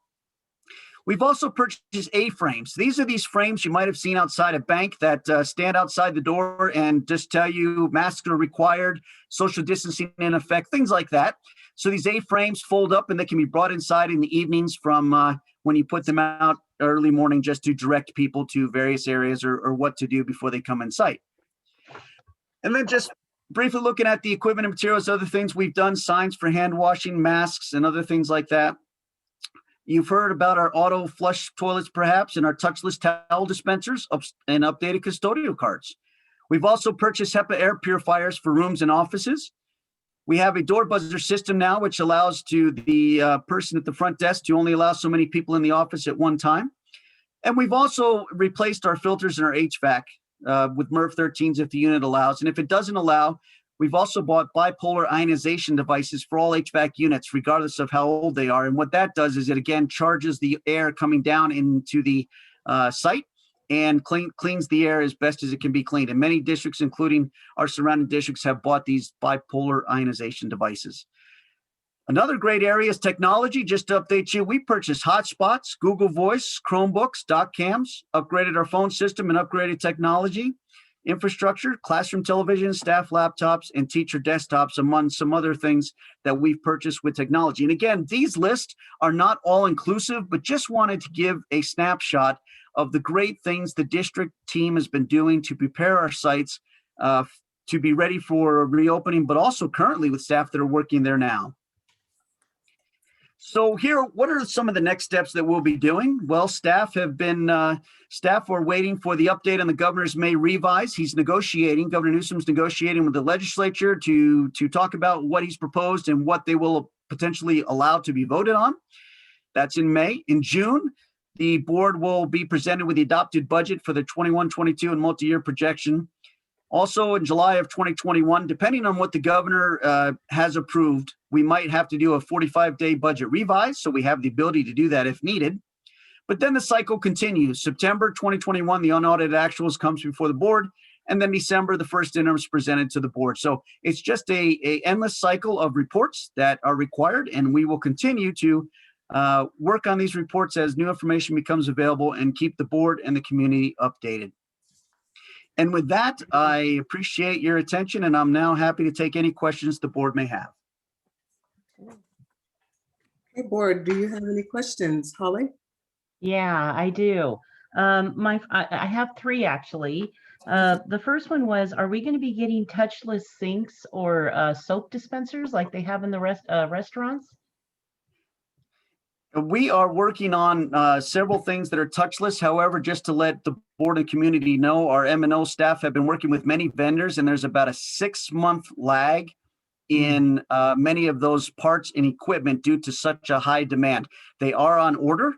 We've also purchased A-frames. These are these frames you might have seen outside a bank that stand outside the door and just tell you masks are required, social distancing in effect, things like that. So these A-frames fold up and they can be brought inside in the evenings from when you put them out early morning just to direct people to various areas or what to do before they come in sight. And then just briefly looking at the equipment and materials, other things we've done, signs for hand washing, masks, and other things like that. You've heard about our auto flush toilets, perhaps, and our touchless towel dispensers and updated custodial cards. We've also purchased HEPA air purifiers for rooms and offices. We have a door buzzer system now, which allows to the person at the front desk to only allow so many people in the office at one time. And we've also replaced our filters in our HVAC with MERV 13s if the unit allows. And if it doesn't allow, we've also bought bipolar ionization devices for all HVAC units, regardless of how old they are. And what that does is it, again, charges the air coming down into the site and cleans the air as best as it can be cleaned. And many districts, including our surrounding districts, have bought these bipolar ionization devices. Another great area is technology. Just to update you, we purchased hotspots, Google Voice, Chromebooks, doc cams, upgraded our phone system and upgraded technology. Infrastructure, classroom television, staff laptops, and teacher desktops, among some other things that we've purchased with technology. And again, these lists are not all inclusive, but just wanted to give a snapshot of the great things the district team has been doing to prepare our sites to be ready for reopening, but also currently with staff that are working there now. So here, what are some of the next steps that we'll be doing? Well, staff are waiting for the update on the governor's May revise. He's negotiating, Governor Newsom's negotiating with the legislature to talk about what he's proposed and what they will potentially allow to be voted on. That's in May. In June, the board will be presented with the adopted budget for the 21-22 and multi-year projection. Also in July of 2021, depending on what the governor has approved, we might have to do a 45-day budget revise. So we have the ability to do that if needed. But then the cycle continues. September 2021, the unaudited actuals comes before the board. And then December, the first interim is presented to the board. So it's just a endless cycle of reports that are required. And we will continue to work on these reports as new information becomes available and keep the board and the community updated. And with that, I appreciate your attention, and I'm now happy to take any questions the board may have. Hey, board, do you have any questions, Holly? Yeah, I do. I have three actually. The first one was, are we going to be getting touchless sinks or soap dispensers like they have in the restaurants? We are working on several things that are touchless. However, just to let the board and community know, our M&O staff have been working with many vendors, and there's about a 6-month lag in many of those parts and equipment due to such a high demand. They are on order.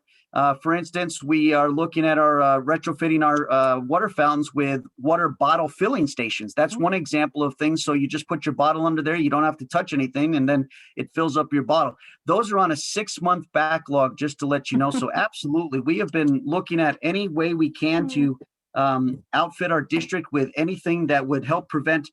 For instance, we are looking at our retrofitting our water fountains with water bottle filling stations. That's one example of things. So you just put your bottle under there, you don't have to touch anything, and then it fills up your bottle. Those are on a 6-month backlog, just to let you know. So absolutely, we have been looking at any way we can to outfit our district with anything that would help prevent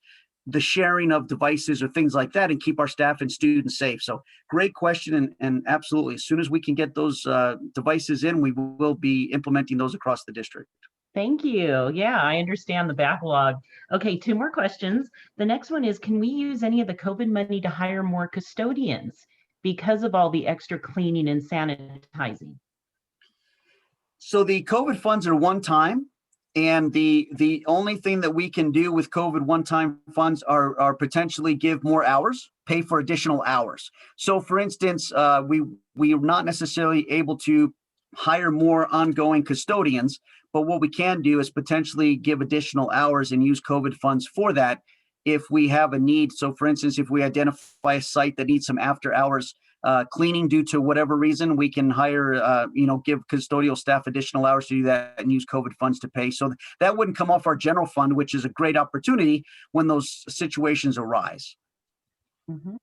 the sharing of devices or things like that and keep our staff and students safe. So great question. And absolutely, as soon as we can get those devices in, we will be implementing those across the district. Thank you. Yeah, I understand the backlog. Okay, 2 more questions. The next one is, can we use any of the COVID money to hire more custodians because of all the extra cleaning and sanitizing? So the COVID funds are one time. And the only thing that we can do with COVID one-time funds are potentially give more hours, pay for additional hours. So for instance, we are not necessarily able to hire more ongoing custodians, but what we can do is potentially give additional hours and use COVID funds for that if we have a need. So for instance, if we identify a site that needs some after hours cleaning due to whatever reason, we can hire, give custodial staff additional hours to do that and use COVID funds to pay. So that wouldn't come off our general fund, which is a great opportunity when those situations arise. Mhm.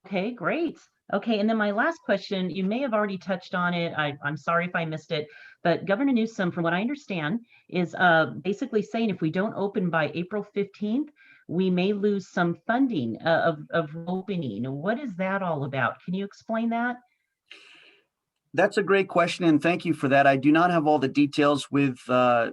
Okay, great. Okay, and then my last question, you may have already touched on it. I'm sorry if I missed it, but Governor Newsom, from what I understand, is basically saying if we don't open by April 15th, we may lose some funding of opening. What is that all about? Can you explain that? That's a great question, and thank you for that. I do not have all the details with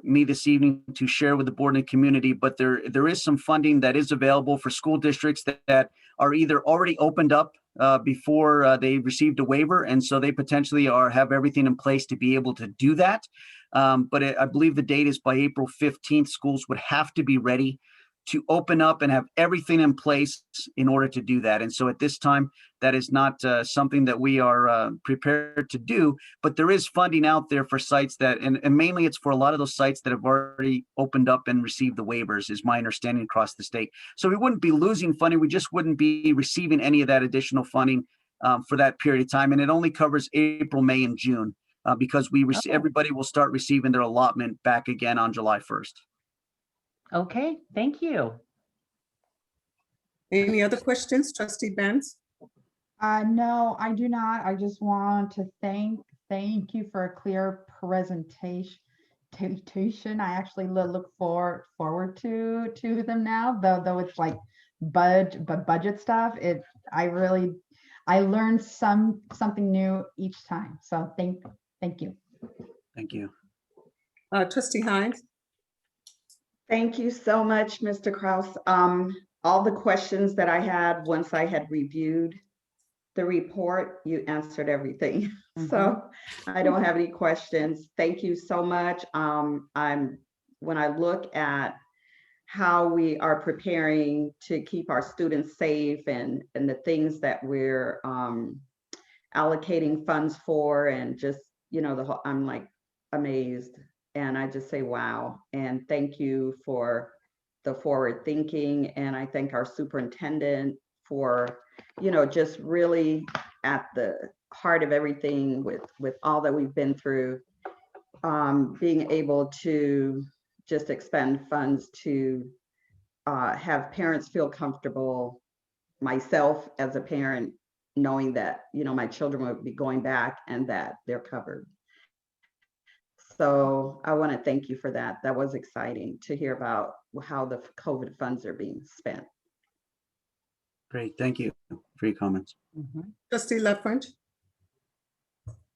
me this evening to share with the board and community, but there is some funding that is available for school districts that are either already opened up before they received a waiver, and so they potentially have everything in place to be able to do that. But I believe the date is by April 15th. Schools would have to be ready to open up and have everything in place in order to do that. And so at this time, that is not something that we are prepared to do, but there is funding out there for sites that, and mainly it's for a lot of those sites that have already opened up and received the waivers, is my understanding across the state. So we wouldn't be losing funding, we just wouldn't be receiving any of that additional funding for that period of time. And it only covers April, May, and June because everybody will start receiving their allotment back again on July 1st. Okay, thank you. Any other questions, Trustee Benz? No, I do not. I just want to thank you for a clear presentation. I actually look forward to them now, though it's like budget stuff. I learned something new each time. So thank you. Thank you. Trustee Hines? Thank you so much, Mr. Kraus. All the questions that I had, once I had reviewed the report, you answered everything. So I don't have any questions. Thank you so much. When I look at how we are preparing to keep our students safe and the things that we're allocating funds for, and just, I'm like amazed. And I just say, wow. And thank you for the forward thinking. And I thank our superintendent for, just really at the heart of everything with all that we've been through, being able to just expend funds to have parents feel comfortable, myself as a parent, knowing that, my children will be going back and that they're covered. So I want to thank you for that. That was exciting to hear about how the COVID funds are being spent. Great, thank you for your comments. Trustee Lefferts?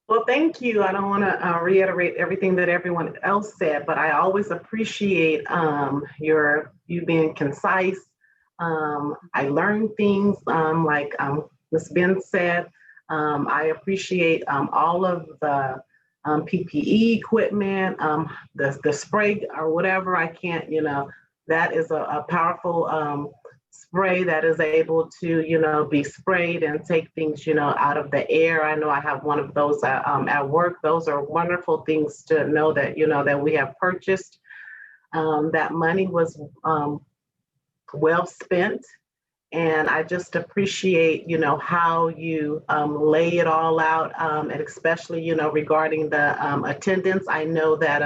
Well, thank you. I don't want to reiterate everything that everyone else said, but I always appreciate you being concise. I learned things like Ms. Ben said. I appreciate all of the PPE equipment, the spray or whatever. I can't, that is a powerful spray that is able to, be sprayed and take things, out of the air. I know I have one of those at work. Those are wonderful things to know that, that we have purchased. That money was well spent. And I just appreciate, how you lay it all out, and especially, regarding the attendance. I know that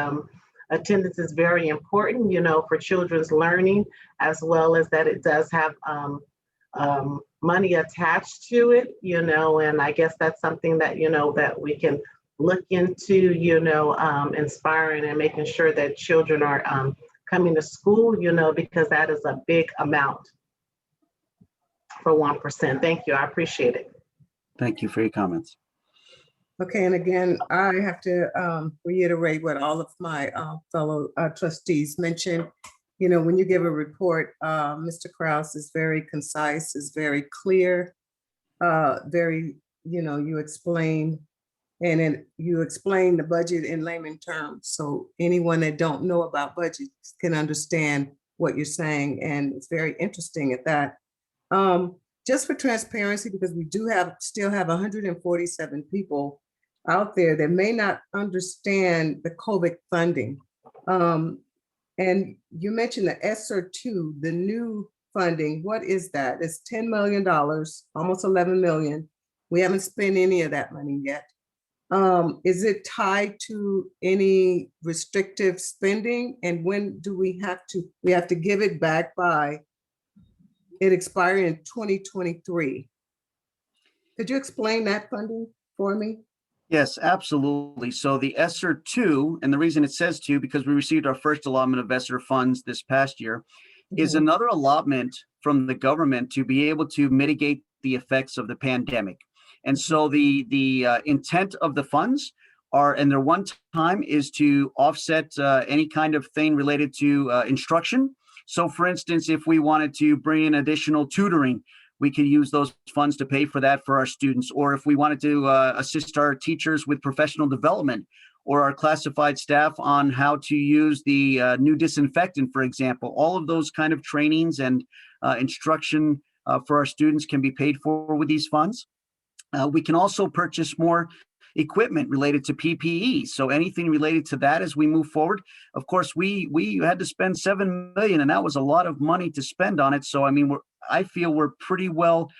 attendance is very important, for children's learning, as well as that it does have money attached to it, and I guess that's something that, that we can look into, inspiring and making sure that children are coming to school, because that is a big amount for 1%. Thank you. I appreciate it. Thank you for your comments. Okay, and again, I have to reiterate what all of my fellow trustees mentioned. When you give a report, Mr. Kraus is very concise, is very clear, you explain And then you explain the budget in layman terms. So anyone that don't know about budgets can understand what you're saying. And it's very interesting at that. Just for transparency, because we do still have 147 people out there that may not understand the COVID funding. And you mentioned the ESSER 2, the new funding. What is that? It's $10 million, almost 11 million. We haven't spent any of that money yet. Is it tied to any restrictive spending? And when do we have to give it back by, it expired in 2023. Could you explain that funding for me? Yes, absolutely. So the ESSER 2, and the reason it says 2, because we received our first allotment of ESSER funds this past year, is another allotment from the government to be able to mitigate the effects of the pandemic. And so the intent of the funds are, and their one time is to offset any kind of thing related to instruction. So for instance, if we wanted to bring in additional tutoring, we could use those funds to pay for that for our students. Or if we wanted to assist our teachers with professional development, or our classified staff on how to use the new disinfectant, for example, all of those kind of trainings and instruction for our students can be paid for with these funds. We can also purchase more equipment related to PPE. So anything related to that as we move forward. Of course, we had to spend $7 million, and that was a lot of money to spend on it. So I mean, I feel we're pretty well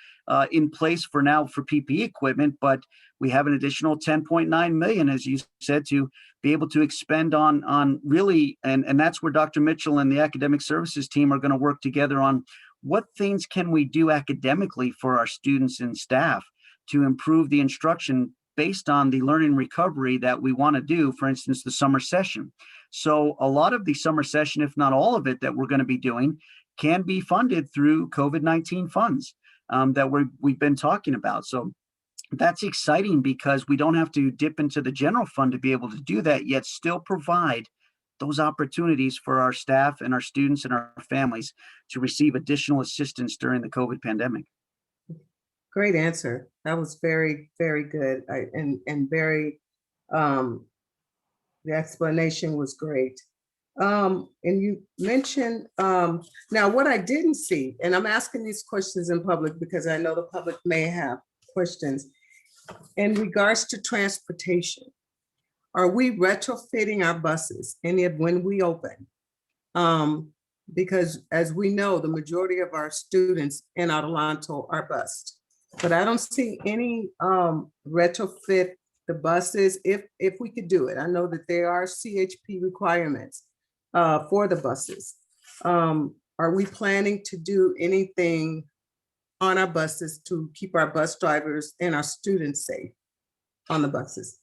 in place for now for PPE equipment, but we have an additional 10.9 million, as you said, to be able to expend on really, and that's where Dr. Mitchell and the academic services team are going to work together on what things can we do academically for our students and staff to improve the instruction based on the learning recovery that we want to do, for instance, the summer session. So a lot of the summer session, if not all of it, that we're going to be doing can be funded through COVID-19 funds that we've been talking about. So that's exciting because we don't have to dip into the general fund to be able to do that, yet still provide those opportunities for our staff and our students and our families to receive additional assistance during the COVID pandemic. Great answer. That was very, very good. The explanation was great. And you mentioned, now what I didn't see, and I'm asking these questions in public because I know the public may have questions, in regards to transportation. Are we retrofitting our buses when we open? Because as we know, the majority of our students in Adelanto are bused. But I don't see any retrofit the buses if we could do it. I know that there are CHP requirements for the buses. Are we planning to do anything on our buses to keep our bus drivers and our students safe on the buses?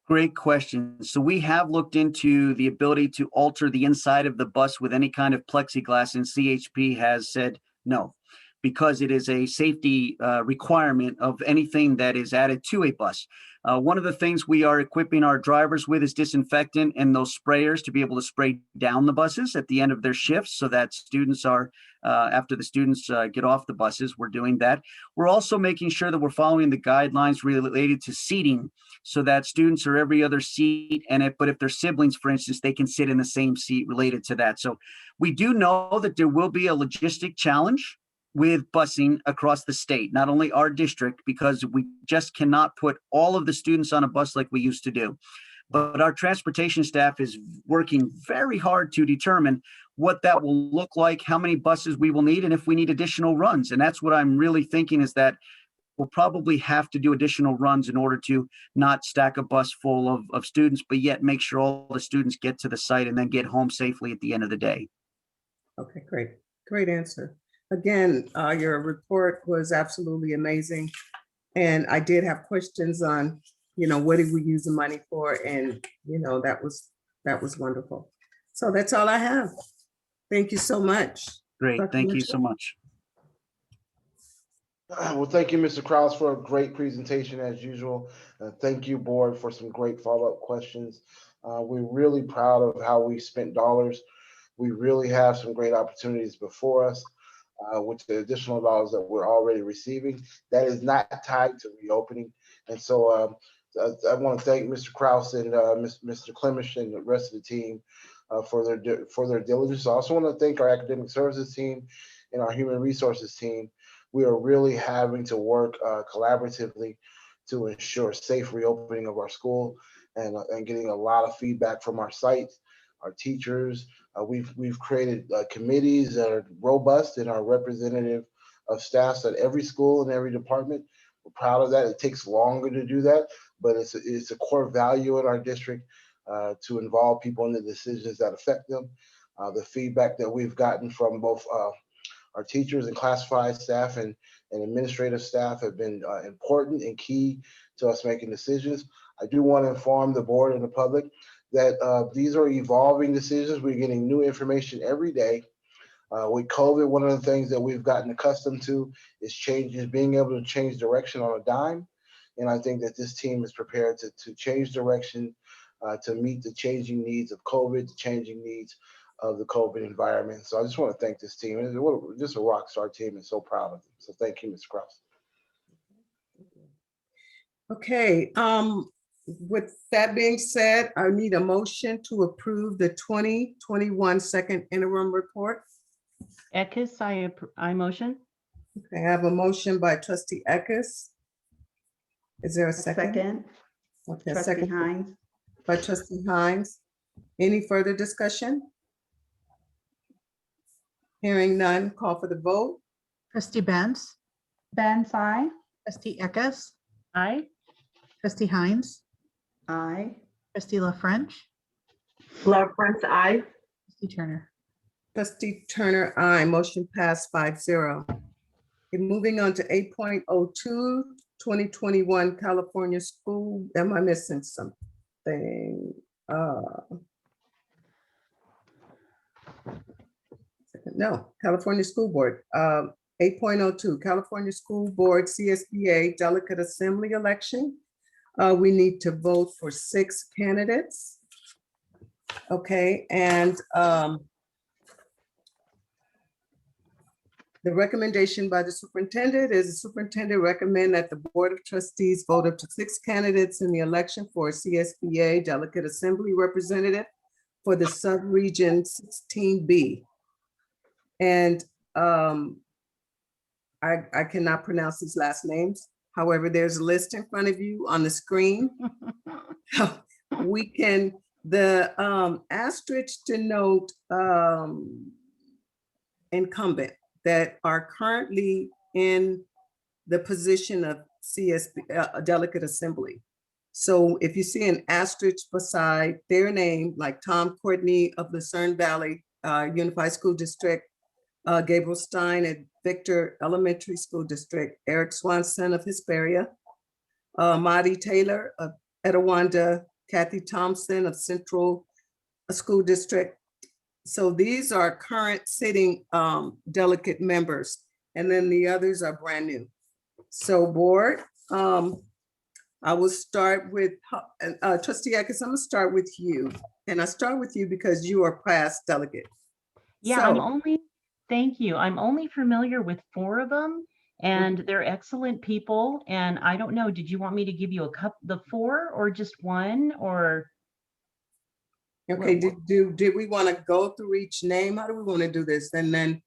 Great question. So we have looked into the ability to alter the inside of the bus with any kind of plexiglass, and CHP has said no, because it is a safety requirement of anything that is added to a bus. One of the things we are equipping our drivers with is disinfectant and those sprayers to be able to spray down the buses at the end of their shifts so that students are, after the students get off the buses, we're doing that. We're also making sure that we're following the guidelines related to seating so that students are every other seat, but if they're siblings, for instance, they can sit in the same seat related to that. So we do know that there will be a logistic challenge with busing across the state, not only our district, because we just cannot put all of the students on a bus like we used to do. But our transportation staff is working very hard to determine what that will look like, how many buses we will need, and if we need additional runs. And that's what I'm really thinking is that we'll probably have to do additional runs in order to not stack a bus full of students, but yet make sure all the students get to the site and then get home safely at the end of the day. Okay, great. Great answer. Again, your report was absolutely amazing. And I did have questions on, what did we use the money for? And, that was wonderful. So that's all I have. Thank you so much. Great. Dr. Thank you Mitchell. so much. Well, thank you, Mr. Krause, for a great presentation as usual. Thank you, board, for some great follow-up questions. We're really proud of how we spent dollars. We really have some great opportunities before us. With the additional dollars that we're already receiving, that is not tied to reopening. And so I want to thank Mr. Kraus and Mr. Clemish and the rest of the team for their diligence. I also want to thank our academic services team and our human resources team. We are really having to work collaboratively to ensure safe reopening of our school and getting a lot of feedback from our sites, our teachers. We've created committees that are robust and are representative of staffs at every school and every department. We're proud of that. It takes longer to do that, but it's a core value in our district to involve people in the decisions that affect them. The feedback that we've gotten from both our teachers and classified staff and administrative staff have been important and key to us making decisions. I do want to inform the board and the public that these are evolving decisions. We're getting new information every day. With COVID, one of the things that we've gotten accustomed to is being able to change direction on a dime. And I think that this team is prepared to change direction to meet the changing needs of COVID, the changing needs of the COVID environment. So I just want to thank this team. It's just a rock star team and so proud of them. So thank you, Ms. Krause. Okay, with that being said, I need a motion to approve the 2021 second interim report. Eckes, I motion. Okay, I have a motion by trustee Eckes. Is there a second? Second. Okay, Trustee second Hines. by trustee Hines. Any further discussion? Hearing none, call for the vote. Trustee Benz, Benz, aye. trustee Eckes, Aye. trustee Hines, Aye. trustee La French, Love Prince, aye. trustee Turner. Trustee Turner, aye. Motion passed 5-0. Okay, moving on to 8.02, 2021 California School. Am I missing something? No, California School Board. 8.02, California School Board CSBA Delegate Assembly election. We need to vote for 6 candidates. Okay, and the recommendation by the superintendent is the superintendent recommend that the Board of Trustees vote up to 6 candidates in the election for a CSBA Delegate Assembly representative for the sub-region 16B. And I cannot pronounce these last names. However, there's a list in front of you on the screen. We can, the asterisk denote incumbent that are currently in the position of CSB, Delegate Assembly. So if you see an asterisk beside their name, like Tom Courtney of Lucerne Valley Unified School District, Gabriel Stein at Victor Elementary School District, Eric Swanson of Hesperia, Marty Taylor of Etowanda, Kathy Thompson of Central School District. So these are current sitting delegate members, and then the others are brand new. So board, I will start with trustee Eckes. I'm gonna start with you, and I start with you because you are past delegate. Yeah, So, thank you. I'm only familiar with 4 of them, and they're excellent people. And I don't know, did you want me to give you the 4 or just 1 or? okay, did we want to go through each name? How do we want to do this? And then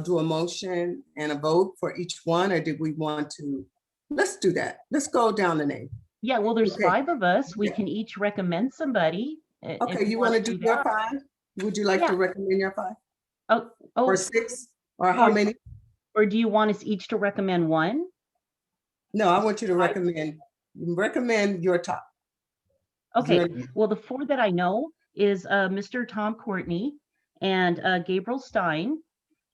do a motion and a vote for each one, or did we want to? Let's do that. Let's go down the name. Yeah, well, there's Okay. 5 of us. We Yeah. can each recommend somebody. Okay, you want to do your 5? Would you like to Yeah. recommend your 5? Oh, Or 6? Or how many? Or do you want us each to recommend 1? No, I want you to recommend your top. Okay, well, the 4 that I know is Mr. Tom Courtney and Gabriel Stein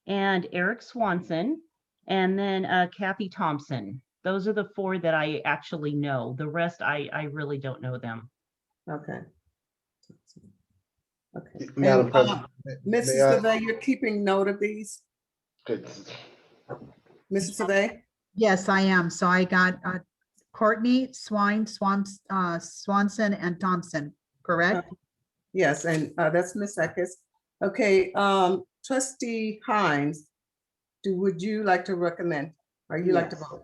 and Eric Swanson and then Kathy Thompson. Those are the 4 that I actually know. The rest, I really don't know them. Okay. Okay. Madam President. Mrs. Savay, you're keeping note of these? Good. Mrs. Savay? Yes, I am. So I got Courtney, Swanson, and Thompson, correct? Yes, and that's Ms. Eckes. Okay, trustee Hines, would you like to recommend? Or you like to vote?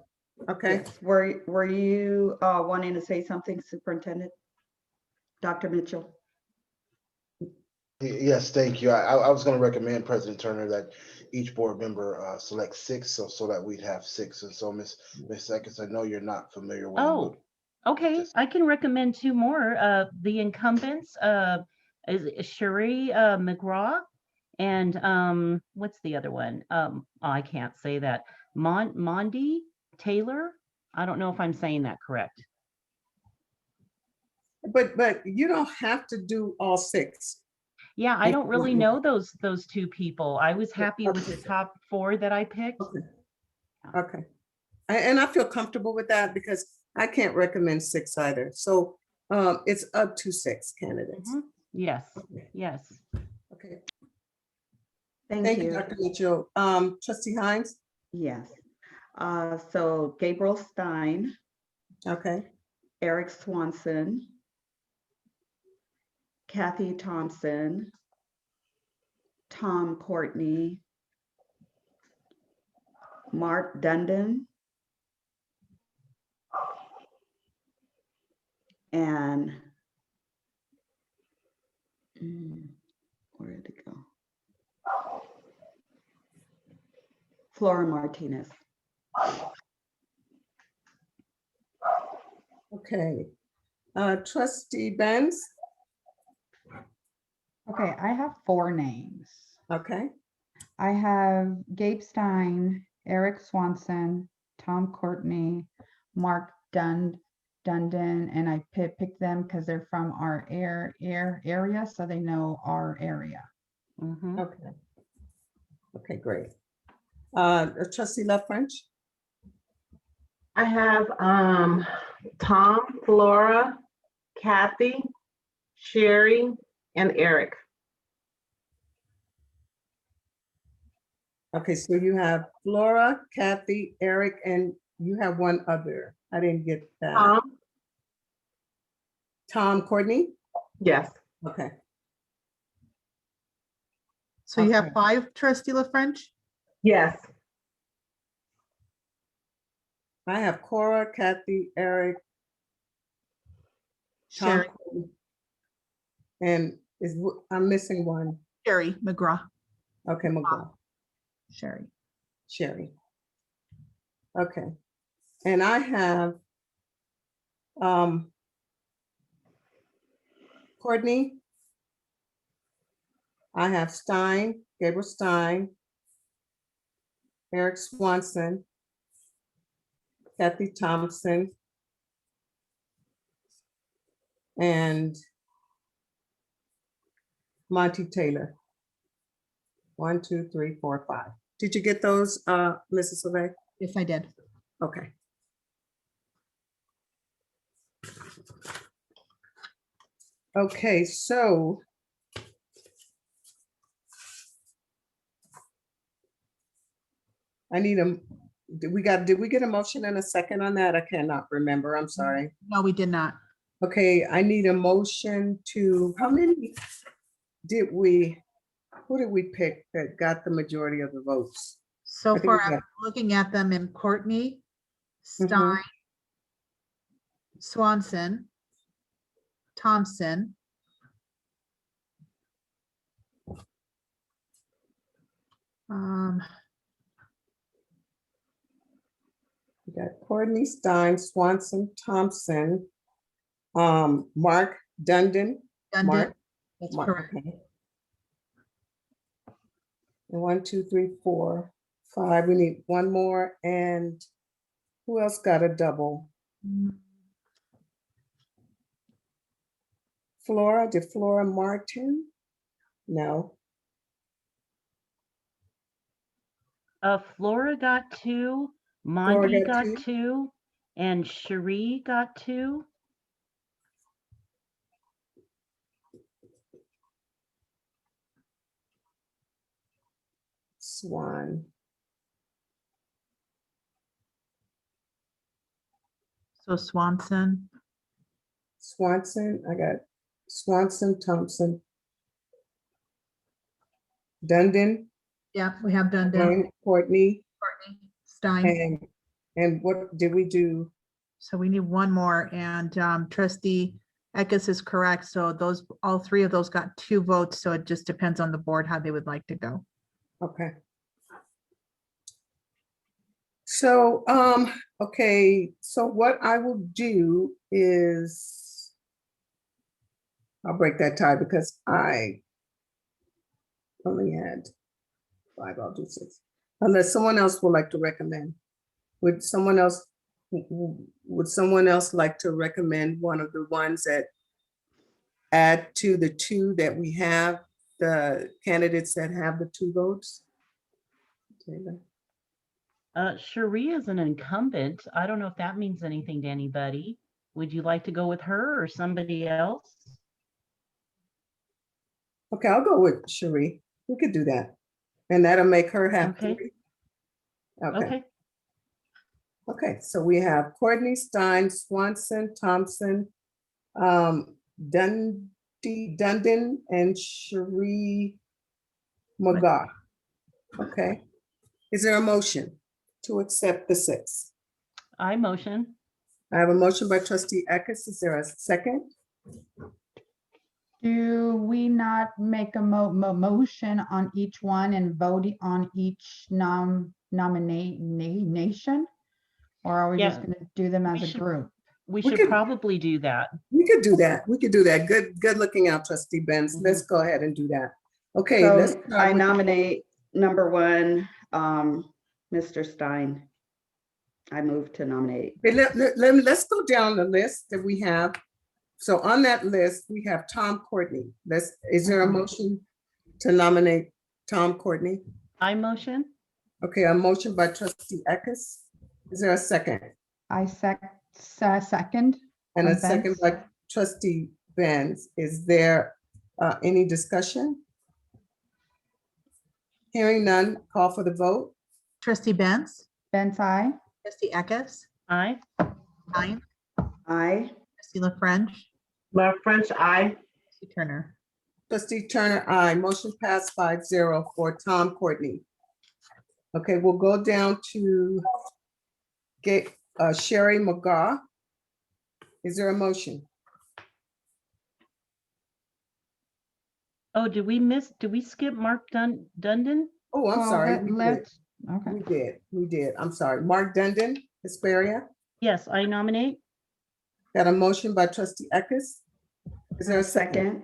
Okay. Yes. Were you wanting to say something, Superintendent? Dr. Mitchell? Yes, thank you. I was going to recommend President Turner that each board member select 6, so that we'd have 6. And so, Ms. Eckes, I know you're not familiar with them. Oh, okay. I can recommend 2 more. The incumbents is Cherie McGraw and what's the other one? I can't say that. Mondi Taylor. I don't know if I'm saying that correct. But you don't have to do all 6. Yeah, I don't really know those 2 people. I was happy with the top 4 that I picked. Okay. And I feel comfortable with that because I can't recommend 6 either. So it's up to 6 candidates. Yes, yes. Okay. Thank you. Dr. Mitchell. Trustee Hines? Yes. So Gabriel Stein. Okay. Eric Swanson. Kathy Thompson. Tom Courtney. Mark Dundon. And where did it go? Flora Martinez. Okay. Trustee Benz? Okay, I have 4 names. Okay. I have Gabe Stein, Eric Swanson, Tom Courtney, Mark Dundon, and I picked them because they're from our area, so they know our area. Okay. Okay, great. Trustee Love French? I have Tom, Flora, Kathy, Sherry, and Eric. Okay, so you have Flora, Kathy, Eric, and you have one other. I didn't get that. Tom Courtney? Yes. Okay. So you have 5, Trustee LaFrench? Yes. I have Cora, Kathy, Eric, Tom Sherry. Courtney, and I'm missing one. Sherry McGraw. Okay, McGraw. Sherry. Okay. And I have Courtney. I have Stein, Gabriel Stein, Eric Swanson, Kathy Thompson, and Monty Taylor. 1, 2, 3, 4, 5. Did you get those, Mrs. LeVay? Yes, I did. Okay. Okay, so I need did we get a motion and a second on that? I cannot remember. I'm sorry. No, we did not. Okay, I need a motion to, how many who did we pick that got the majority of the votes? So I think far, we I'm got- looking at them in Courtney, Stein, Swanson, Thompson, We got Courtney, Stein, Swanson, Thompson, Mark Dundon. Dundon. That's correct. Okay. And 1, 2, 3, 4, 5. We need one more. And who else got a double? Flora, did Flora Martin? No. Flora got 2, Flora Monty got got 2, and Cherie got 2. Swan. So Swanson. Swanson, I got Swanson, Thompson, Dundon. Yeah, we have Dundon. Courtney, Courtney, Stein. and And what did we do? So we need one more, and trustee Eckes is correct. So those, all three of those got 2 votes. So it just depends on the board how they would like to go. Okay. So, okay, so what I will do is I'll break that tie because I only had 5, I'll do 6. Unless someone else would like to recommend. Would someone else like to recommend one of the ones that add to the 2 that we have, the candidates that have the 2 votes? Cherie is an incumbent. I don't know if that means anything to anybody. Would you like to go with her or somebody else? Okay, I'll go with Cherie. We could do that. And that'll make her have Okay. 3. Okay. Okay, so we have Courtney, Stein, Swanson, Thompson, Dundon, and Cherie McGaw. Okay. Is there a motion to accept the 6? I motion. I have a motion by trustee Eckes. Is there a second? Do we not make a motion on each one and vote on each nomination? Or are we just Yeah, gonna do them as we a should- group? We We should could- probably do that. We could do that. We could do that. Good looking out, trustee Benz. Let's go ahead and do that. Okay, let's. So I nominate number 1, Mr. Stein. I move to nominate. Okay, let's go down the list that we have. So on that list, we have Tom Courtney. Is there a motion to nominate Tom Courtney? I motion. Okay, a motion by trustee Eckes. Is there a second? I second. And a From second Benz. by trustee Benz. Is there any discussion? Hearing none, call for the vote. Trustee Benz, Benz, aye. trustee Eckes, Aye. Stein, Aye. trustee La French, Love French, aye. trustee Turner. Trustee Turner, aye. Motion passed 5-0 for Tom Courtney. Okay, we'll go down to get Sherry McGaw. Is there a motion? Oh, did we skip Mark Dundon? Oh, I'm Well, sorry. Okay. We did. I'm sorry. Mark Dundon, Hesperia. Yes, I nominate. Got a motion by trustee Eckes. Is there a second? Second.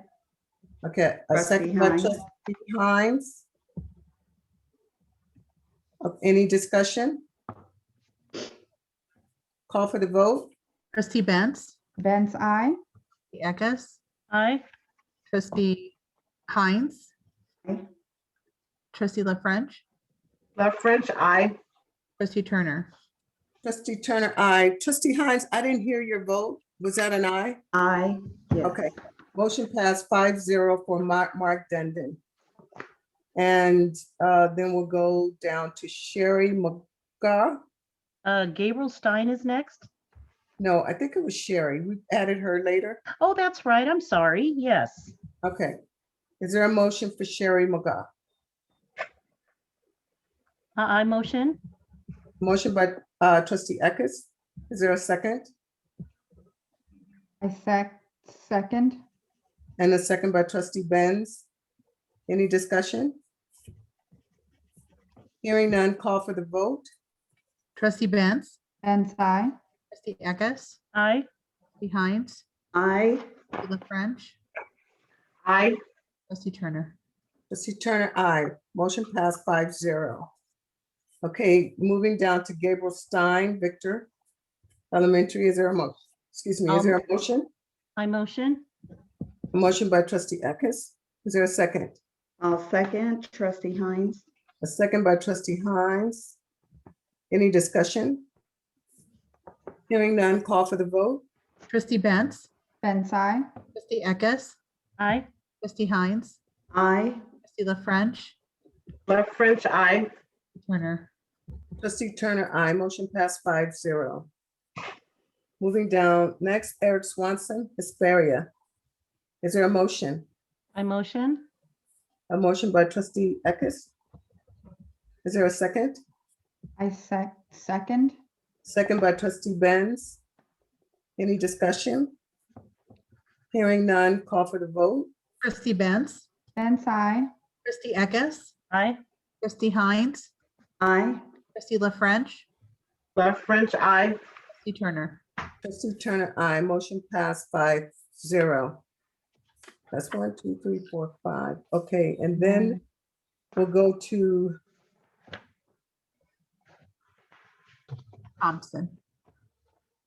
Okay, a Trustee second by Hines. trustee Hines. Any discussion? Call for the vote. Trustee Benz, Benz, aye. trustee Eckes, Aye. trustee Hines, Aye. trustee La French, Love French, aye. trustee Turner. Trustee Turner, aye. Trustee Hines, I didn't hear your vote. Was that an aye? Aye. Yes. Okay, motion passed 5-0 for Mark Dundon. And then we'll go down to Sherry McGaw. Gabriel Stein is next. No, I think it was Sherry. We added her later. Oh, that's right. I'm sorry. Yes. Okay. Is there a motion for Sherry McGaw? I motion. Motion by trustee Eckes. Is there a second? I second. And a second by trustee Benz. Any discussion? Hearing none, call for the vote. Trustee Benz, Benz, aye. trustee Eckes, Aye. trustee Hines, Aye. trustee La French, Aye. trustee Turner. Trustee Turner, aye. Motion passed 5-0. Okay, moving down to Gabriel Stein, Victor Elementary. Is there a motion? Excuse me, is there a motion? I motion. A motion by trustee Eckes. Is there a second? I'll second. Trustee Hines. A second by trustee Hines. Any discussion? Hearing none, call for the vote. Trustee Benz, Benz, aye. trustee Eckes, Aye. trustee Hines, Aye. trustee La French, Love French, aye. Turner. Trustee Turner, aye. Motion passed 5-0. Moving down, next, Eric Swanson, Hesperia. Is there a motion? I motion. A motion by trustee Eckes. Is there a second? I second. second by trustee Benz. Any discussion? Hearing none, call for the vote. Trustee Benz, Benz, I. trustee Eckes, Aye. trustee Hines, Aye. trustee La French, Left French, aye. trustee Turner. Trustee Turner, aye. Motion passed 5-0. That's 1, 2, 3, 4, 5. Okay, and then we'll go to Thompson.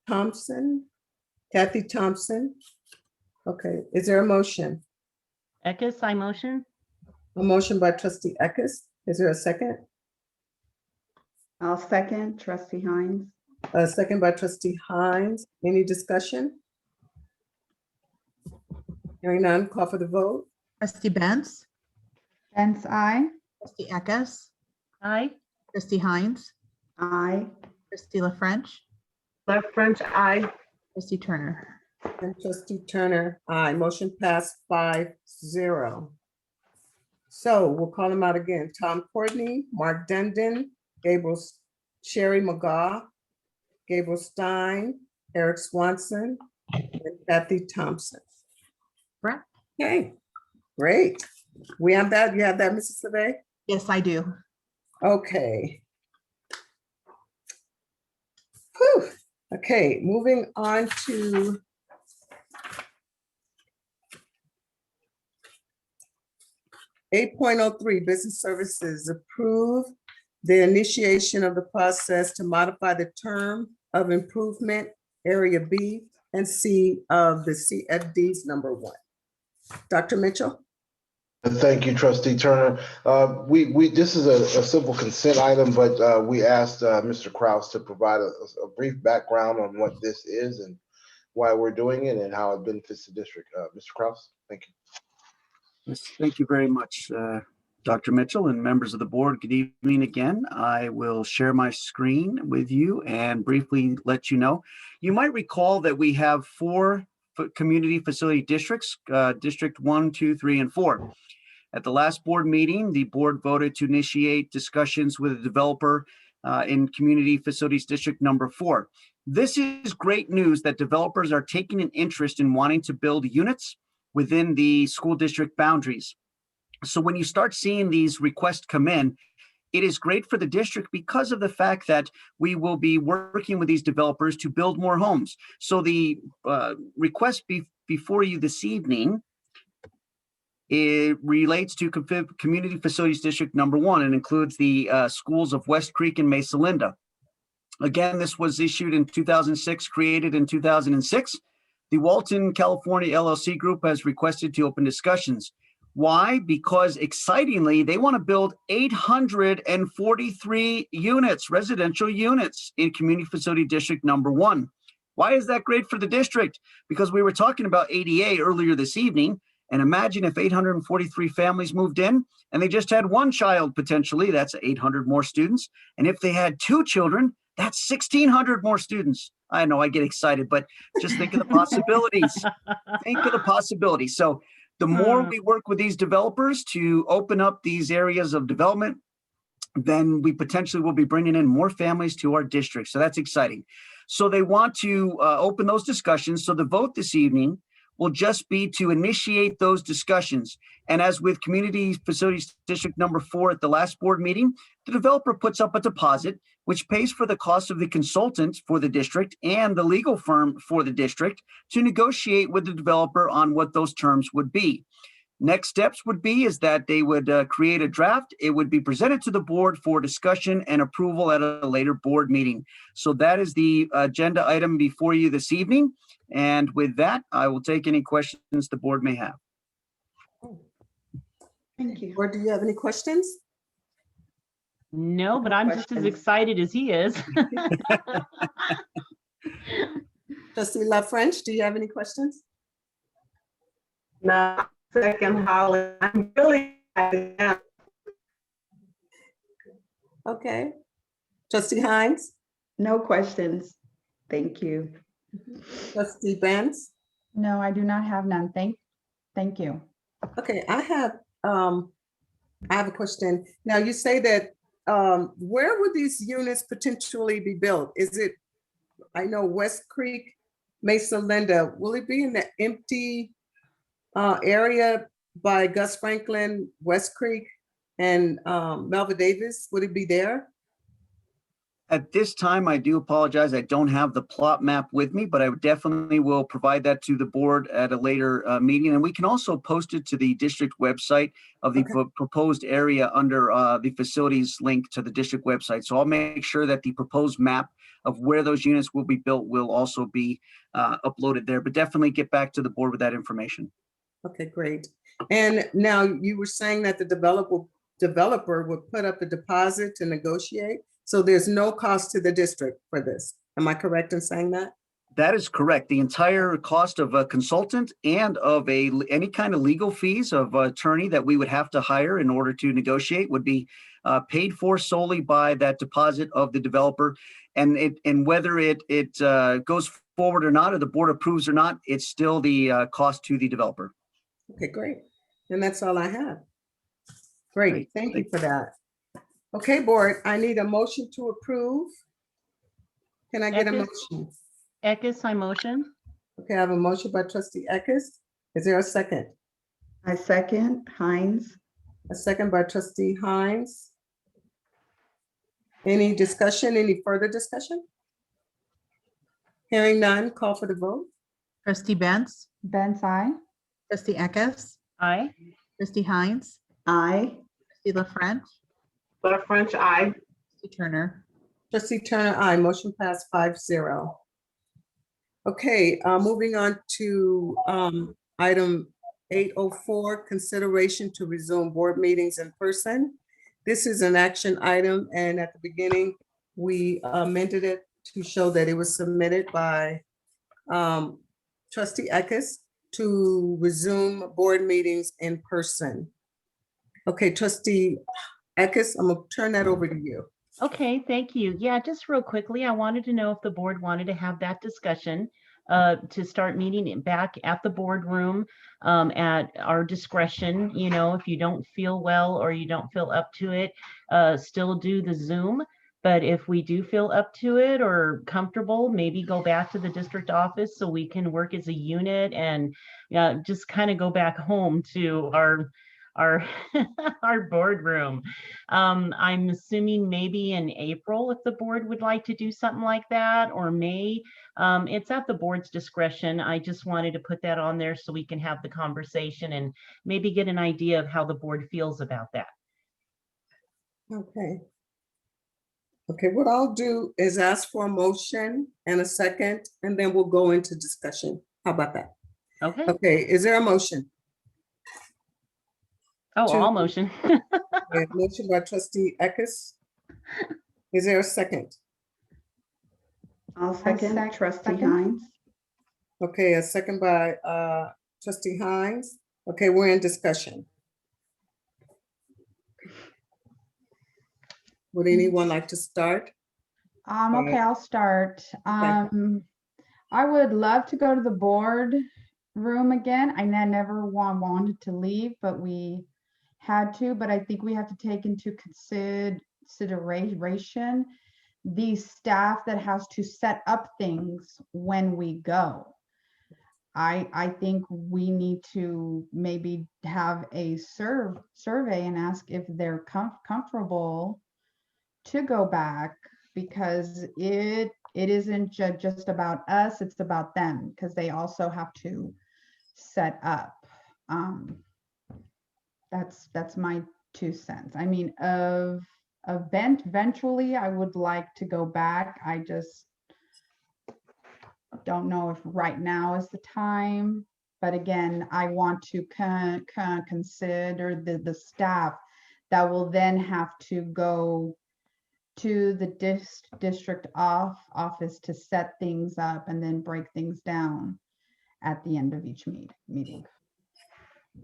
Thompson, Kathy Thompson. Okay, is there a motion? Eckes, I motion. A motion by trustee Eckes. Is there a second? I'll second trustee Hines. A second by trustee Hines. Any discussion? Hearing none, call for the vote. Trustee Benz, Benz, I. trustee Eckes, Aye. trustee Hines, Aye. trustee La French, Left French, aye. trustee Turner. And trustee Turner, aye. Motion passed 5-0. So we'll call them out again. Tom Courtney, Mark Dundon, Gabriel Sherry McGaw, Gabriel Stein, Eric Swanson, and Kathy Thompson. Correct. Okay, great. We have that. You have that, Mrs. Survey? Yes, I do. Okay. Whew. Okay, moving on to (8.03) Business Services. Approve the initiation of the process to modify the term of improvement area B and C of the CFDs number 1. Dr. Mitchell? Thank you, trustee Turner. This is a simple consent item, but we asked Mr. Kraus to provide a brief background on what this is and why we're doing it and how it benefits the district. Mr. Kraus, thank you. Yes, thank you very much, Dr. Mitchell and members of the board. Good evening again. I will share my screen with you and briefly let you know. You might recall that we have 4 community facility districts, District 1, 2, 3, and 4. At the last board meeting, the board voted to initiate discussions with a developer in Community Facilities District number 4. This is great news that developers are taking an interest in wanting to build units within the school district boundaries. So when you start seeing these requests come in, it is great for the district because of the fact that we will be working with these developers to build more homes. So the request before you this evening, it relates to Community Facilities District number 1 and includes the schools of West Creek and Mesa Linda. Again, this was issued in 2006, created in 2006. The Walton, California LLC group has requested to open discussions. Why? Because excitingly, they want to build 843 units, residential units in Community Facility District number 1. Why is that great for the district? Because we were talking about ADA earlier this evening. And imagine if 843 families moved in and they just had 1 child potentially, that's 800 more students. And if they had 2 children, that's 1,600 more students. I know I get excited, but just think of the possibilities. Think of the possibilities. So the more we work with these developers to open up these areas of development, then we potentially will be bringing in more families to our district. So that's exciting. So they want to open those discussions. So the vote this evening will just be to initiate those discussions. And as with Community Facilities District number 4 at the last board meeting, the developer puts up a deposit, which pays for the cost of the consultant for the district and the legal firm for the district to negotiate with the developer on what those terms would be. Next steps would be is that they would create a draft. It would be presented to the board for discussion and approval at a later board meeting. So that is the agenda item before you this evening. And with that, I will take any questions the board may have. Thank you. Or do you have any questions? No, but I'm just as excited as he is. Trustee La French, do you have any questions? No, second Holly. I'm really excited. Okay. Trustee Hines? No questions. Thank you. Trustee Benz? No, I do not have none. Thank you. Okay, I have a question. Now you say that where would these units potentially be built? Is it I know West Creek, Mesa Linda, will it be in the empty area by Gus Franklin, West Creek, and Melva Davis? Would it be there? At this time, I do apologize. I don't have the plot map with me, but I definitely will provide that to the board at a later meeting. And we can also post it to the district website of the proposed area under the facilities link to the district website. So I'll make sure that the proposed map of where those units will be built will also be uploaded there, but definitely get back to the board with that information. Okay, great. And now you were saying that the developer would put up a deposit to negotiate. So there's no cost to the district for this. Am I correct in saying that? That is correct. The entire cost of a consultant and of any kind of legal fees of attorney that we would have to hire in order to negotiate would be paid for solely by that deposit of the developer. And whether it goes forward or not, or the board approves or not, it's still the cost to the developer. Okay, great. And that's all I have. Great. Thank you for that. Okay, board, I need a motion to approve. Can I get a motion? Eckes, I motion. Okay, I have a motion by trustee Eckes. Is there a second? I second. Hines. A second by trustee Hines. Any discussion, any further discussion? Hearing none, call for the vote. Trustee Benz, Benz, aye. trustee Eckes, Aye. trustee Hines, Aye. trustee La French, French, aye. trustee Turner. Trustee Turner, aye. Motion passed 5-0. Okay, moving on to item 804, consideration to resume board meetings in person. This is an action item, and at the beginning, we amended it to show that it was submitted by trustee Eckes to resume board meetings in person. Okay, trustee Eckes, I'm gonna turn that over to you. Okay, thank you. Yeah, just real quickly, I wanted to know if the board wanted to have that discussion to start meeting back at the boardroom at our discretion. You know, if you don't feel well or you don't feel up to it, still do the Zoom. But if we do feel up to it or comfortable, maybe go back to the district office so we can work as a unit and just kind of go back home to our our boardroom. I'm assuming maybe in April if the board would like to do something like that, or May. It's at the board's discretion. I just wanted to put that on there so we can have the conversation and maybe get an idea of how the board feels about that. Okay. Okay, what I'll do is ask for a motion and a second, and then we'll go into discussion. How about that? Okay. Okay, is there a motion? Oh, all motion. Okay, motion by trustee Eckes. Is there a second? I'll second. Trustee second. Hines. Okay, a second by trustee Hines. Okay, we're in discussion. Would anyone like to start? Okay, I'll start. I would love to go to the board room again. I never wanted to leave, but we had to. But I think we have to take into consideration the staff that has to set up things when we go. I think we need to maybe have a survey and ask if they're comfortable to go back, because it isn't just about us, it's about them, because they also have to set up. That's my 2 cents. I mean, eventually I would like to go back. I just don't know if right now is the time, but again, I want to consider the staff that will then have to go to the district office to set things up and then break things down at the end of each meeting.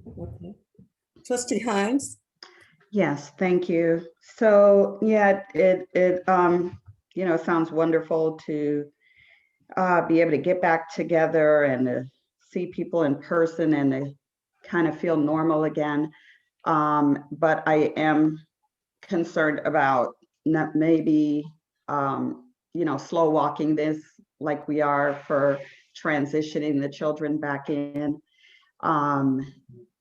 Okay. Trustee Hines. Yes, thank you. So yeah, it sounds wonderful to be able to get back together and to see people in person and to kind of feel normal again. But I am concerned about not maybe slow walking this like we are for transitioning the children back in.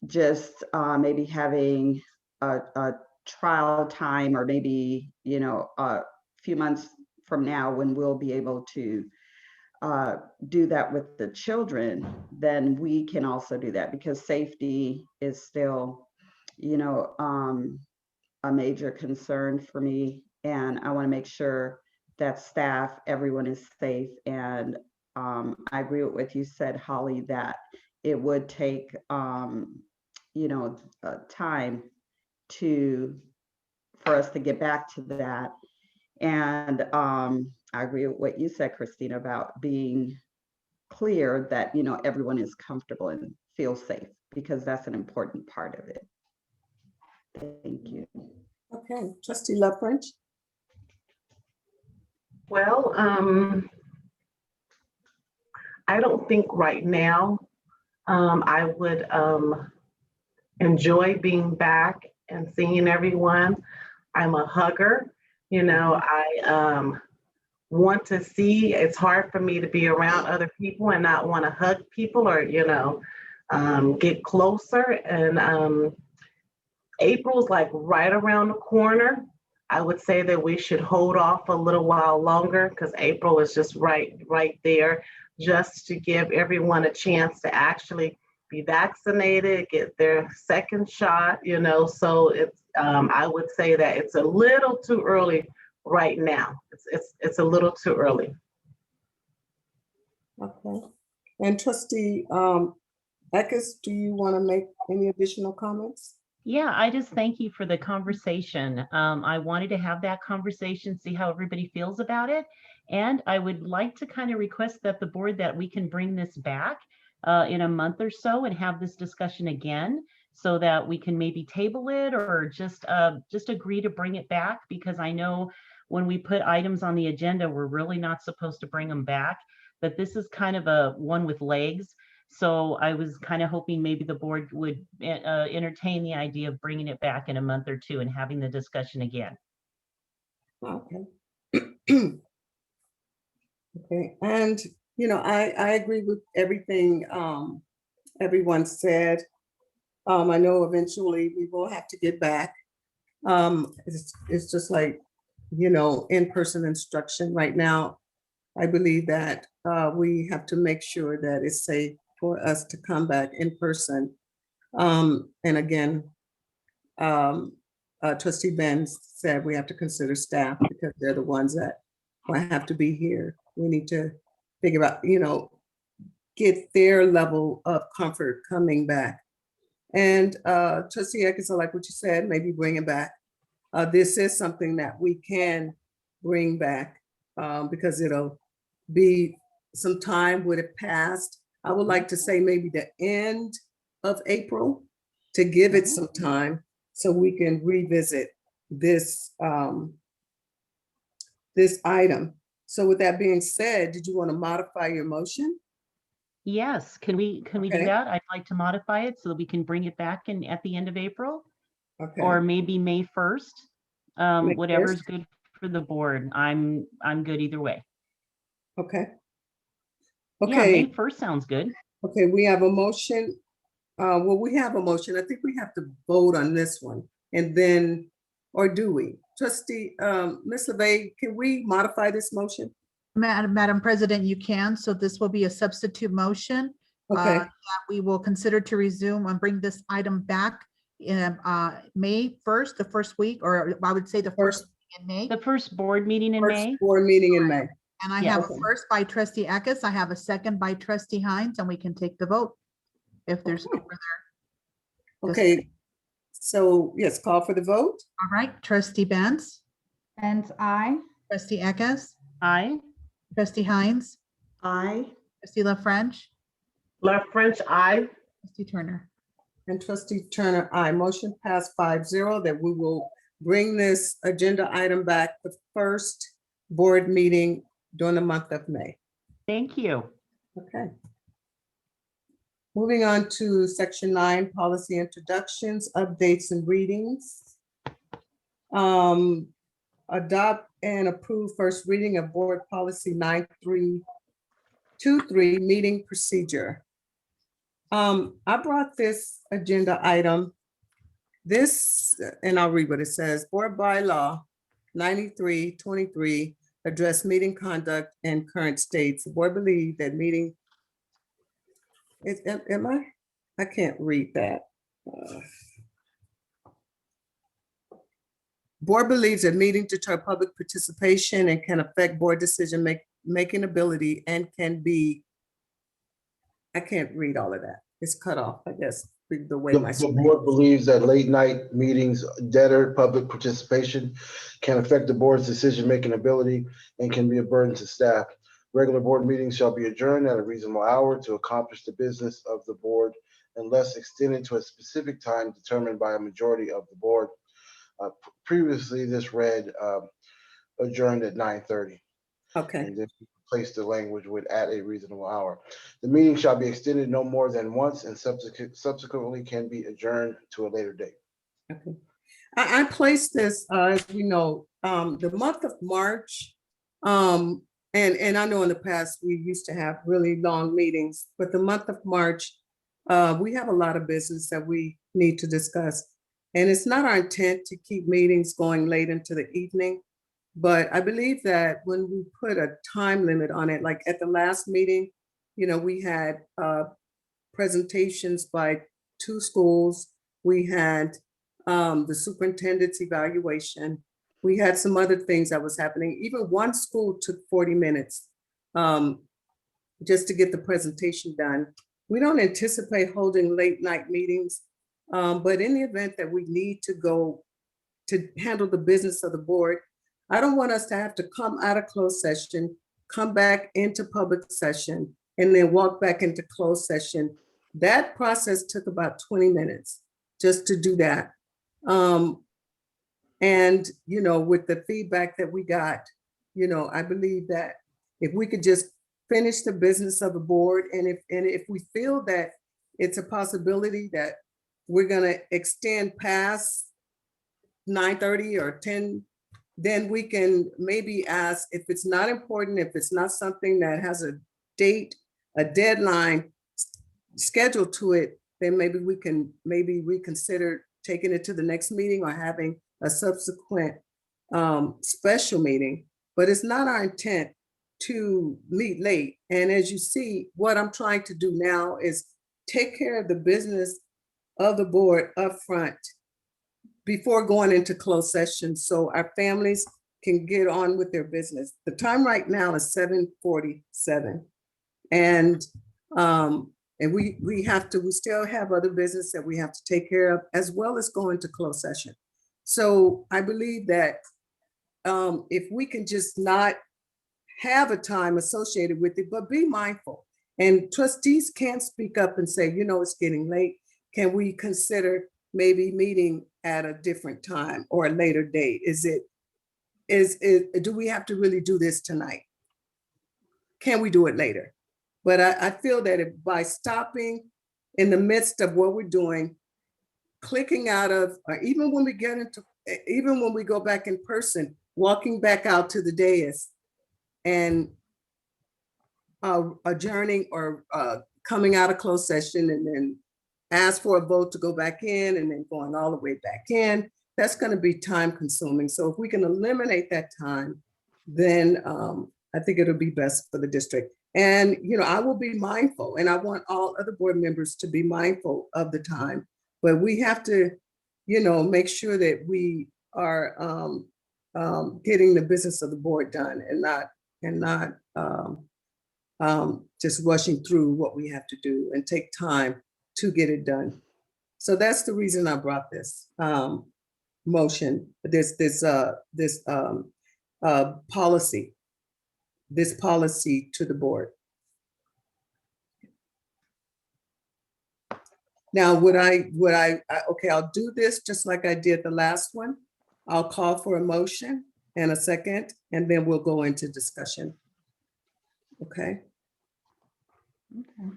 Just maybe having a trial time, or maybe, you know, a few months from now when we'll be able to do that with the children, then we can also do that, because safety is still, you know, a major concern for me. And I want to make sure that staff, everyone is safe. And I agree with what you said, Holly, that it would take, you know, time for us to get back to that. And I agree with what you said, Christina, about being clear that, you know, everyone is comfortable and feels safe, because that's an important part of it. Thank you. Okay, Trustee Love French. Well, I don't think right now I would enjoy being back and seeing everyone. I'm a hugger. You know, I want to see, it's hard for me to be around other people and not want to hug people, or, you know, get closer. And April's like right around the corner. I would say that we should hold off a little while longer, because April is just right there, just to give everyone a chance to actually be vaccinated, get their second shot, you know. So it's I would say that it's a little too early right now. It's a little too early. Okay. And Trustee Eckes, do you want to make any additional comments? Yeah, I just thank you for the conversation. I wanted to have that conversation, see how everybody feels about it. And I would like to kind of request that the board, that we can bring this back in a month or so and have this discussion again, so that we can maybe table it, or just agree to bring it back, because I know when we put items on the agenda, we're really not supposed to bring them back, but this is kind of a one with legs. So I was kind of hoping maybe the board would entertain the idea of bringing it back in a month or two and having the discussion again. Okay. Okay, and you know, I agree with everything everyone said. I know eventually we will have to get back. It's just like, you know, in-person instruction right now. I believe that we have to make sure that it's safe for us to come back in person. And again, Trustee Benz said we have to consider staff, because they're the ones that might have to be here. We need to figure out, you know, get their level of comfort coming back. And Trustee Eckes, I like what you said, maybe bring it back. This is something that we can bring back because it'll be some time would have passed. I would like to say maybe the end of April, to give it some time so we can revisit this this item. So with that being said, did you want to modify your motion? Yes, can we do that? I'd like to modify it so that we can bring it back in at the end of April, or maybe May 1st. Whatever's good for the board. I'm good either way. Okay. Yeah, May 1st sounds good. Okay, we have a motion. Well, we have a motion. I think we have to vote on this one, and then, or do we? Trustee, Ms. LeVay, can we modify this motion? Madam President, you can. So this will be a substitute motion. Okay. That we will consider to resume and bring this item back in May 1st, the first week, or I would say the first in May. The first board meeting in May. Board meeting in May. And I have a first by Trustee Eckes. I have a second by Trustee Hines, and we can take the vote if there's no further. Okay. So yes, call for the vote. All right, Trustee Benz. Benz, aye. Trustee Eckes. Aye. Trustee Hines. Aye. Trustee La French. La French, aye. Trustee Turner. And Trustee Turner, aye. Motion passed 5-0 that we will bring this agenda item back the first board meeting during the month of May. Thank you. Okay. Moving on to section 9, policy introductions, updates and readings. Adopt and approve first reading of board policy 93 8.23 meeting procedure. I brought this agenda item. This, and I'll read what it says. Board bylaw 9323 address meeting conduct and current states. The board believe that meeting I can't read that. Board believes that meeting deter public participation and can affect board decision making ability and can be, I can't read all of that. It's cut off, I guess, the way my The board believes that late night meetings deter public participation, can affect the board's decision-making ability, and can be a burden to staff. Regular board meetings shall be adjourned at a reasonable hour to accomplish the business of the board unless extended to a specific time determined by a majority of the board. Previously, this read adjourned at 9:30. Okay. And then place the language with at a reasonable hour. The meeting shall be extended no more than once and subsequently can be adjourned to a later date. Okay. I placed this, as we know, the month of March, and I know in the past we used to have really long meetings, but the month of March, we have a lot of business that we need to discuss. And it's not our intent to keep meetings going late into the evening, but I believe that when we put a time limit on it, like at the last meeting, you know, we had presentations by 2 schools. We had the superintendent's evaluation. We had some other things that was happening. Even one school took 40 minutes just to get the presentation done. We don't anticipate holding late night meetings, but in the event that we need to go to handle the business of the board, I don't want us to have to come out of closed session, come back into public session, and then walk back into closed session. That process took about 20 minutes just to do that. And, you know, with the feedback that we got, you know, I believe that if we could just finish the business of the board, and if we feel that it's a possibility that we're gonna extend past 9:30 or 10, then we can maybe ask if it's not important, if it's not something that has a date, a deadline scheduled to it, then maybe we can reconsider taking it to the next meeting or having a subsequent special meeting. But it's not our intent to meet late. And as you see, what I'm trying to do now is take care of the business of the board up front before going into closed session so our families can get on with their business. The time right now is 7:47. And we still have other business that we have to take care of, as well as go into closed session. So I believe that if we can just not have a time associated with it, but be mindful. And trustees can speak up and say, you know, it's getting late. Can we consider maybe meeting at a different time or a later date? Do we have to really do this tonight? Can we do it later? But I feel that by stopping in the midst of what we're doing, clicking out of, or even when we go back in person, walking back out to the dais and adjourning or coming out of closed session and then ask for a vote to go back in and then going all the way back in, that's going to be time consuming. So if we can eliminate that time, then I think it'll be best for the district. And, you know, I will be mindful, and I want all other board members to be mindful of the time, but we have to, you know, make sure that we are getting the business of the board done and not just rushing through what we have to do, and take time to get it done. So that's the reason I brought this motion, this policy to the board. Now, okay, I'll do this just like I did the last one. I'll call for a motion and a second, and then we'll go into discussion. Okay.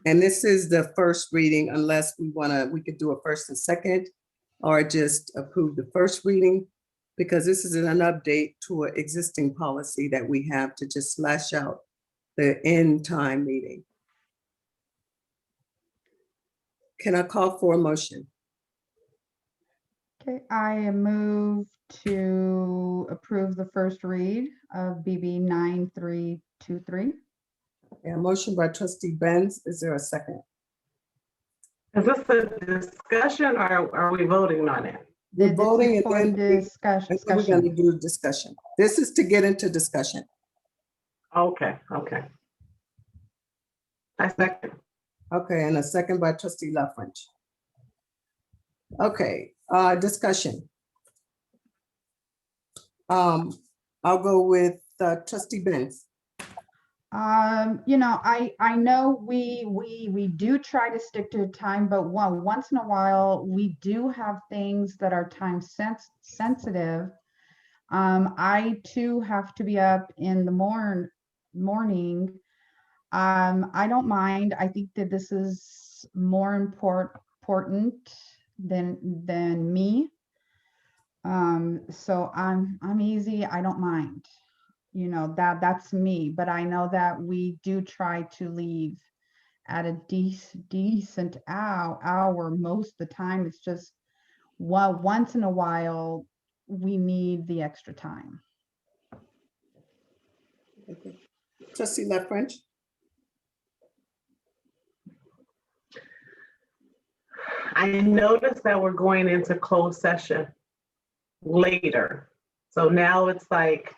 And this is the first reading, unless we could do a first and second, or just approve the first reading, because this is an update to an existing policy that we have to just slash out the end time meeting. Can I call for a motion? Okay, I move to approve the first read of BB 9323. A motion by trustee Benz. Is there a second? Is this a discussion or are we voting on it? We're This is voting for and then discussion. we're going to do discussion. This is to get into discussion. Okay, okay. I second. Okay, and a second by trustee La French. Okay, discussion. I'll go with trustee Benz. You know, I know we do try to stick to time, but once in a while we do have things that are time sensitive. I too have to be up in the morning. I don't mind. I think that this is more important than me. So I'm easy. I don't mind. You know, that's me, but I know that we do try to leave at a decent hour most of the time. It's just, well, once in a while we need the extra time. Okay. Trustee La French. I noticed that we're going into closed session later. So now it's like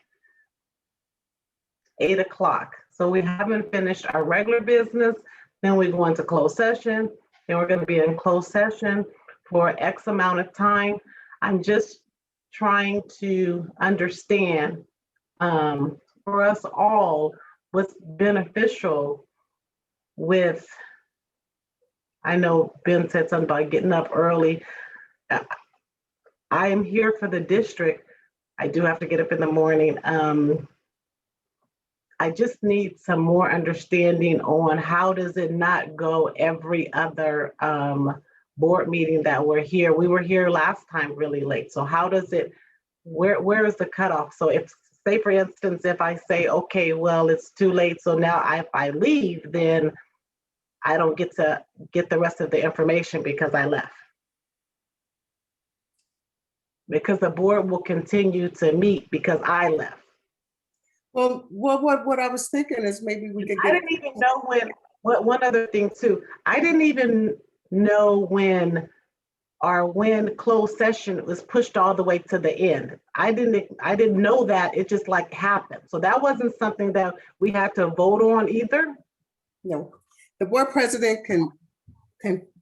8 o'clock. So we haven't finished our regular business. Then we go into closed session. Then we're going to be in closed session for X amount of time. I'm just trying to understand for us all what's beneficial with, I know Ben said something about getting up early. I am here for the district. I do have to get up in the morning. I just need some more understanding on how does it not go every other board meeting that we're here. We were here last time really late. So how does it, where is the cutoff? So if, say for instance, if I say, okay, well, it's too late. So now if I leave, then I don't get to get the rest of the information because I left. Because the board will continue to meet because I left. Well, what I was thinking is maybe we could I get. didn't even know when, one other thing too, I didn't even know when closed session was pushed all the way to the end. I didn't know that, it just like happened. So that wasn't something that we had to vote on either? No, the board president can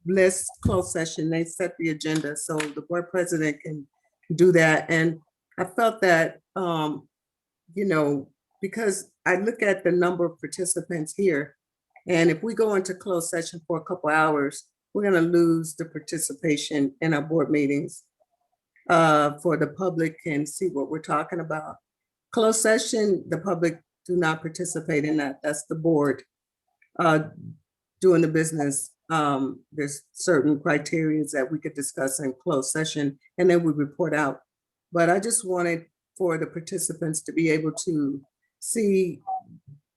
list closed session. They set the agenda, so the board president can do that. And I felt that, you know, because I look at the number of participants here, and if we go into closed session for a couple hours, we're going to lose the participation in our board meetings for the public can see what we're talking about. Closed session, the public do not participate in that. That's the board doing the business. There's certain criteria that we could discuss in closed session, and then we report out. But I just wanted for the participants to be able to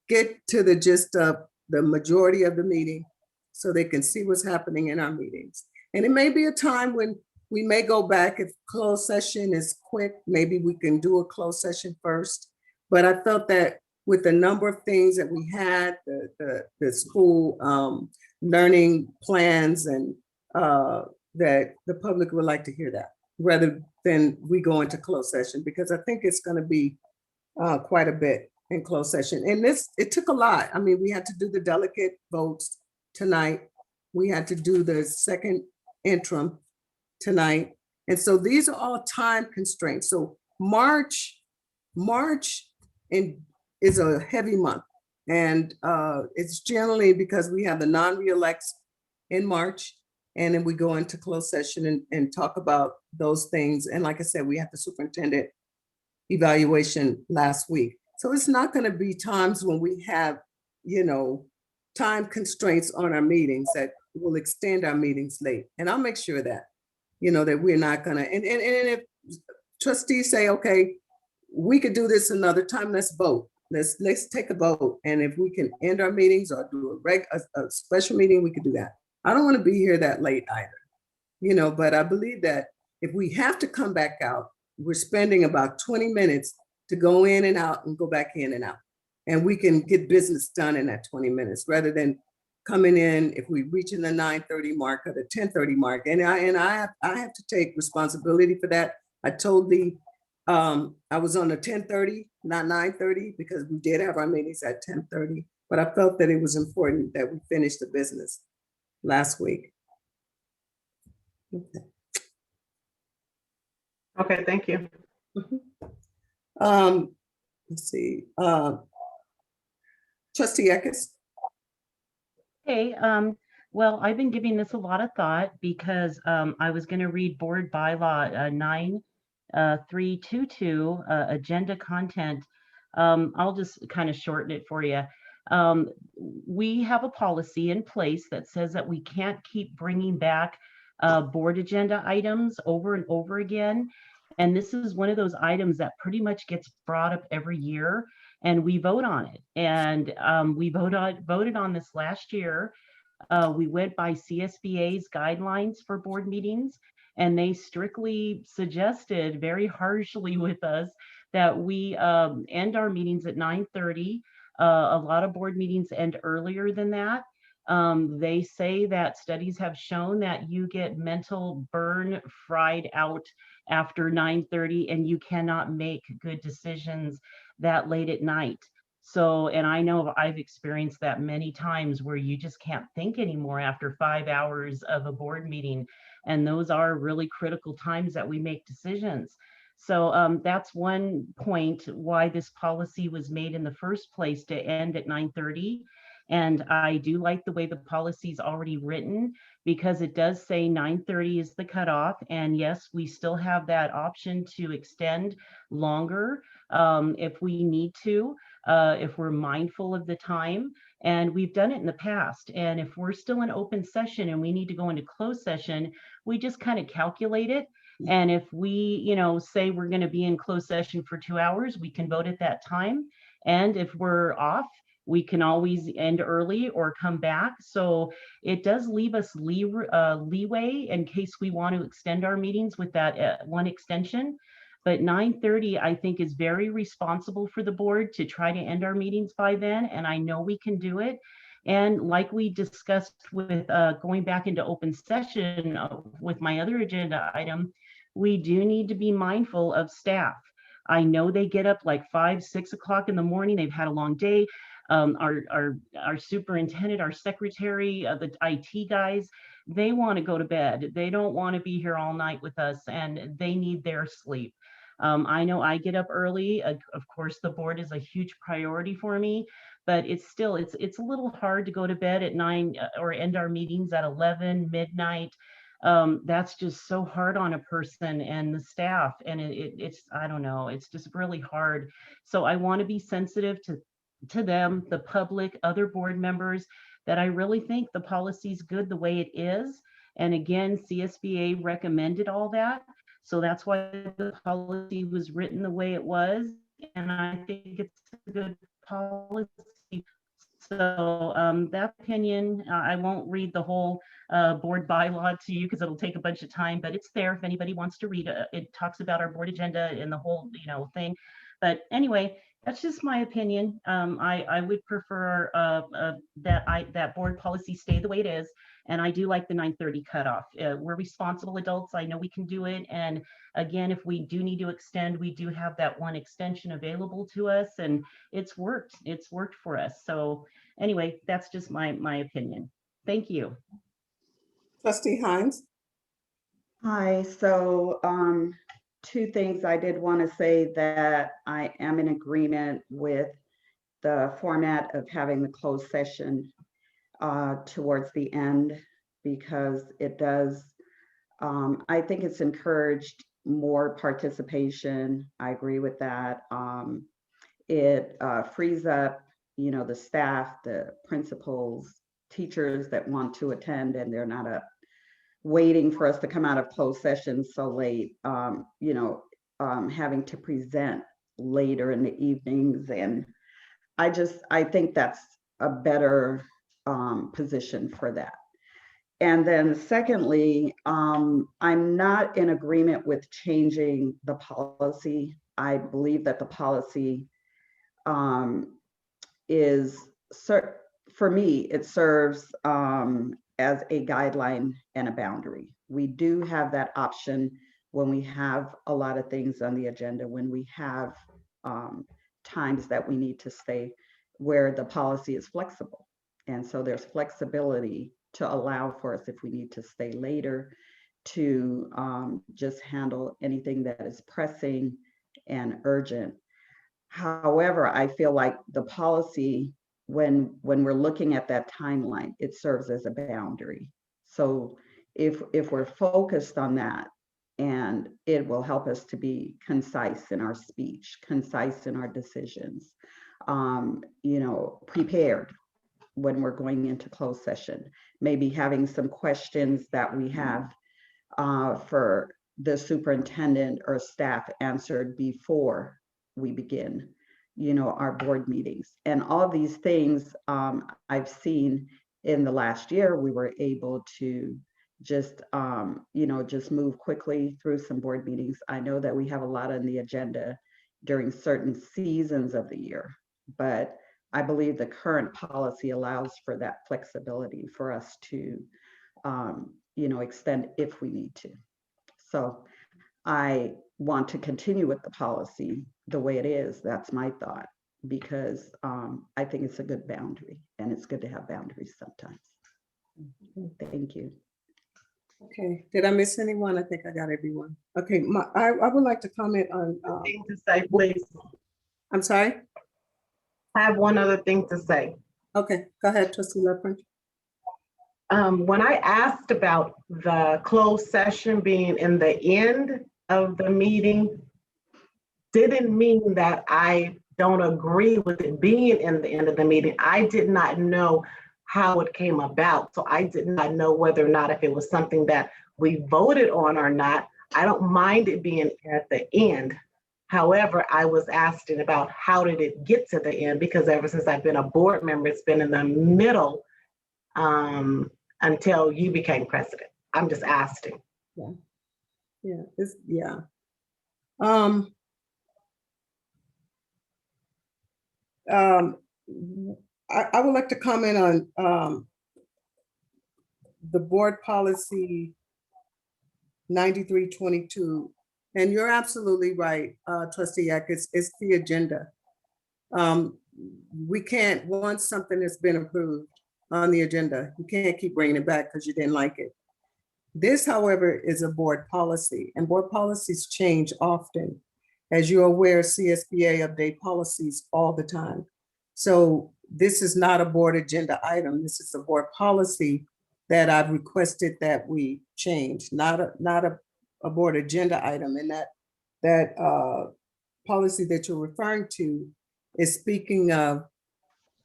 get to the gist of the majority of the meeting so they can see what's happening in our meetings. And it may be a time when we may go back if closed session is quick, maybe we can do a closed session first. But I felt that with the number of things that we had, the school learning plans, and that the public would like to hear that rather than we go into closed session, because I think it's going to be quite a bit in closed session. And it took a lot. I mean, we had to do the delegate votes tonight. We had to do the second interim tonight. And so these are all time constraints. So March is a heavy month. And it's generally because we have the non-reelects in March, and then we go into closed session and talk about those things. And like I said, we had the superintendent evaluation last week. So it's not going to be times when we have, you know, time constraints on our meetings that will extend our meetings late. And I'll make sure that, you know, that we're not going to, and if trustees say, okay, we could do this another time, let's vote. let's take a vote. And if we can end our meetings or do a special meeting, we could do that. I don't want to be here that late either, but I believe that if we have to come back out, we're spending about 20 minutes to go in and out and go back in and out. And we can get business done in that 20 minutes rather than coming in if we reaching the 9:30 mark or the 10:30 mark. And I have to take responsibility for that. I told I was on the 10:30, not 9:30, because we did have our meetings at 10:30, but I felt that it was important that we finish the business last week. Okay. Okay, thank you. Let's see. Trustee Eckes. Hey, well, I've been giving this a lot of thought because I was going to read board bylaw 9322 agenda content. I'll just kind of shorten it for you. We have a policy in place that says that we can't keep bringing back board agenda items over and over again. And this is one of those items that pretty much gets brought up every year, and we vote on it. And we voted on this last year. We went by CSBA's guidelines for board meetings, and they strictly suggested very harshly with us that we end our meetings at 9:30. A lot of board meetings end earlier than that. They say that studies have shown that you get mental burn fried out after 9:30, and you cannot make good decisions that late at night. So, and I know I've experienced that many times where you just can't think anymore after 5 hours of a board meeting. And those are really critical times that we make decisions. So that's one point why this policy was made in the first place, to end at 9:30. And I do like the way the policy is already written, because it does say 9:30 is the cutoff. And yes, we still have that option to extend longer if we need to, if we're mindful of the time. And we've done it in the past. And if we're still in open session and we need to go into closed session, we just kind of calculate it. And if we, say we're going to be in closed session for 2 hours, we can vote at that time. And if we're off, we can always end early or come back. So it does leave us leeway in case we want to extend our meetings with that one extension. But 9:30, I think, is very responsible for the board to try to end our meetings by then. And I know we can do it. And like we discussed with going back into open session with my other agenda item, we do need to be mindful of staff. I know they get up like 5, 6 o'clock in the morning. They've had a long day. Our superintendent, our secretary, the IT guys, they want to go to bed. They don't want to be here all night with us, and they need their sleep. I know I get up early. Of course, the board is a huge priority for me, but it's still, it's a little hard to go to bed at 9 or end our meetings at 11, midnight. That's just so hard on a person and the staff, and it's, I don't know, it's just really hard. So I want to be sensitive to them, the public, other board members, that I really think the policy's good the way it is. And again, CSBA recommended all that. So that's why the policy was written the way it was. And I think it's a good policy. So that opinion, I won't read the whole board bylaw to you because it'll take a bunch of time, but it's there if anybody wants to read it. It talks about our board agenda and the whole, thing. But anyway, that's just my opinion. I would prefer that board policy stay the way it is. And I do like the 9:30 cutoff. We're responsible adults. I know we can do it. And again, if we do need to extend, we do have that one extension available to us, and it's worked. It's worked for us. So anyway, that's just my opinion. Thank you. Trustee Hines. Hi, so 2 things. I did want to say that I am in agreement with the format of having the closed session towards the end, because it does, I think it's encouraged more participation. I agree with that. It frees up, the staff, the principals, teachers that want to attend, and they're not up waiting for us to come out of closed session so late, having to present later in the evenings and I think that's a better position for that. And then secondly, I'm not in agreement with changing the policy. I believe that the policy for me, it serves as a guideline and a boundary. We do have that option when we have a lot of things on the agenda, when we have times that we need to stay, where the policy is flexible. And so there's flexibility to allow for us, if we need to stay later, to just handle anything that is pressing and urgent. However, I feel like the policy, when we're looking at that timeline, it serves as a boundary. So if we're focused on that, and it will help us to be concise in our speech, concise in our decisions, prepared when we're going into closed session, maybe having some questions that we have for the superintendent or staff answered before we begin, our board meetings. And all these things I've seen in the last year, we were able to just move quickly through some board meetings. I know that we have a lot on the agenda during certain seasons of the year, but I believe the current policy allows for that flexibility for us to, extend if we need to. So I want to continue with the policy the way it is. That's my thought, because I think it's a good boundary, and it's good to have boundaries sometimes. Thank you. Okay, did I miss anyone? I think I got everyone. Okay, I would like to comment on. Thing to say, please. I'm sorry? I have one other thing to say. Okay, go ahead, Trustee Lefferts. When I asked about the closed session being in the end of the meeting, didn't mean that I don't agree with it being in the end of the meeting. I did not know how it came about. So I did not know whether or not if it was something that we voted on or not. I don't mind it being at the end. However, I was asking about how did it get to the end, because ever since I've been a board member, it's been in the middle until you became president. I'm just asking. Yeah. I would like to comment on the board policy 9322. And you're absolutely right, Trustee Eck, it's the agenda. We can't, once something has been approved on the agenda, you can't keep bringing it back because you didn't like it. This, however, is a board policy, and board policies change often. As you're aware, CSBA update policies all the time. So this is not a board agenda item. This is a board policy that I've requested that we change, not a board agenda item. And that policy that you're referring to is speaking of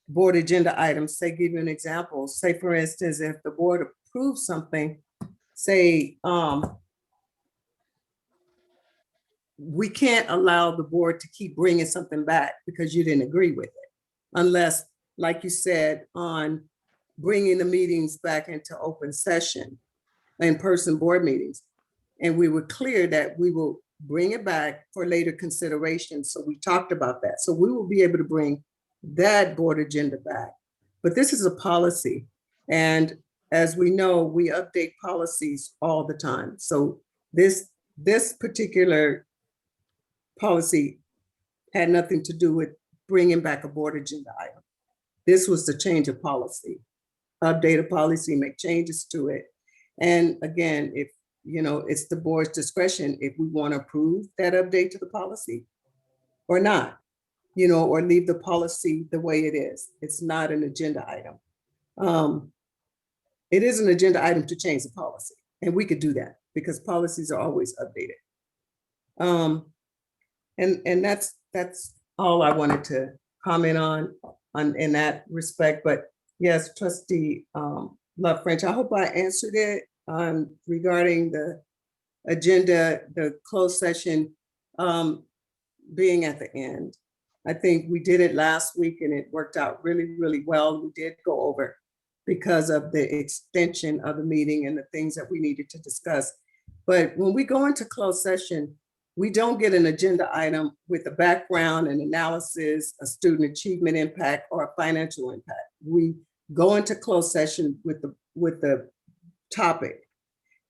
board agenda items. Say, give you an example. Say, for instance, if the board approves something, say, we can't allow the board to keep bringing something back because you didn't agree with it, unless, like you said, on bringing the meetings back into open session, in-person board meetings. And we were clear that we will bring it back for later consideration. So we talked about that. So we will be able to bring that board agenda back. But this is a policy. And as we know, we update policies all the time. So this particular policy had nothing to do with bringing back a board agenda item. This was the change of policy, update a policy, make changes to it. And again, if it's the board's discretion if we want to approve that update to the policy or not, or leave the policy the way it is. It's not an agenda item. It is an agenda item to change the policy, and we could do that because policies are always updated. And that's all I wanted to comment on in that respect. But yes, Trustee Love French, I hope I answered it regarding the agenda, the closed session being at the end. I think we did it last week and it worked out really, really well. We did go over because of the extension of the meeting and the things that we needed to discuss. But when we go into closed session, we don't get an agenda item with a background and analysis, a student achievement impact, or a financial impact. We go into closed session with the topic.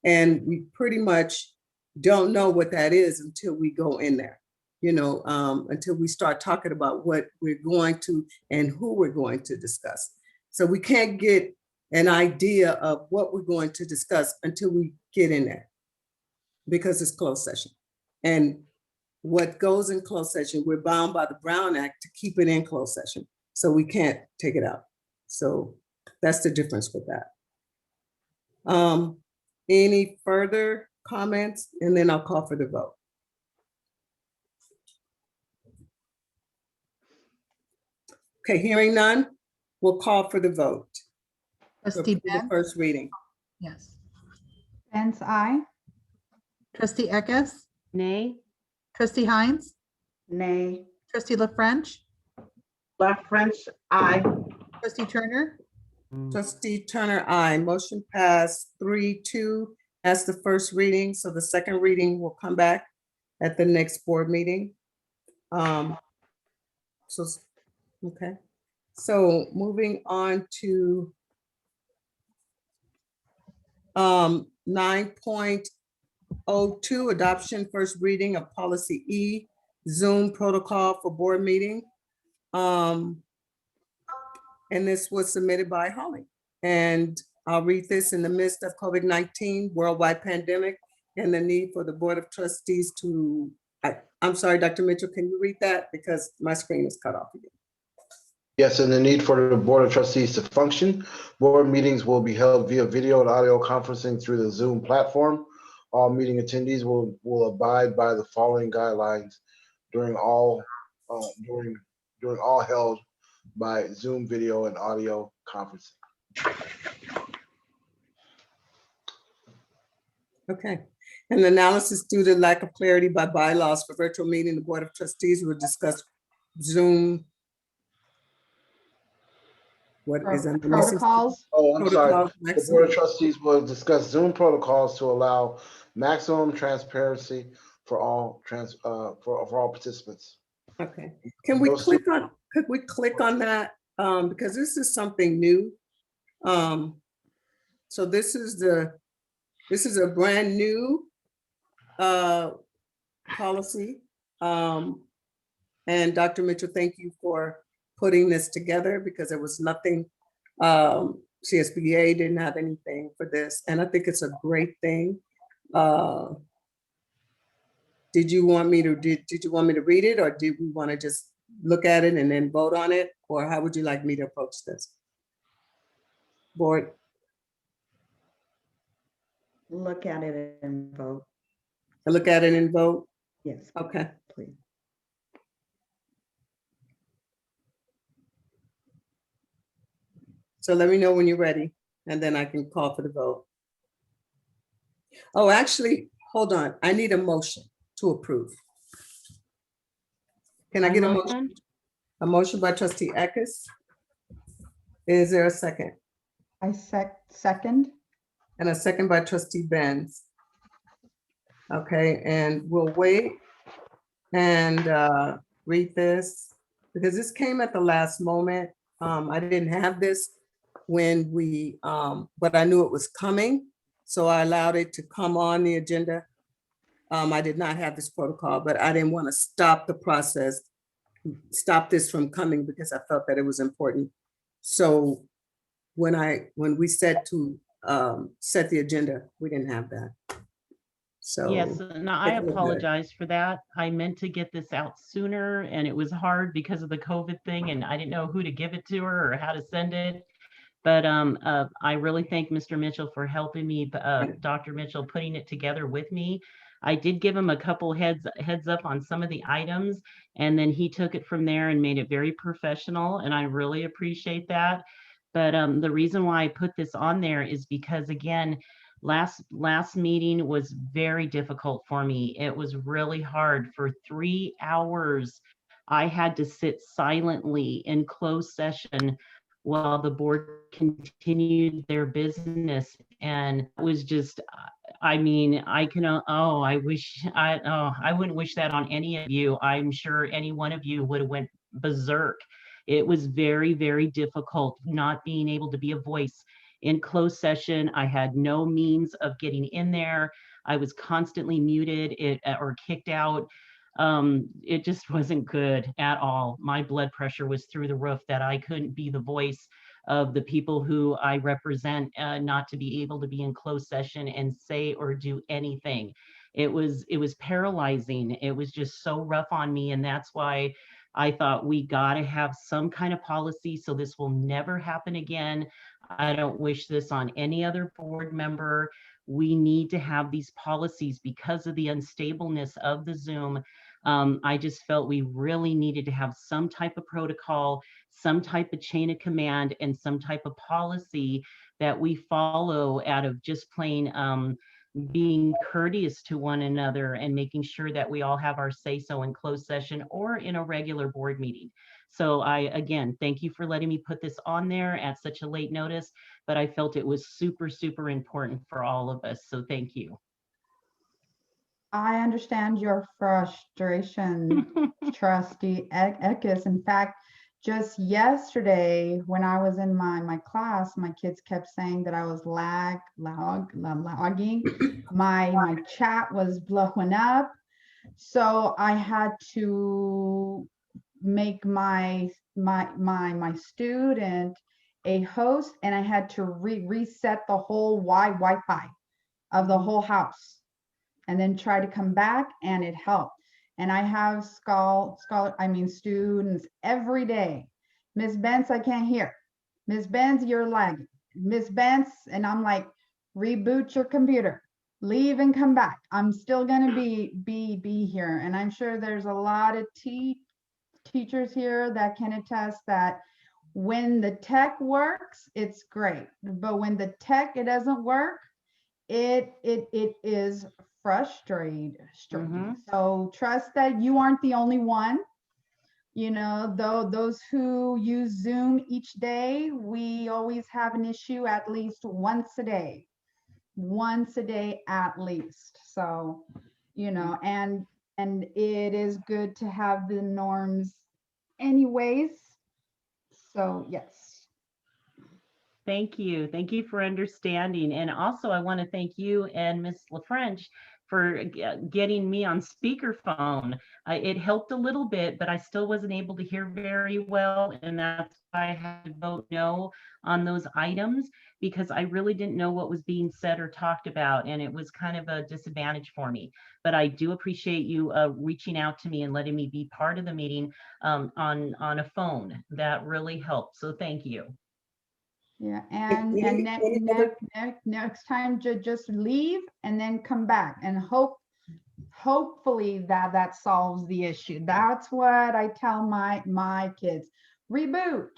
And we pretty much don't know what that is until we go in there, until we start talking about what we're going to and who we're going to discuss. So we can't get an idea of what we're going to discuss until we get in there because it's closed session. And what goes in closed session, we're bound by the Brown Act to keep it in closed session. So we can't take it out. So that's the difference with that. Any further comments? And then I'll call for the vote. Okay, hearing none, we'll call for the vote. Trustee For the Benz? first reading. Yes. Benz, I. Trustee Eckes? Nay. Trustee Hines? Nay. Trustee La French? Left French, aye. Trustee Turner? Trustee Turner, aye. Motion passed 3-2 as the first reading. So the second reading will come back at the next board meeting. Okay. So moving on to 9.02, adoption first reading of policy E, Zoom protocol for board meeting. And this was submitted by Holly. And I'll read this: in the midst of COVID-19 worldwide pandemic and the need for the Board of Trustees to, I'm sorry, Dr. Mitchell, can you read that? Because my screen is cut off again. Yes, and the need for the Board of Trustees to function. Board meetings will be held via video and audio conferencing through the Zoom platform. All meeting attendees will abide by the following guidelines during all held by Zoom video and audio conferencing. Okay. An analysis due to lack of clarity by bylaws for virtual meeting, the Board of Trustees will discuss Zoom. What is that? Protocols. Oh, I'm sorry. The Maximum. Board of Trustees will discuss Zoom protocols to allow maximum transparency for all participants. Okay. Can we click on? Could we click on that? Because this is something new. So this is a brand new policy. And Dr. Mitchell, thank you for putting this together because there was nothing, CSBA didn't have anything for this. And I think it's a great thing. Did you want me to read it, or did we want to just look at it and then vote on it? Or how would you like me to approach this? Board? Look at it and vote. Look at it and vote? Yes. Okay. Please. So let me know when you're ready, and then I can call for the vote. Oh, actually, hold on. I need a motion to approve. Can I get a motion? A motion by Trustee Eckes. Is there a second? I second. And a second by Trustee Benz. Okay, and we'll wait and read this because this came at the last moment. I didn't have this when we, but I knew it was coming. So I allowed it to come on the agenda. I did not have this protocol, but I didn't want to stop the process, stop this from coming because I felt that it was important. So when we set to set the agenda, we didn't have that. So yes, and I apologize for that. I meant to get this out sooner and it was hard because of the COVID thing and I didn't know who to give it to her or how to send it. But I really thank Mr. Mitchell for helping me, Dr. Mitchell, putting it together with me. I did give him a couple heads up on some of the items, and then he took it from there and made it very professional, and I really appreciate that. But the reason why I put this on there is because, again, last meeting was very difficult for me. It was really hard for 3 hours I had to sit silently in closed session while the board continued their business. And it was just, I mean, I can, I wouldn't wish that on any of you. I'm sure any one of you would have went berserk. It was very, very difficult not being able to be a voice in closed session. I had no means of getting in there. I was constantly muted or kicked out. It just wasn't good at all. My blood pressure was through the roof that I couldn't be the voice of the people who I represent, not to be able to be in closed session and say or do anything. It was paralyzing. It was just so rough on me. And that's why I thought we got to have some kind of policy so this will never happen again. I don't wish this on any other board member. We need to have these policies because of the unstableness of the Zoom. I just felt we really needed to have some type of protocol, some type of chain of command, and some type of policy that we follow out of just plain being courteous to one another and making sure that we all have our say-so in closed session or in a regular board meeting. So again, thank you for letting me put this on there at such a late notice, but I felt it was super, super important for all of us. So thank you. I understand your frustration, Trustee Eckes. In fact, just yesterday when I was in my class, my kids kept saying that I was lagging. My chat was blowing up. So I had to make my student a host, and I had to reset the whole Wi-Fi of the whole house, and then try to come back, and it helped. And I have students every day. Ms. Benz, I can't hear. Ms. Benz, you're lagging. Ms. Benz, and I'm like, reboot your computer, leave and come back. I'm still gonna be here. And I'm sure there's a lot of teachers here that can attest that when the tech works, it's great. But when the tech, it doesn't work, it is frustrating. So trust that you aren't the only one. You know, those who use Zoom each day, we always have an issue at least once a day at least. So, you know, and it is good to have the norms anyways. So yes. Thank you. Thank you for understanding. And also I want to thank you and Ms. LaFrench for getting me on speakerphone. It helped a little bit, but I still wasn't able to hear very well. And that's why I had to vote no on those items, because I really didn't know what was being said or talked about. And it was kind of a disadvantage for me. But I do appreciate you reaching out to me and letting me be part of the meeting on a phone. That really helped. So thank you. Yeah, and next time just leave and then come back, and hopefully that solves the issue. That's what I tell my kids. Reboot.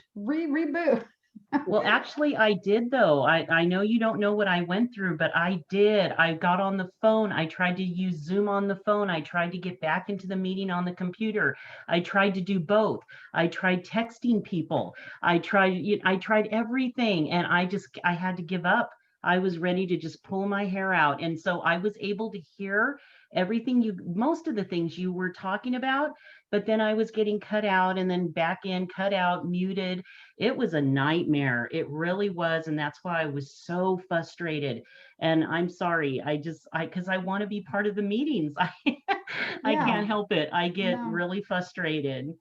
Well, actually, I did, though. I know you don't know what I went through, but I did. I got on the phone. I tried to use Zoom on the phone. I tried to get back into the meeting on the computer. I tried to do both. I tried texting people. I tried everything, and I had to give up. I was ready to just pull my hair out. And so I was able to hear everything most of the things you were talking about, but then I was getting cut out and then back in, cut out, muted. It was a nightmare. It really was. And that's why I was so frustrated. And I'm sorry, because I want to be part of the meetings. I can't help it. I get really frustrated.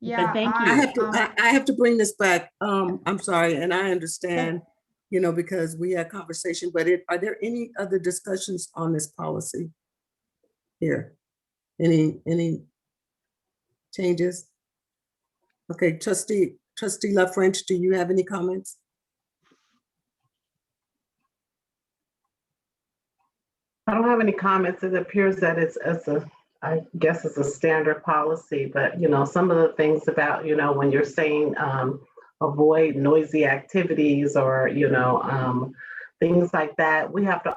Yeah, but thank you. I have to bring this back. I'm sorry, and I understand, you know, because we had conversation, but are there any other discussions on this policy here? Any changes? Okay, Trustee LaFrench, do you have any comments? I don't have any comments. It appears that I guess it's a standard policy, but you know, some of the things about, you know, when you're saying avoid noisy activities or, you know, things like that, we have to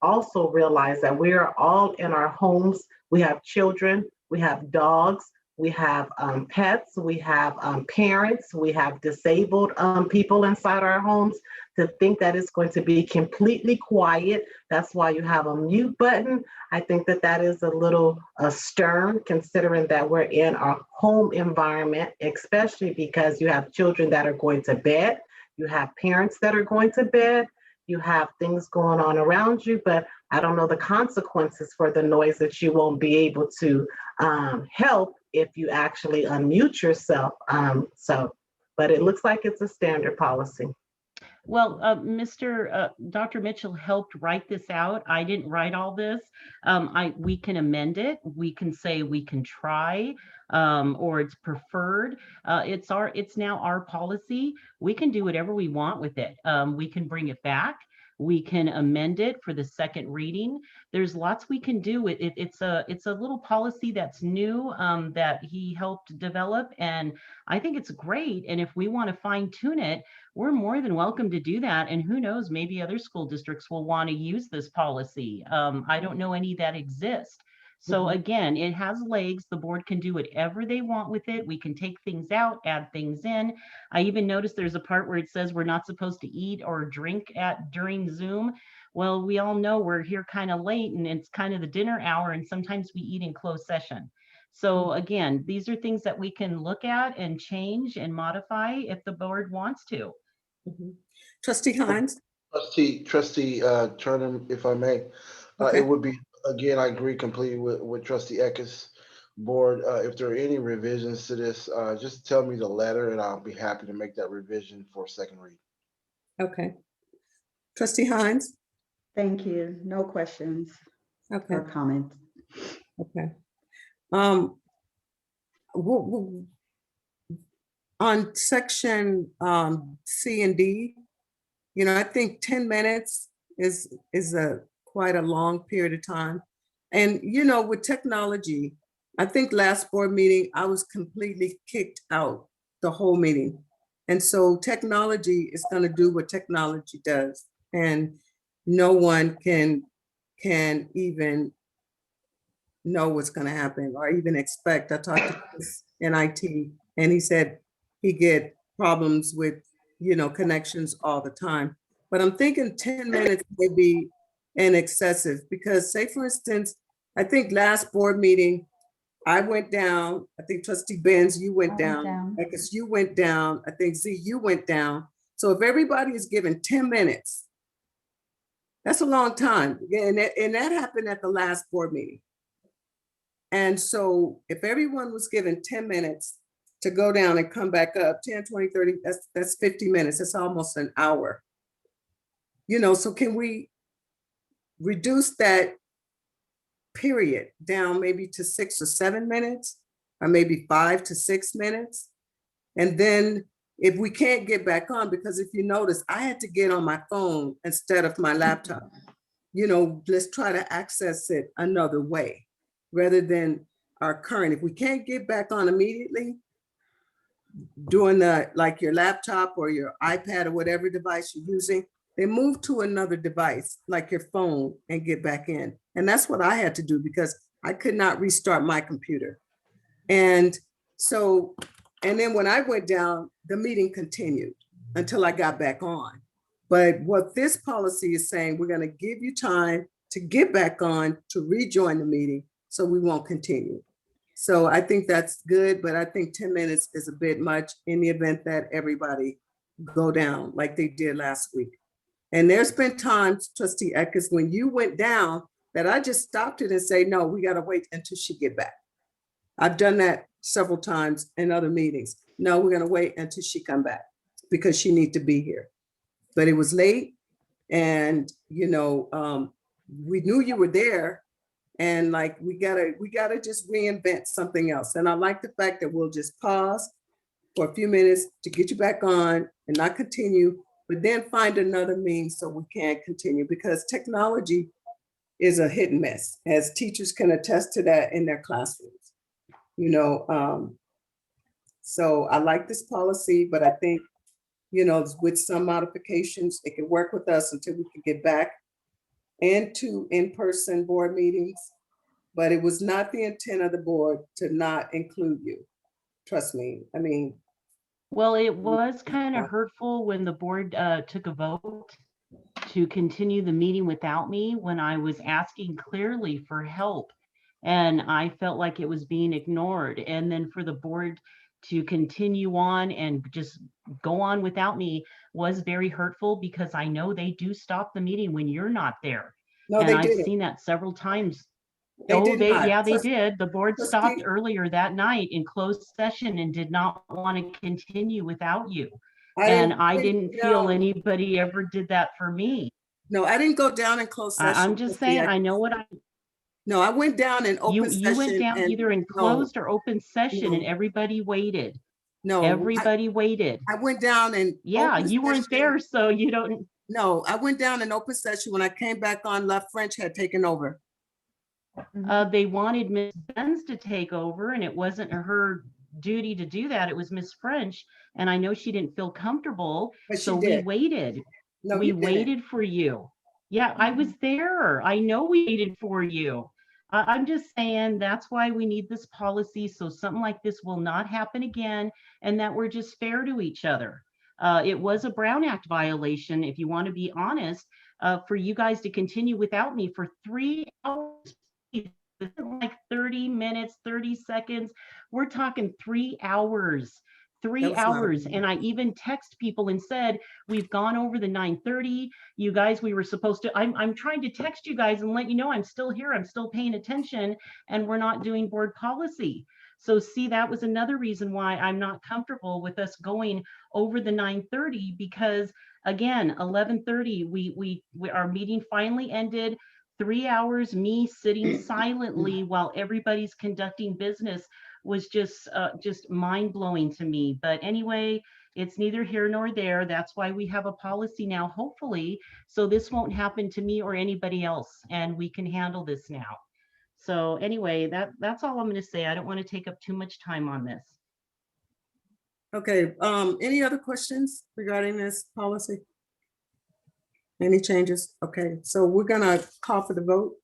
also realize that we are all in our homes. We have children, we have dogs, we have pets, we have parents, we have disabled people inside our homes. To think that it's going to be completely quiet, that's why you have a mute button. I think that that is a little stern, considering that we're in a home environment, especially because you have children that are going to bed, you have parents that are going to bed, you have things going on around you, but I don't know the consequences for the noise that you won't be able to help if you actually unmute yourself. But it looks like it's a standard policy. Well, Dr. Mitchell helped write this out. I didn't write all this. We can amend it. We can say we can try, or it's preferred. It's now our policy. We can do whatever we want with it. We can bring it back. We can amend it for the second reading. There's lots we can do with it. It's a little policy that's new, that he helped develop, and I think it's great. And if we want to fine tune it, we're more than welcome to do that. And who knows, maybe other school districts will want to use this policy. I don't know any that exist. So again, it has legs. The board can do whatever they want with it. We can take things out, add things in. I even noticed there's a part where it says we're not supposed to eat or drink during Zoom. Well, we all know we're here kind of late and it's kind of the dinner hour, and sometimes we eat in closed session. So again, these are things that we can look at and change and modify if the board wants to. Trustee Hines? Trustee Turner, if I may, Okay. it would be, again, I agree completely with Trustee Eckes. Board, if there are any revisions to this, just tell me the letter and I'll be happy to make that revision for second read. Okay. Trustee Hines? Thank you. No questions Okay. or comments. Okay. On section C and D, I think 10 minutes is quite a long period of time. And, with technology, I think last board meeting, I was completely kicked out the whole meeting. And so technology is going to do what technology does. And no one can even know what's going to happen or even expect. I talked to Chris in IT, and he said he get problems with, connections all the time. But I'm thinking 10 minutes may be an excessive, because say, for instance, I think last board meeting, I went down. I think Trustee Benz, you went down. I guess you went down. I think Z, you went down. So if everybody is given 10 minutes, that's a long time. And that happened at the last board meeting. And so if everyone was given 10 minutes to go down and come back up, 10, 20, 30, that's 50 minutes. That's almost an hour. So can we reduce that period down maybe to 6 or 7 minutes, or maybe 5 to 6 minutes? And then if we can't get back on, because if you notice, I had to get on my phone instead of my laptop. Let's try to access it another way rather than our current. If we can't get back on immediately, doing like your laptop or your iPad or whatever device you're using, then move to another device like your phone and get back in. And that's what I had to do, because I could not restart my computer. And then when I went down, the meeting continued until I got back on. But what this policy is saying, we're going to give you time to get back on, to rejoin the meeting, so we won't continue. So I think that's good, but I think 10 minutes is a bit much in the event that everybody go down like they did last week. And there's been times, Trustee Eckes, when you went down, that I just stopped it and say, no, we got to wait until she get back. I've done that several times in other meetings. No, we're going to wait until she come back because she needs to be here. But it was late, and we knew you were there, and like we gotta just reinvent something else. And I like the fact that we'll just pause for a few minutes to get you back on and not continue, but then find another means so we can continue, because technology is a hit and miss, as teachers can attest to that in their classrooms. So I like this policy, but I think, with some modifications, it can work with us until we can get back into in-person board meetings. but it was not the intent of the board to not include you. Trust me, I mean. Well, it was kind of hurtful when the board took a vote to continue the meeting without me when I was asking clearly for help. And I felt like it was being ignored. And then for the board to continue on and just go on without me was very hurtful, because I know they do stop the meeting when you're not there. No, and they I've didn't. seen that several times. They did not. Yeah, they Trust- did. The board trustee- stopped earlier that night in closed session and did not want to continue without you. And I didn't feel anybody ever did that for me. No, I didn't go down in closed session. I'm just saying, I know what No, I went down in open session. You went down and- either in closed or open session, and No. everybody waited. No. Everybody waited. I went down in. Yeah, open you weren't session. there, so you don't. No, I went down in open session. When I came back on, Left French had taken over. They wanted Ms. Benz to take over, and it wasn't her duty to do that. It was Ms. French, and I know she didn't feel comfortable, But she so we did. waited. No, We you didn't. waited for you. Yeah, I was there. I know we waited for you. I'm just saying that's why we need this policy, so something like this will not happen again, and that we're just fair to each other. It was a Brown Act violation, if you want to be honest, for you guys to continue without me for 3 hours. It isn't like 30 minutes, 30 seconds. We're talking 3 hours. 3 hours. And I even text people and said, we've gone over the 9:30. You guys, we were supposed to, I'm trying to text you guys and let you know I'm still here. I'm still paying attention, and we're not doing board policy. So see, that was another reason why I'm not comfortable with us going over the 9:30, because again, 11:30, our meeting finally ended. 3 hours, me sitting silently while everybody's conducting business was just mind-blowing to me. But anyway, it's neither here nor there. That's why we have a policy now, hopefully, so this won't happen to me or anybody else, and we can handle this now. So anyway, that's all I'm going to say. I don't want to take up too much time on this. Okay, any other questions regarding this policy? Any changes? Okay, so we're gonna call for the vote.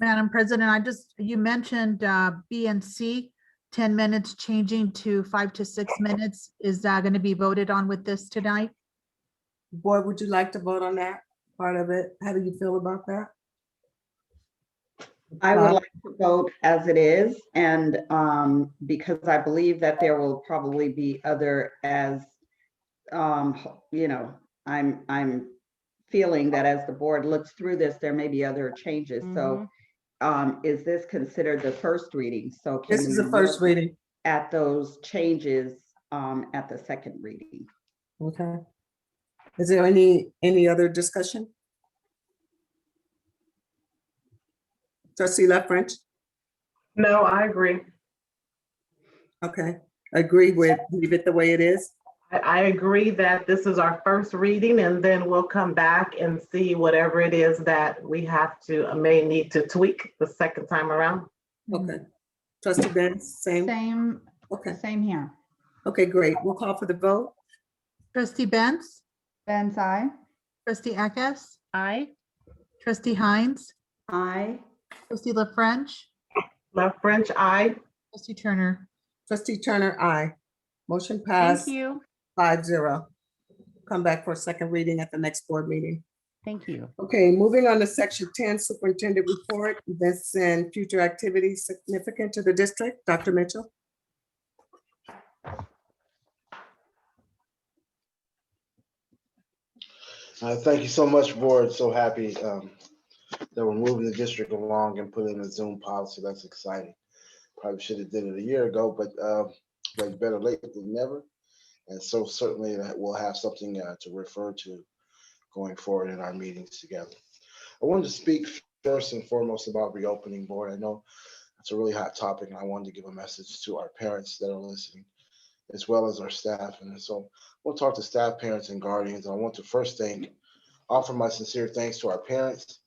Madam President, you mentioned B and C, 10 minutes changing to 5 to 6 minutes. Is that going to be voted on with this tonight? Board, would you like to vote on that part of it? How do you feel about that? I would like to vote as it is, and because I believe that there will probably be other, as you know, I'm feeling that as the board looks through this, there may be other changes. So is this considered the first reading? So can This is we the first look reading. at those changes at the second reading? Okay. Is there any other discussion? Trustee Left French? No, I agree. Okay, agree with leave it the way it is? I agree that this is our first reading, and then we'll come back and see whatever it is that we have to, may need to tweak the second time around. Okay. Trustee Benz, same? Same. Okay. Same here. Okay, great. We'll call for the vote. Trustee Benz? Benz, aye. Trustee Eckes? Aye. Trustee Hines? Aye. Trustee La French? Left French, aye. Trustee Turner? Trustee Turner, aye. Motion passed. Thank you. 5-0. Come back for a second reading at the next board meeting. Thank you. Okay, moving on to section 10, superintendent report, events and future activities significant to the district. Dr. Mitchell. Thank you so much, board. So happy that we're moving the district along and putting in a Zoom policy. That's exciting. Probably should have did it a year ago, but like better late than never. And so certainly that we'll have something to refer to going forward in our meetings together. I wanted to speak first and foremost about reopening, board. I know it's a really hot topic, and I wanted to give a message to our parents that are listening, as well as our staff. And so we'll talk to staff, parents, and guardians. I want to first offer my sincere thanks to our parents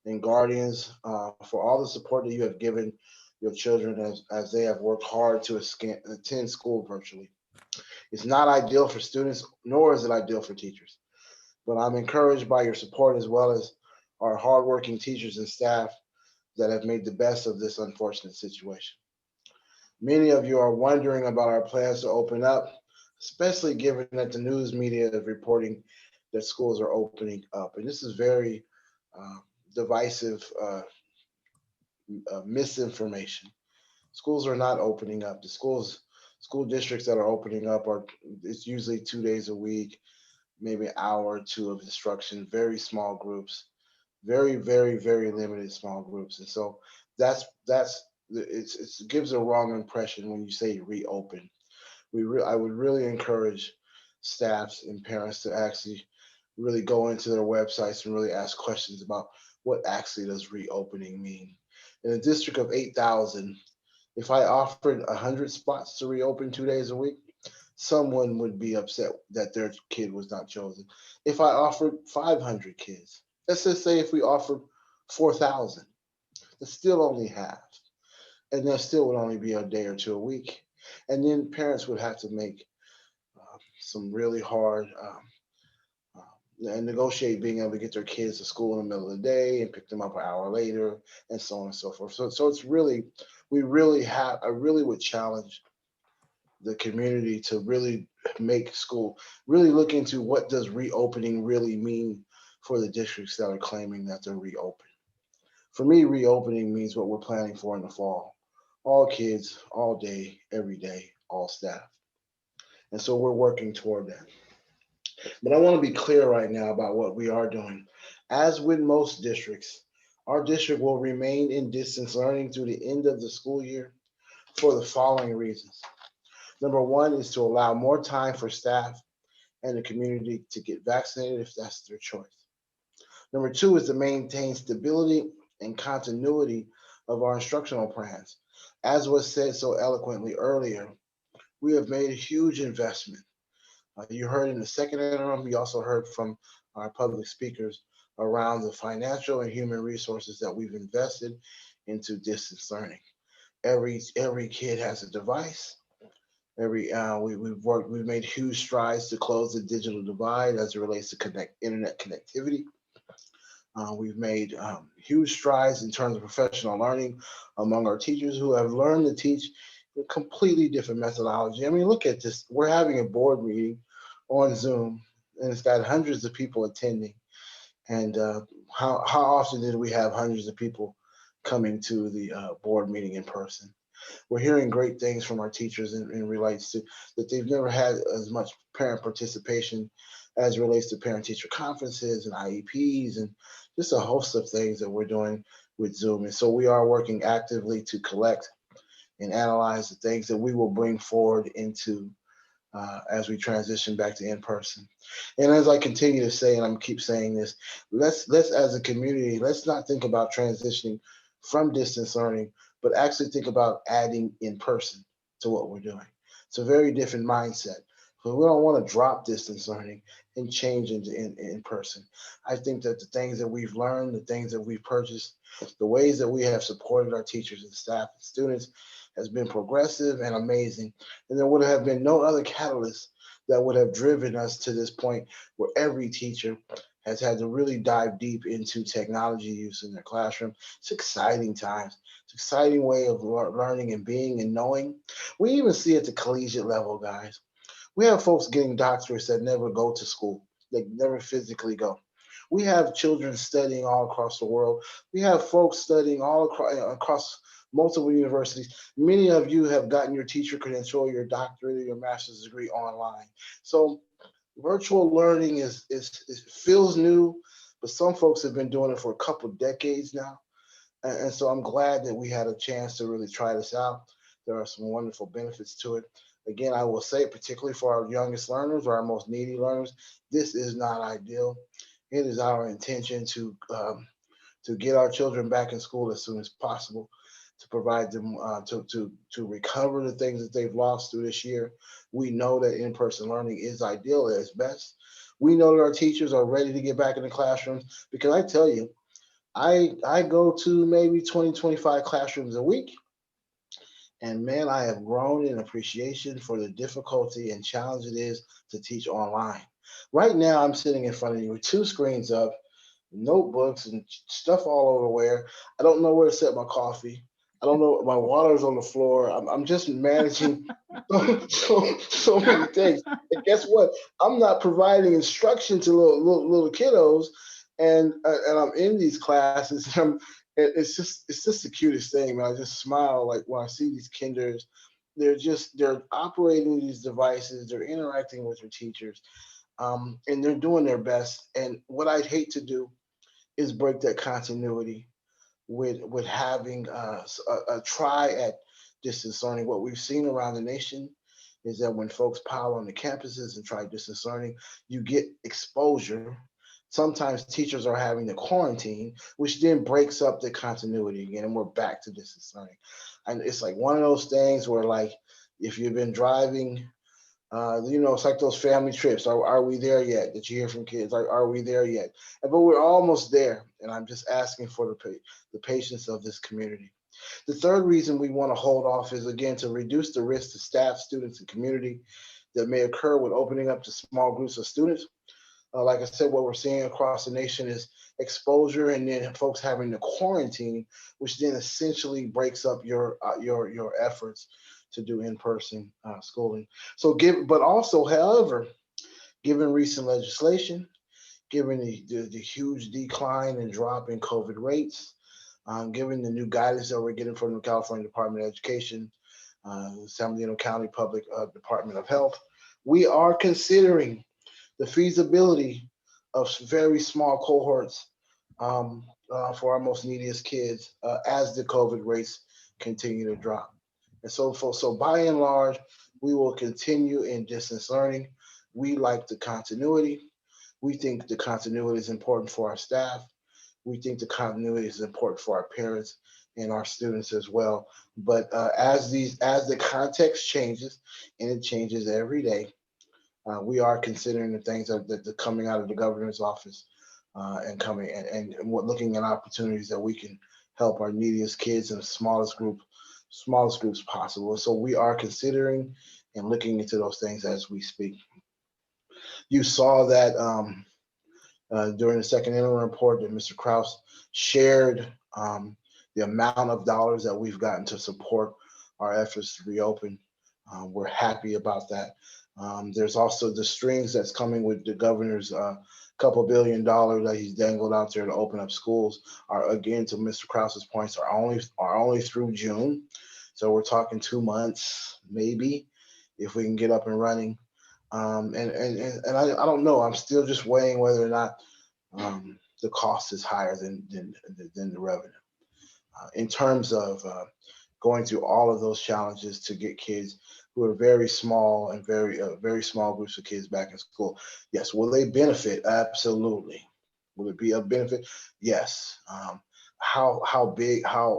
and guardians for all the support that you have given your children as they have worked hard to attend school virtually. It's not ideal for students, nor is it ideal for teachers. But I'm encouraged by your support, as well as our hardworking teachers and staff that have made the best of this unfortunate situation. Many of you are wondering about our plans to open up, especially given that the news media is reporting that schools are opening up. And this is very divisive misinformation. Schools are not opening up. The school districts that are opening up it's usually 2 days a week, maybe an hour or two of instruction, very small groups, very, very, very limited small groups. And so it gives a wrong impression when you say reopen. I would really encourage staffs and parents to actually really go into their websites and really ask questions about what actually does reopening mean. In a district of 8,000, if I offered 100 spots to reopen 2 days a week, someone would be upset that their kid was not chosen. If I offered 500 kids, let's just say if we offered 4,000, that's still only half. And there still would only be a day or two a week. And then parents would have to make some really hard and negotiate being able to get their kids to school in the middle of the day and pick them up an hour later and so on and so forth. So it's really, I really would challenge the community to really make school, really look into what does reopening really mean for the districts that are claiming that they're reopened. For me, reopening means what we're planning for in the fall. All kids, all day, every day, all staff. And so we're working toward that. But I want to be clear right now about what we are doing. As with most districts, our district will remain in distance learning through the end of the school year for the following reasons. Number one is to allow more time for staff and the community to get vaccinated if that's their choice. Number two is to maintain stability and continuity of our instructional plans. As was said so eloquently earlier, we have made a huge investment. You heard in the second interim, you also heard from our public speakers around the financial and human resources that we've invested into distance learning. Every kid has a device. We've made huge strides to close the digital divide as it relates to internet connectivity. We've made huge strides in terms of professional learning among our teachers who have learned to teach a completely different methodology. I mean, look at this. We're having a board meeting on Zoom, and it's got hundreds of people attending. And how often did we have hundreds of people coming to the board meeting in person? We're hearing great things from our teachers in relates to that they've never had as much parent participation as relates to parent-teacher conferences and IEPs and just a host of things that we're doing with Zoom. And so we are working actively to collect and analyze the things that we will bring forward into as we transition back to in-person. And as I continue to say, and I'm keep saying this, let's as a community, let's not think about transitioning from distance learning, but actually think about adding in-person to what we're doing. It's a very different mindset. So we don't want to drop distance learning and change into in-person. I think that the things that we've learned, the things that we've purchased, the ways that we have supported our teachers and staff and students has been progressive and amazing. And there would have been no other catalyst that would have driven us to this point where every teacher has had to really dive deep into technology use in their classroom. It's exciting times. It's an exciting way of learning and being and knowing. We even see at the collegiate level, guys. We have folks getting doctorates that never go to school. They never physically go. We have children studying all across the world. We have folks studying all across multiple universities. Many of you have gotten your teacher credential, your doctorate, or your master's degree online. So virtual learning feels new, but some folks have been doing it for a couple decades now. And so I'm glad that we had a chance to really try this out. There are some wonderful benefits to it. Again, I will say, particularly for our youngest learners or our most needy learners, this is not ideal. It is our intention to get our children back in school as soon as possible, to provide them to recover the things that they've lost through this year. We know that in-person learning is ideal at its best. We know that our teachers are ready to get back in the classrooms, because I tell you, I go to maybe 20, 25 classrooms a week. And man, I have grown in appreciation for the difficulty and challenge it is to teach online. Right now, I'm sitting in front of you with two screens up, notebooks and stuff all over where. I don't know where to set my coffee. I don't know. My water's on the floor. I'm just managing so many things. And guess what? I'm not providing instruction to little kiddos, and I'm in these classes. It's just the cutest thing, man. I just smile like when I see these kinders. They're operating these devices. They're interacting with their teachers, and they're doing their best. And what I'd hate to do is break that continuity with having a try at distance learning. What we've seen around the nation is that when folks pile on the campuses and try distance learning, you get exposure. Sometimes teachers are having to quarantine, which then breaks up the continuity again, and we're back to distance learning. And it's like one of those things where, like, if you've been driving, it's like those family trips. Are we there yet? Did you hear from kids? Are we there yet? But we're almost there. And I'm just asking for the patience of this community. The third reason we want to hold off is, again, to reduce the risk to staff, students, and community that may occur when opening up to small groups of students. Like I said, what we're seeing across the nation is exposure, and then folks having to quarantine, which then essentially breaks up your efforts to do in-person schooling. But also, however, given recent legislation, given the huge decline and drop in COVID rates, given the new guidance that we're getting from the California Department of Education, San Bernardino County Public Department of Health, we are considering the feasibility of very small cohorts for our most neediest kids as the COVID rates continue to drop. And so by and large, we will continue in distance learning. We like the continuity. We think the continuity is important for our staff. We think the continuity is important for our parents and our students as well. But as the context changes, and it changes every day, we are considering the things that are coming out of the governor's office and looking at opportunities that we can help our neediest kids in the smallest groups possible. So we are considering and looking into those things as we speak. You saw that during the second interim report that Mr. Kraus shared the amount of dollars that we've gotten to support our efforts to reopen. We're happy about that. There's also the strings that's coming with the governor's couple $2 billion that he's dangled out there to open up schools. Are, again, to Mr. Krause's points, are only through June. So we're talking 2 months, maybe, if we can get up and running. And I don't know. I'm still just weighing whether or not the cost is higher than the revenue. In terms of going through all of those challenges to get kids who are very small and very small groups of kids back in school. Yes. Will they benefit? Absolutely. Will it be a benefit? Yes. How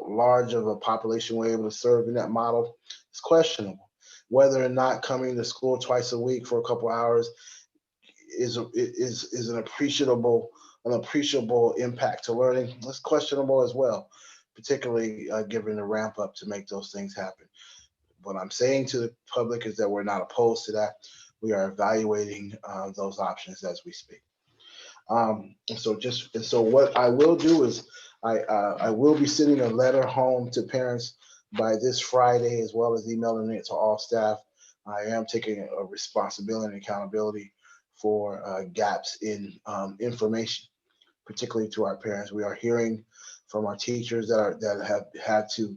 large of a population we're able to serve in that model is questionable. Whether or not coming to school twice a week for a couple hours is an appreciable impact to learning. That's questionable as well, particularly given the ramp up to make those things happen. What I'm saying to the public is that we're not opposed to that. We are evaluating those options as we speak. So what I will do is I will be sending a letter home to parents by this Friday, as well as emailing it to all staff. I am taking a responsibility and accountability for gaps in information, particularly to our parents. We are hearing from our teachers that have had to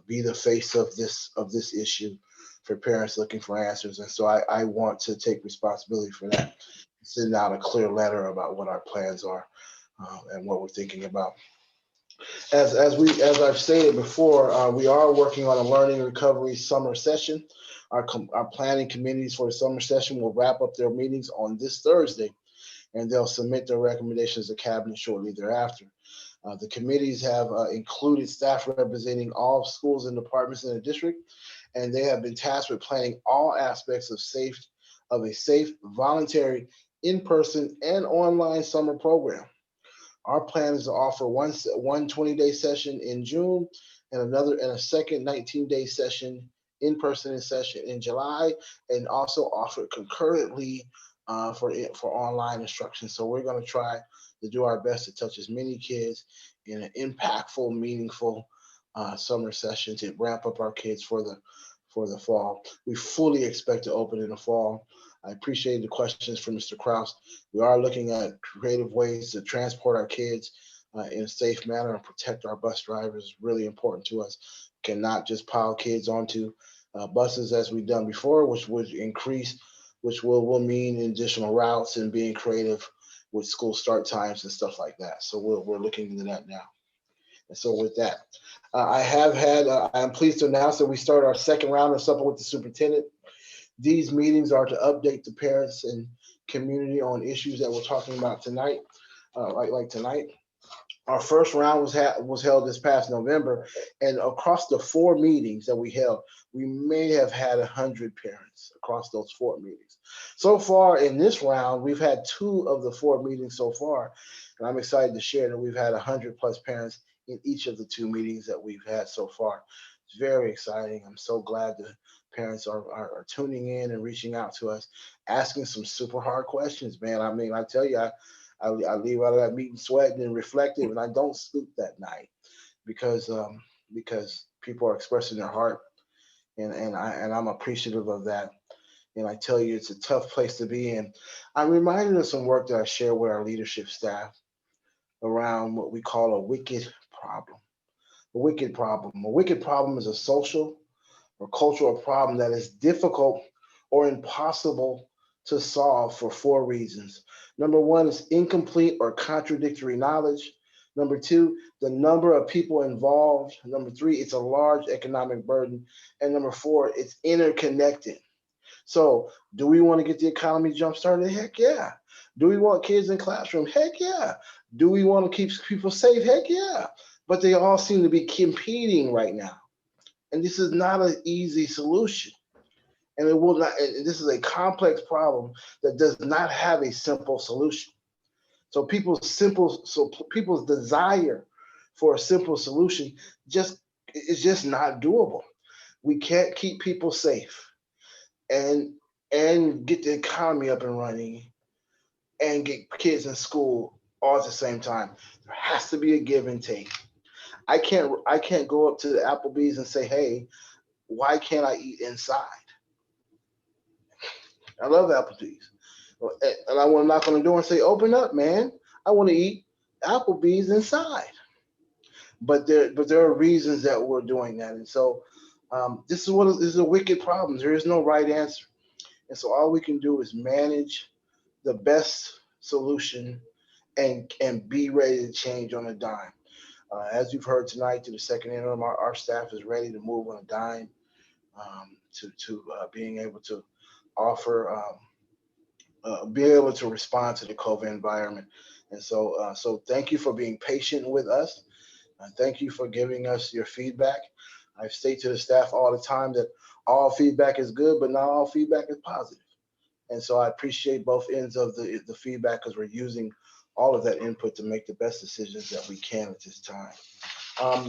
be the face of this issue for parents looking for answers. And so I want to take responsibility for that, send out a clear letter about what our plans are and what we're thinking about. As I've stated before, we are working on a learning recovery summer session. Our planning committees for the summer session will wrap up their meetings on this Thursday, and they'll submit their recommendations to cabinet shortly thereafter. The committees have included staff representing all schools and departments in the district, and they have been tasked with planning all aspects of a safe, voluntary, in-person and online summer program. Our plan is to offer one 20-day session in June and a second 19-day session in-person session in July, and also offer concurrently for online instruction. So we're going to try to do our best to touch as many kids in an impactful, meaningful summer session to ramp up our kids for the fall. We fully expect to open in the fall. I appreciate the questions from Mr. Kraus. We are looking at creative ways to transport our kids in a safe manner and protect our bus drivers. It's really important to us. Cannot just pile kids onto buses as we've done before, which would increase, which will mean additional routes and being creative with school start times and stuff like that. So we're looking into that now. And so with that, I am pleased to announce that we start our second round of supper with the superintendent. These meetings are to update the parents and community on issues that we're talking about tonight, like tonight. Our first round was held this past November, and across the 4 meetings that we held, we may have had 100 parents across those 4 meetings. So far in this round, we've had 2 of the 4 meetings so far, and I'm excited to share that we've had 100 plus parents in each of the 2 meetings that we've had so far. It's very exciting. I'm so glad the parents are tuning in and reaching out to us, asking some super hard questions, man. I mean, I tell you, I leave out of that meeting sweating and reflective, and I don't sleep that night because people are expressing their heart, and I'm appreciative of that. And I tell you, it's a tough place to be in. I'm reminded of some work that I share with our leadership staff around what we call a wicked problem. A wicked problem. A wicked problem is a social or cultural problem that is difficult or impossible to solve for 4 reasons. Number 1 is incomplete or contradictory knowledge. Number 2, the number of people involved. Number 3, it's a large economic burden. And number 4, it's interconnected. So do we want to get the economy jump-started? Heck yeah. Do we want kids in classroom? Heck yeah. Do we want to keep people safe? Heck yeah. But they all seem to be competing right now. And this is not an easy solution. And it will not, and this is a complex problem that does not have a simple solution. So people's desire for a simple solution is just not doable. We can't keep people safe and get the economy up and running and get kids in school all at the same time. There has to be a give and take. I can't go up to the Applebee's and say, hey, why can't I eat inside? I love Applebee's. And I want to knock on the door and say, open up, man. I want to eat Applebee's inside. But there are reasons that we're doing that. And so this is a wicked problem. There is no right answer. And so all we can do is manage the best solution and be ready to change on a dime. As you've heard tonight through the second interim, our staff is ready to move on a dime to being able to offer, be able to respond to the COVID environment. And so thank you for being patient with us. Thank you for giving us your feedback. I say to the staff all the time that all feedback is good, but not all feedback is positive. And so I appreciate both ends of the feedback because we're using all of that input to make the best decisions that we can at this time.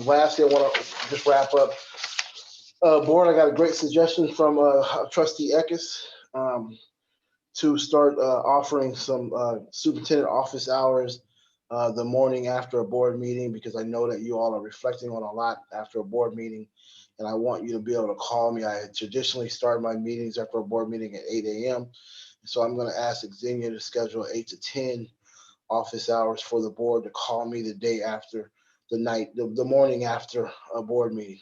Lastly, I want to just wrap up. Board, I got a great suggestion from Trustee Eckes to start offering some superintendent office hours the morning after a board meeting, because I know that you all are reflecting on a lot after a board meeting, and I want you to be able to call me. I traditionally start my meetings after a board meeting at 8 a.m. So I'm going to ask Xenia to schedule 8 to 10 office hours for the board to call me the day after the morning after a board meeting.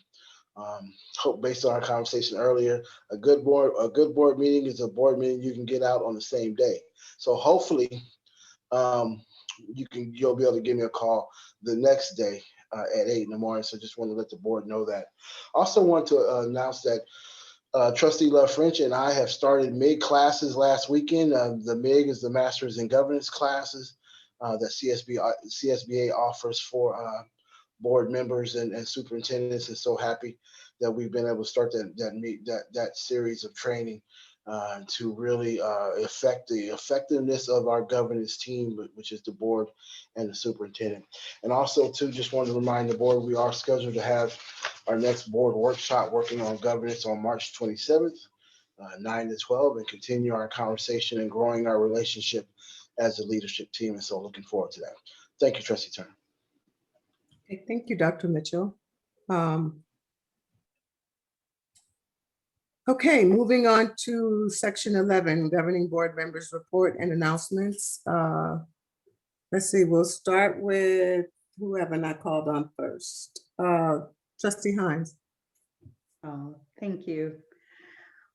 Hope based on our conversation earlier, a good board meeting is a board meeting you can get out on the same day. So hopefully you'll be able to give me a call the next day at 8 in the morning. So just want to let the board know that. Also want to announce that Trustee Love French and I have started MIG classes last weekend. The MIG is the Masters in Governance classes that CSBA offers for board members and superintendents, and so happy that we've been able to start that series of training to really affect the effectiveness of our governance team, which is the board and the superintendent. And also too, just wanted to remind the board, we are scheduled to have our next board workshop working on governance on March 27th. 9 to 12 and continue our conversation and growing our relationship as a leadership team. And so looking forward to that. Thank you, Trustee Turner. Okay, thank you, Dr. Mitchell. Okay, moving on to section 11, governing board members report and announcements. Let's see, we'll start with whoever I called on first. Trustee Hines. Thank you.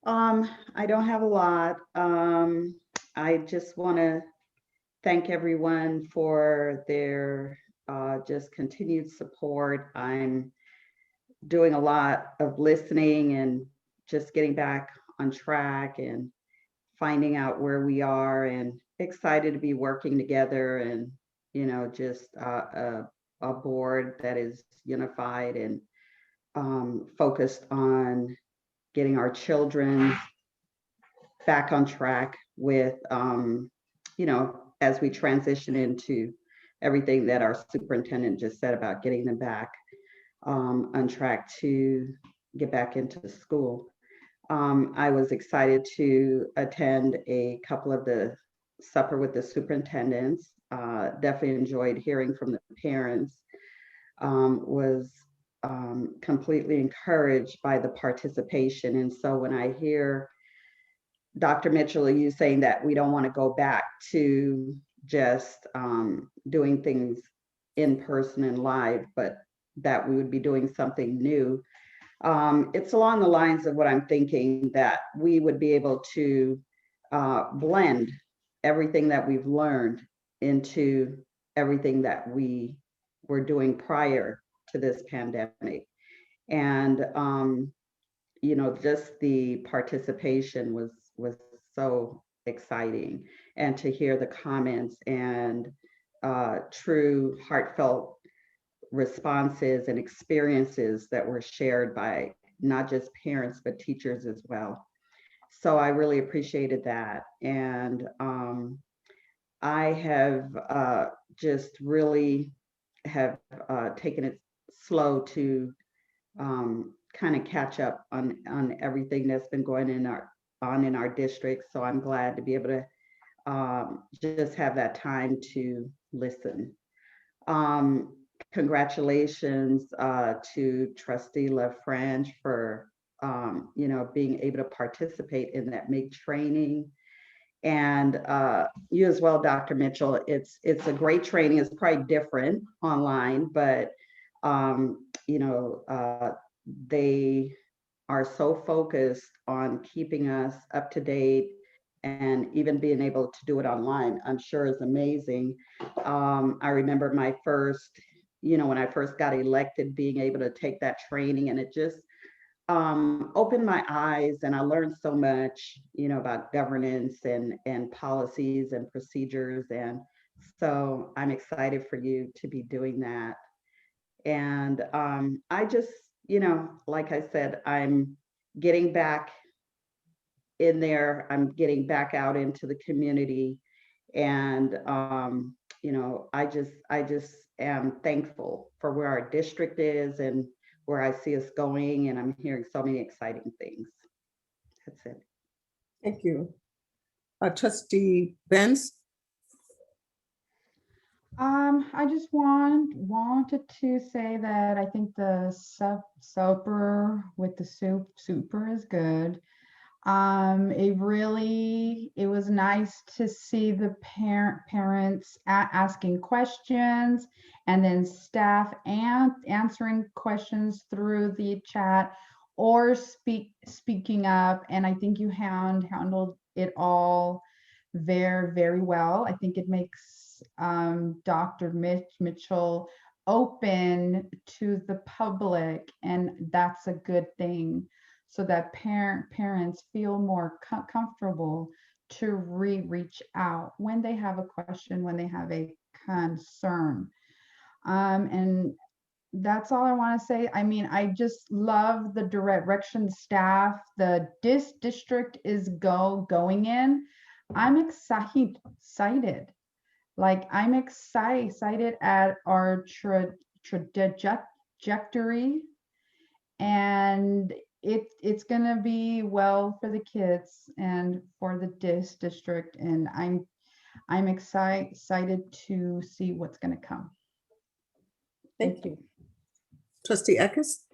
I don't have a lot. I just want to thank everyone for their just continued support. I'm doing a lot of listening and just getting back on track and finding out where we are, and excited to be working together, and just a board that is unified and focused on getting our children back on track with as we transition into everything that our superintendent just said about getting them back on track to get back into school. I was excited to attend a couple of the supper with the superintendents. Definitely enjoyed hearing from the parents. Was completely encouraged by the participation. And so when I hear Dr. Mitchell, you saying that we don't want to go back to just doing things in person and live, but that we would be doing something new. It's along the lines of what I'm thinking, that we would be able to blend everything that we've learned into everything that we were doing prior to this pandemic. And, just the participation was so exciting, and to hear the comments and true heartfelt responses and experiences that were shared by not just parents, but teachers as well. So I really appreciated that. And I have just really have taken it slow to kind of catch up on everything that's been going on in our district. So I'm glad to be able to just have that time to listen. Congratulations to Trustee LaFrange for being able to participate in that MIG training, and you as well, Dr. Mitchell. It's a great training. It's probably different online, but they are so focused on keeping us up to date, and even being able to do it online, I'm sure is amazing. I remember my first, when I first got elected, being able to take that training, and it just opened my eyes, and I learned so much, about governance and policies and procedures. And so I'm excited for you to be doing that. And I just, like I said, I'm getting back in there. I'm getting back out into the community. And, I just am thankful for where our district is and where I see us going. And I'm hearing so many exciting things. That's it. Thank you. Trustee Benz. I just wanted to say that I think the supper with the super is good. It was nice to see the parents asking questions, and then staff answering questions through the chat or speaking up. And I think you handled it all very, very well. I think it makes Dr. Mitchell open to the public, and that's a good thing, so that parents feel more comfortable to reach out when they have a question, when they have a concern. And that's all I want to say. I mean, I just love the direction staff, the district is going in. I'm excited. Like, I'm excited at our trajectory. And it's gonna be well for the kids and for the district, and I'm excited to see what's gonna come. Thank you. Trustee Eckes?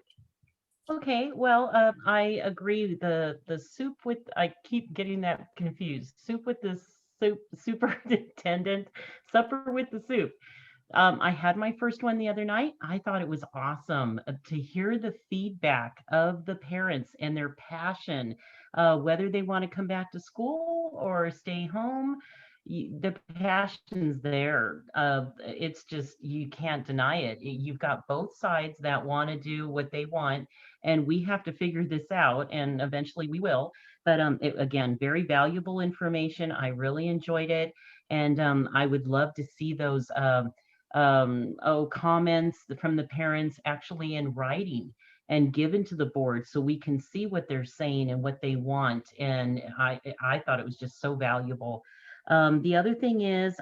Okay, well, I agree. The soup with, I keep getting that confused. Soup with the superintendent, supper with the soup. I had my first one the other night. I thought it was awesome to hear the feedback of the parents and their passion, whether they want to come back to school or stay home. The passion's there. It's just, you can't deny it. You've got both sides that want to do what they want, and we have to figure this out, and eventually we will. But again, very valuable information. I really enjoyed it, and I would love to see those comments from the parents actually in writing and given to the board so we can see what they're saying and what they want. And I thought it was just so valuable. The other thing is,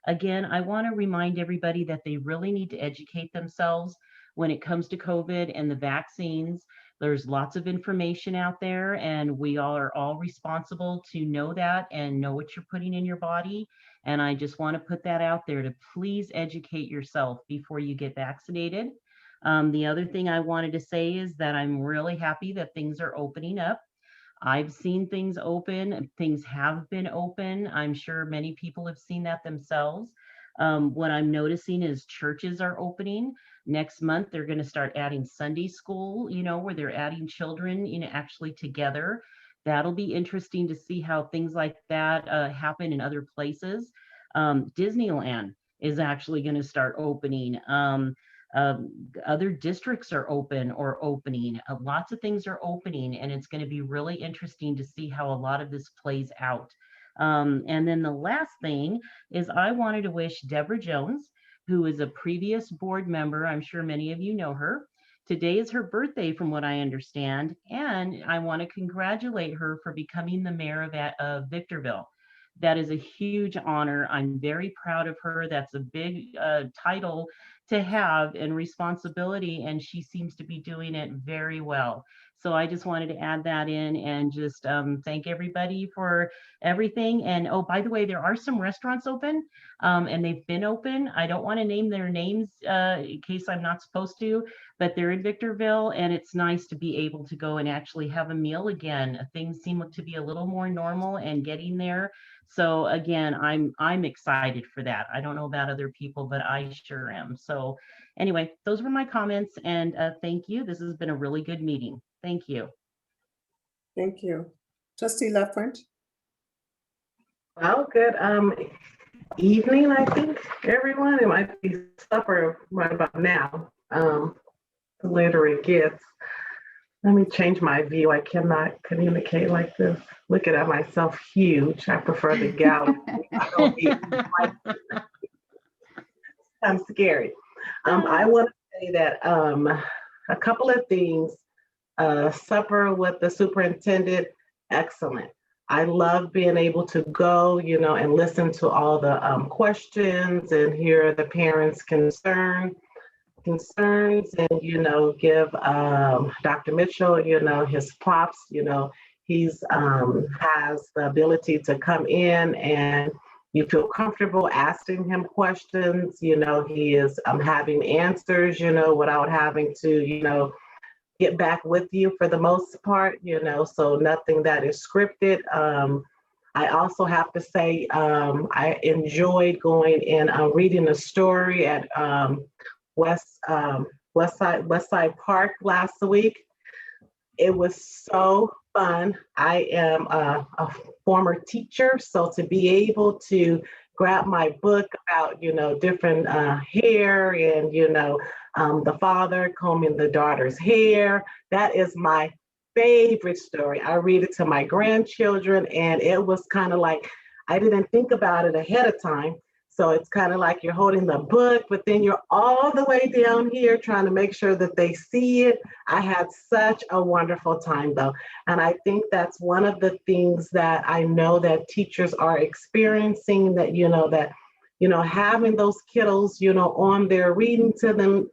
again, I want to remind everybody that they really need to educate themselves when it comes to COVID and the vaccines. There's lots of information out there, and we are all responsible to know that and know what you're putting in your body. And I just want to put that out there to please educate yourself before you get vaccinated. The other thing I wanted to say is that I'm really happy that things are opening up. I've seen things open, things have been open. I'm sure many people have seen that themselves. What I'm noticing is churches are opening. Next month, they're going to start adding Sunday school, where they're adding children, actually together. That'll be interesting to see how things like that happen in other places. Disneyland is actually going to start opening. Other districts are open or opening. Lots of things are opening, and it's going to be really interesting to see how a lot of this plays out. And then the last thing is I wanted to wish Deborah Jones, who is a previous board member, I'm sure many of you know her. Today is her birthday, from what I understand, and I want to congratulate her for becoming the mayor of Victorville. That is a huge honor. I'm very proud of her. That's a big title to have and responsibility, and she seems to be doing it very well. So I just wanted to add that in and just thank everybody for everything. And oh, by the way, there are some restaurants open, and they've been open. I don't want to name their names in case I'm not supposed to, but they're in Victorville, and it's nice to be able to go and actually have a meal again. Things seem to be a little more normal and getting there. So again, I'm excited for that. I don't know about other people, but I sure am. So anyway, those were my comments, and thank you. This has been a really good meeting. Thank you. Thank you. Trustee Lefferts? Well, good evening, I think, everyone. It might be supper right about now. The later it gets. Let me change my view. I cannot communicate like this. Looking at myself huge. I prefer the gallery. I'm scary. I want to say that a couple of things. Supper with the superintendent, excellent. I love being able to go, and listen to all the questions and hear the parents' concerns and, give Dr. Mitchell, his props. He's has the ability to come in and you feel comfortable asking him questions. He is having answers, without having to, get back with you for the most part, so nothing that is scripted. I also have to say, I enjoyed going and reading a story at Westside Park last week. It was so fun. I am a former teacher, so to be able to grab my book about, different hair and, the father combing the daughter's hair. That is my favorite story. I read it to my grandchildren, and it was kind of like, I didn't think about it ahead of time. So it's kind of like you're holding the book, but then you're all the way down here trying to make sure that they see it. I had such a wonderful time though. And I think that's one of the things that I know that teachers are experiencing, that, having those kiddos, on there, reading to them,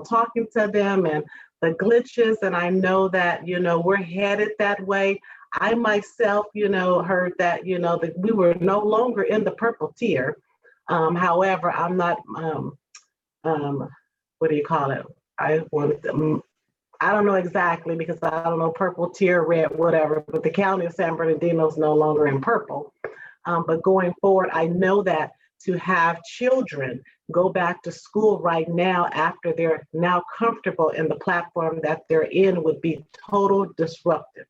talking to them and the glitches, and I know that, we're headed that way. I myself, heard that, that we were no longer in the purple tier. However, I'm not, what do you call it? I don't know exactly, because I don't know purple tier, red, whatever, but the county of San Bernardino is no longer in purple. But going forward, I know that to have children go back to school right now after they're now comfortable in the platform that they're in would be total disruptive.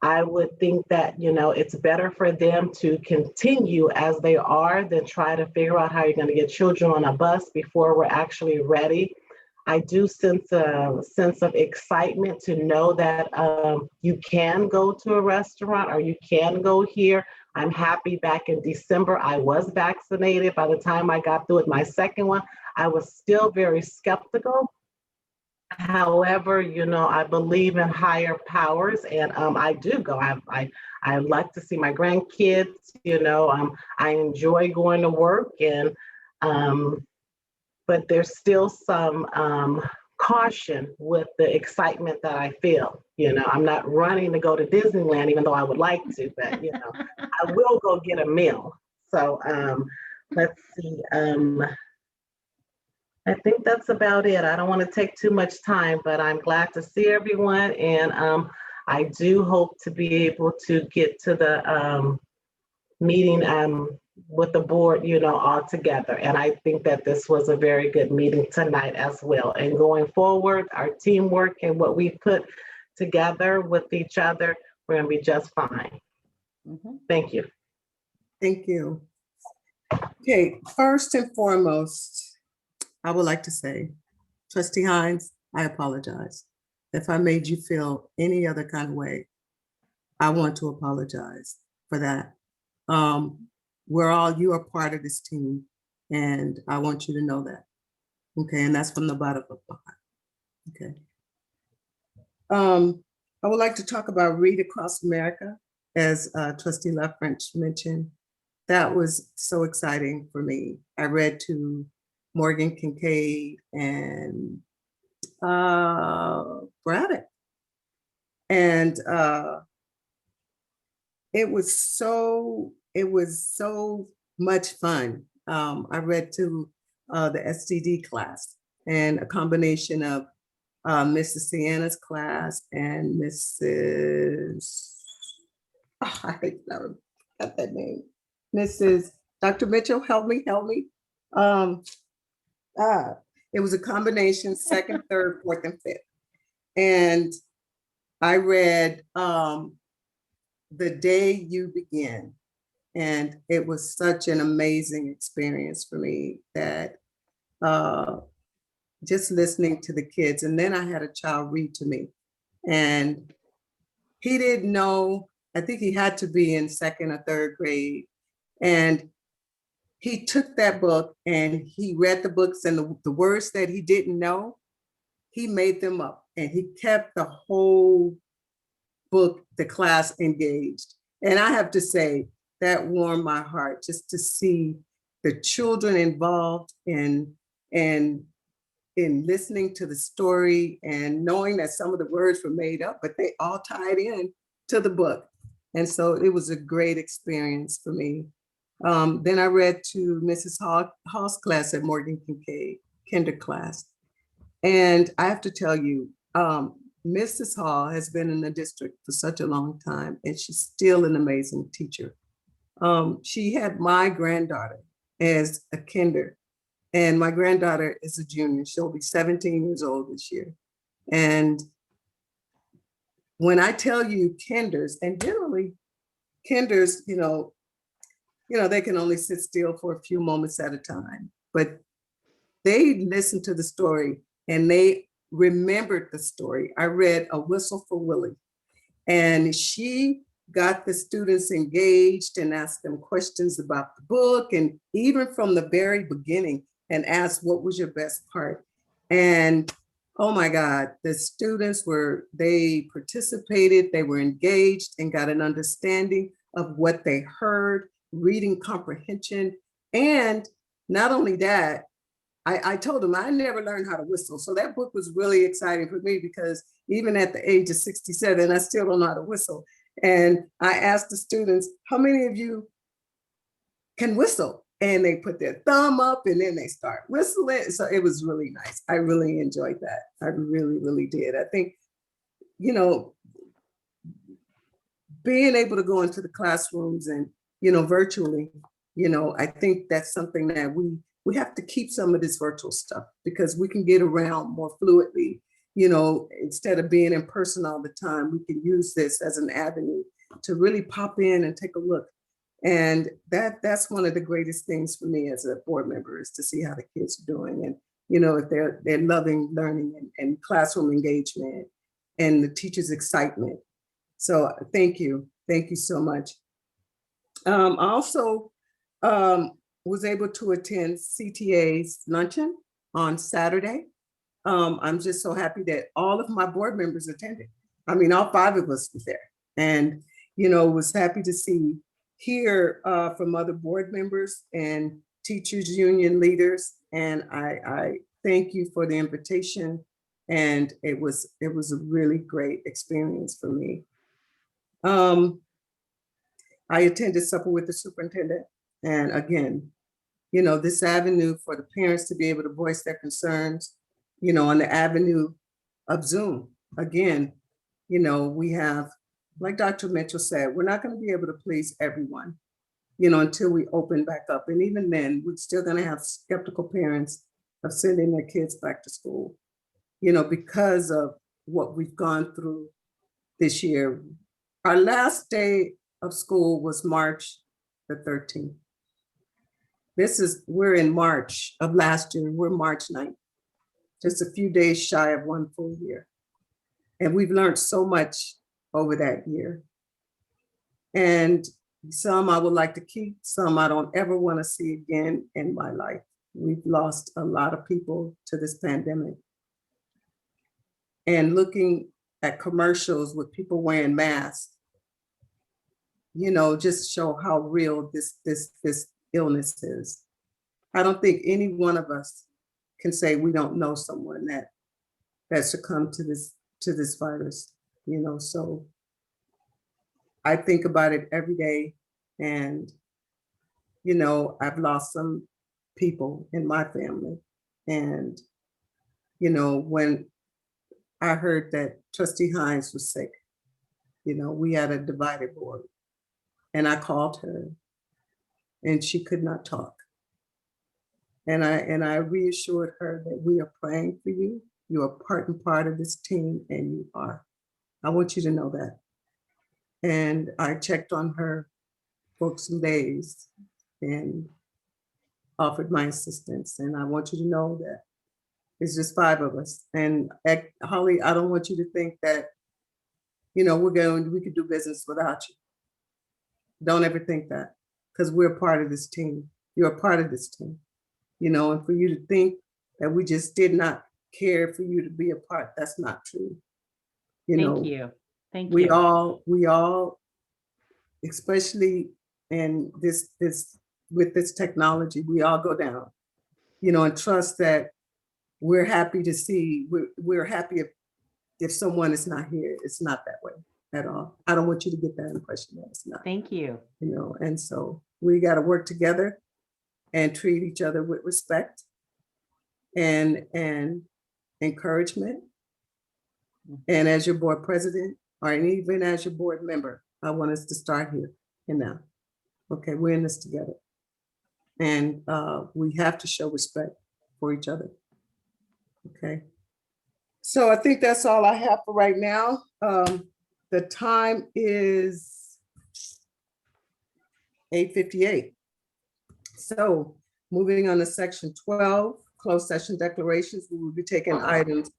I would think that, it's better for them to continue as they are than try to figure out how you're going to get children on a bus before we're actually ready. I do sense a sense of excitement to know that you can go to a restaurant or you can go here. I'm happy back in December, I was vaccinated. By the time I got through with my second one, I was still very skeptical. However, I believe in higher powers, and I do go. I like to see my grandkids, I enjoy going to work, and but there's still some caution with the excitement that I feel. I'm not running to go to Disneyland, even though I would like to, but I will go get a meal. So let's see. I think that's about it. I don't want to take too much time, but I'm glad to see everyone. And I do hope to be able to get to the meeting with the board, all together. And I think that this was a very good meeting tonight as well. And going forward, our teamwork and what we put together with each other, we're going to be just fine. Thank you. Thank you. Okay, first and foremost, I would like to say, Trustee Hines, I apologize. If I made you feel any other kind of way, I want to apologize for that. You are part of this team, and I want you to know that. Okay, and that's from the bottom of my heart. Okay. I would like to talk about Read Across America, as Trustee LaFrench mentioned. That was so exciting for me. I read to Morgan Kincaid and Braddock. And it was so much fun. I read to the STD class, and a combination of Mrs. Sienna's class and Mrs. I never got that name. Mrs. Dr. Mitchell, help me. It was a combination, second, third, fourth, and fifth. And I read The Day You Begin. And it was such an amazing experience for me that just listening to the kids. And then I had a child read to me. And he didn't know, I think he had to be in second or third grade. And he took that book and he read the books, and the words that he didn't know, he made them up, and he kept the whole book, the class engaged. And I have to say, that warmed my heart just to see the children involved in listening to the story and knowing that some of the words were made up, but they all tied in to the book. And so it was a great experience for me. Then I read to Mrs. Hall's class at Morgan Kincaid, kinder class. And I have to tell you, Mrs. Hall has been in the district for such a long time, and she's still an amazing teacher. She had my granddaughter as a kinder, and my granddaughter is a junior. She'll be 17 years old this year. And when I tell you kinders, and generally kinders, they can only sit still for a few moments at a time, but they listened to the story and they remembered the story. I read A Whistle for Willie, and she got the students engaged and asked them questions about the book, and even from the very beginning, and asked, what was your best part? And oh my God, the students they participated, they were engaged and got an understanding of what they heard, reading comprehension. And not only that, I told him I never learned how to whistle. So that book was really exciting for me because even at the age of 67, I still don't know how to whistle. And I asked the students, how many of you can whistle? And they put their thumb up and then they start whistling. So it was really nice. I really enjoyed that. I really, really did. I think, you know, being able to go into the classrooms and, you know, virtually, you know, I think that's something that we have to keep some of this virtual stuff because we can get around more fluidly, you know, instead of being in person all the time, we can use this as an avenue to really pop in and take a look. And that's one of the greatest things for me as a board member is to see how the kids are doing and, you know, if they're loving learning and classroom engagement and the teachers' excitement. So thank you. Thank you so much. I also was able to attend CTA's luncheon on Saturday. I'm just so happy that all of my board members attended. I mean, all 5 of us was there and, you know, was happy to hear from other board members and teachers union leaders. And I thank you for the invitation. And it was a really great experience for me. I attended supper with the superintendent. And again, you know, this avenue for the parents to be able to voice their concerns, you know, on the avenue of Zoom. Again, you know, we have, like Dr. Mitchell said, we're not going to be able to please everyone, you know, until we open back up. And even then, we're still going to have skeptical parents of sending their kids back to school, you know, because of what we've gone through this year. Our last day of school was March the 13th. We're in March of last year. We're March 9th, just a few days shy of 1 full year. And we've learned so much over that year. And some I would like to keep, some I don't ever want to see again in my life. We've lost a lot of people to this pandemic. And looking at commercials with people wearing masks, you know, just show how real this illness is. I don't think any one of us can say we don't know someone that succumbed to this virus, you know. So I think about it every day, and you know, I've lost some people in my family, and you know, when I heard that Trustee Hines was sick, you know, we had a divided board, and I called her, and she could not talk. And I reassured her that we are praying for you. You are part and part of this team, and you are. I want you to know that. And I checked on her for some days and offered my assistance. And I want you to know that it's just 5 of us. And Holly, I don't want you to think that, you know, we could do business without you. Don't ever think that, because we're part of this team. You're a part of this team. You know, and for you to think that we just did not care for you to be a part, that's not true. You know, Thank you. Thank we you. all, especially in this with this technology, we all go down, you know, and trust that we're happy to see, we're happy if someone is not here. It's not that way at all. I don't want you to get that impression that it's not. Thank you. You know, and so we got to work together and treat each other with respect and encouragement. And as your board president, or even as your board member, I want us to start here and now. Okay, we're in this together. And we have to show respect for each other. Okay. So I think that's all I have for right now. The time is 8:58. So moving on to section 12, closed session declarations, we will be taking items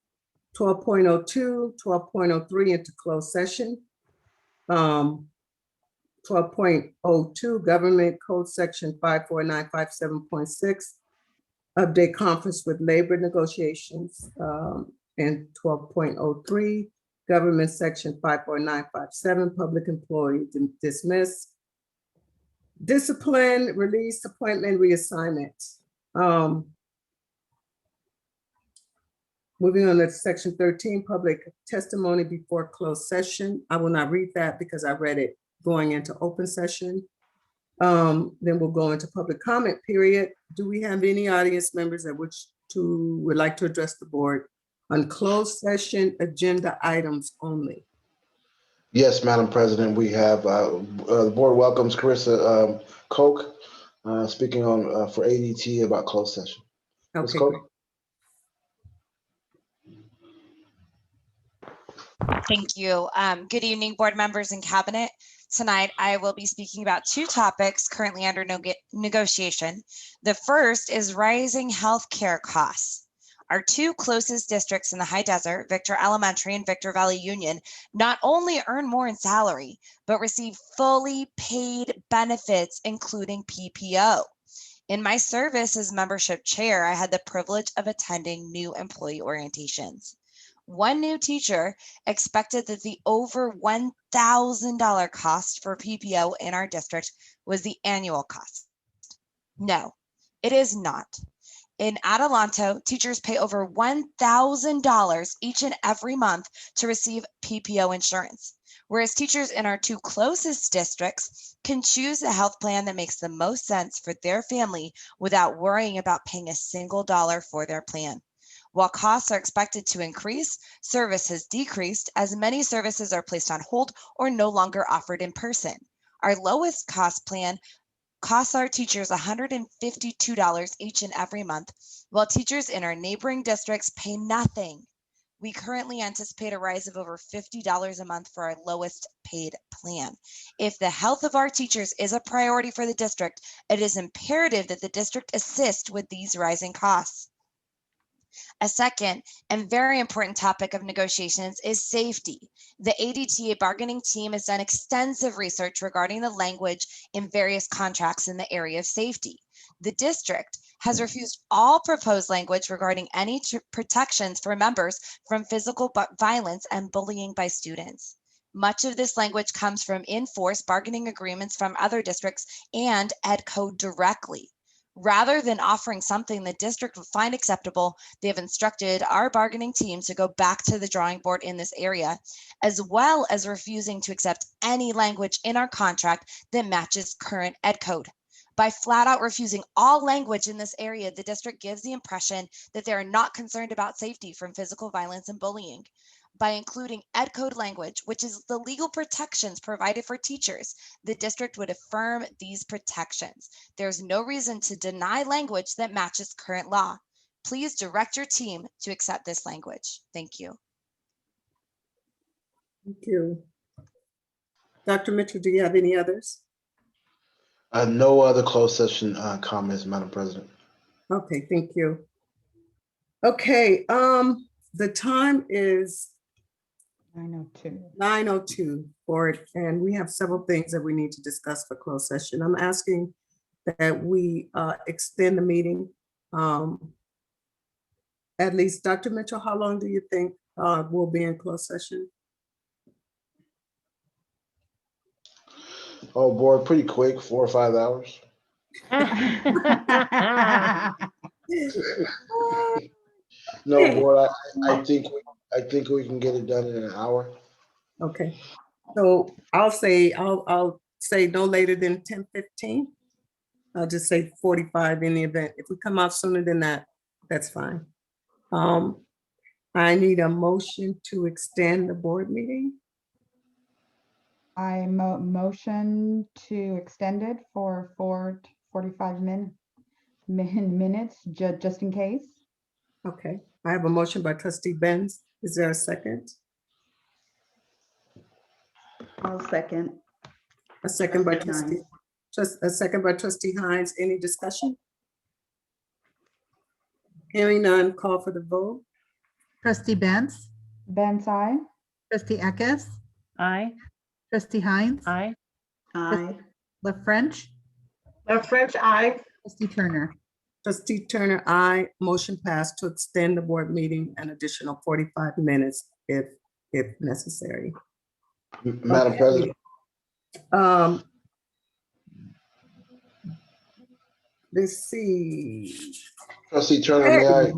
12.02, 12.03 into closed session. 12.02, government code section 54957.6, update conference with labor negotiations. And 12.03, government section 54957, public employee dismiss. Discipline, release, appointment, reassignment. Moving on to section 13, public testimony before closed session. I will not read that because I read it going into open session. Then we'll go into public comment period. Do we have any audience members that would like to address the board on closed session agenda items only? Yes, Madam President, we have, the board welcomes Carissa Koch speaking on for ADT about closed session. Ms. Okay, Koch? great. Thank you. Good evening, board members and cabinet. Tonight, I will be speaking about two topics currently under negotiation. The first is rising healthcare costs. Our two closest districts in the high desert, Victor Elementary and Victor Valley Union, not only earn more in salary, but receive fully paid benefits, including PPO. In my service as membership chair, I had the privilege of attending new employee orientations. One new teacher expected that the over $1,000 cost for PPO in our district was the annual cost. No, it is not. In Adelanto, teachers pay over $1,000 each and every month to receive PPO insurance, whereas teachers in our two closest districts can choose the health plan that makes the most sense for their family without worrying about paying a single dollar for their plan. While costs are expected to increase, service has decreased as many services are placed on hold or no longer offered in person. Our lowest cost plan costs our teachers $152 each and every month, while teachers in our neighboring districts pay nothing. We currently anticipate a rise of over $50 a month for our lowest paid plan. If the health of our teachers is a priority for the district, it is imperative that the district assist with these rising costs. A second and very important topic of negotiations is safety. The ADTA bargaining team has done extensive research regarding the language in various contracts in the area of safety. The district has refused all proposed language regarding any protections for members from physical violence and bullying by students. Much of this language comes from enforced bargaining agreements from other districts and Ed Code directly. Rather than offering something the district would find acceptable, they have instructed our bargaining team to go back to the drawing board in this area, as well as refusing to accept any language in our contract that matches current Ed Code. By flat out refusing all language in this area, the district gives the impression that they are not concerned about safety from physical violence and bullying. By including Ed Code language, which is the legal protections provided for teachers, the district would affirm these protections. There's no reason to deny language that matches current law. Please direct your team to accept this language. Thank you. Thank you. Dr. Mitchell, do you have any others? No other closed session comments, Madam President. Okay, thank you. Okay, the time is 9:02 for it, and we have several things that we need to discuss for closed session. I'm asking that we extend the meeting. At least, Dr. Mitchell, how long do you think we'll be in closed session? Oh, board, pretty quick, 4 or 5 hours. No, board, I think we can get it done in an hour. Okay, so I'll say no later than 10:15. I'll just say 45 in the event. If we come out sooner than that, that's fine. I need a motion to extend the board meeting. I motion to extend it for 45 minutes, just in case. Okay, I have a motion by trustee Benz. Is there a second? I'll second. A second by trustee Hines. Any discussion? Hearing none, call for the vote. Trustee Benz? Benz, aye. Trustee Eckes? Aye. Trustee Hines? Aye. Aye. La French? French, aye. Trustee Turner? Trustee Turner, aye. Motion passed to extend the board meeting an additional 45 minutes if necessary. Madam President. Let's see. Trustee Turner, may I?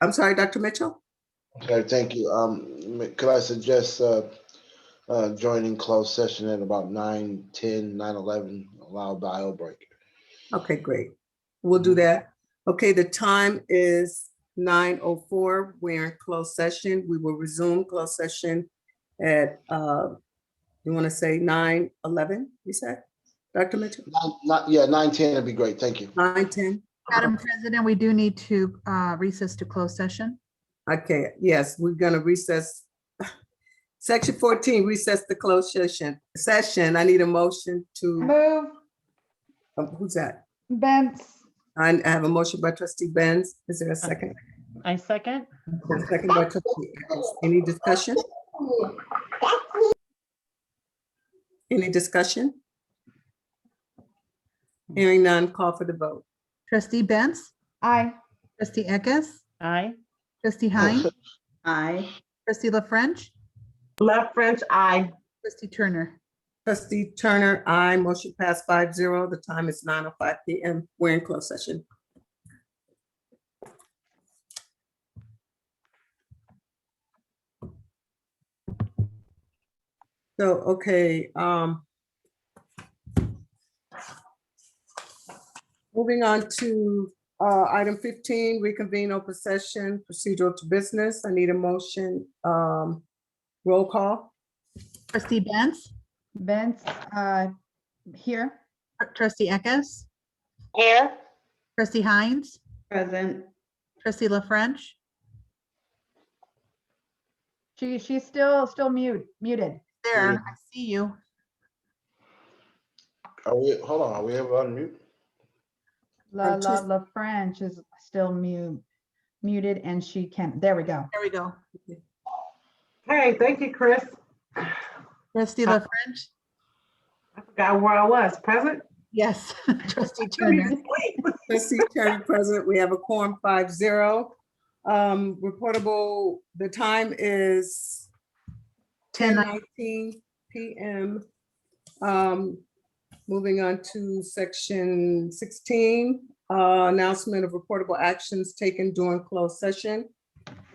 I'm sorry, Dr. Mitchell? Okay, thank you. Could I suggest joining closed session at about 9:10, 9:11, allow bio break? Okay, great. We'll do that. Okay, the time is 9:04. We're in closed session. We will resume closed session at, you want to say 9:11, you said? Dr. Mitchell? Yeah, 9:10 would be great. Thank you. 9:10? Madam President, we do need to recess to close session. Okay, yes, we're gonna recess. Section 14, recess the closed session. I need a motion to, Move, who's that? Benz. I have a motion by trustee Benz. Is there a second? I second. A second by trustee Eckes. Any discussion? Any discussion? Hearing none, call for the vote. Trustee Benz, Aye. trustee Eckes, Aye. trustee Hines, Aye. trustee La French, Left French, aye. trustee Turner. Trustee Turner, aye. Motion passed 5-0. The time is 9:05 p.m. We're in closed session. So, okay, moving on to item 15, reconvene open session, procedural to business. I need a motion, roll call. Trustee Benz, Benz, here. trustee Eckes, Here. trustee Hines, Present. trustee La French, She's still muted. there, I see you. Hold on, are we able to unmute? La French is still muted and she can, there we go. There we go. Hey, thank you, Chris. Trustee La French, I forgot where I was. Present? yes. Trustee Turner, Trustee Turner present. We have a quorum 5-0. Reportable, the time is 10:19 p.m. Moving on to section 16, announcement of reportable actions taken during closed session.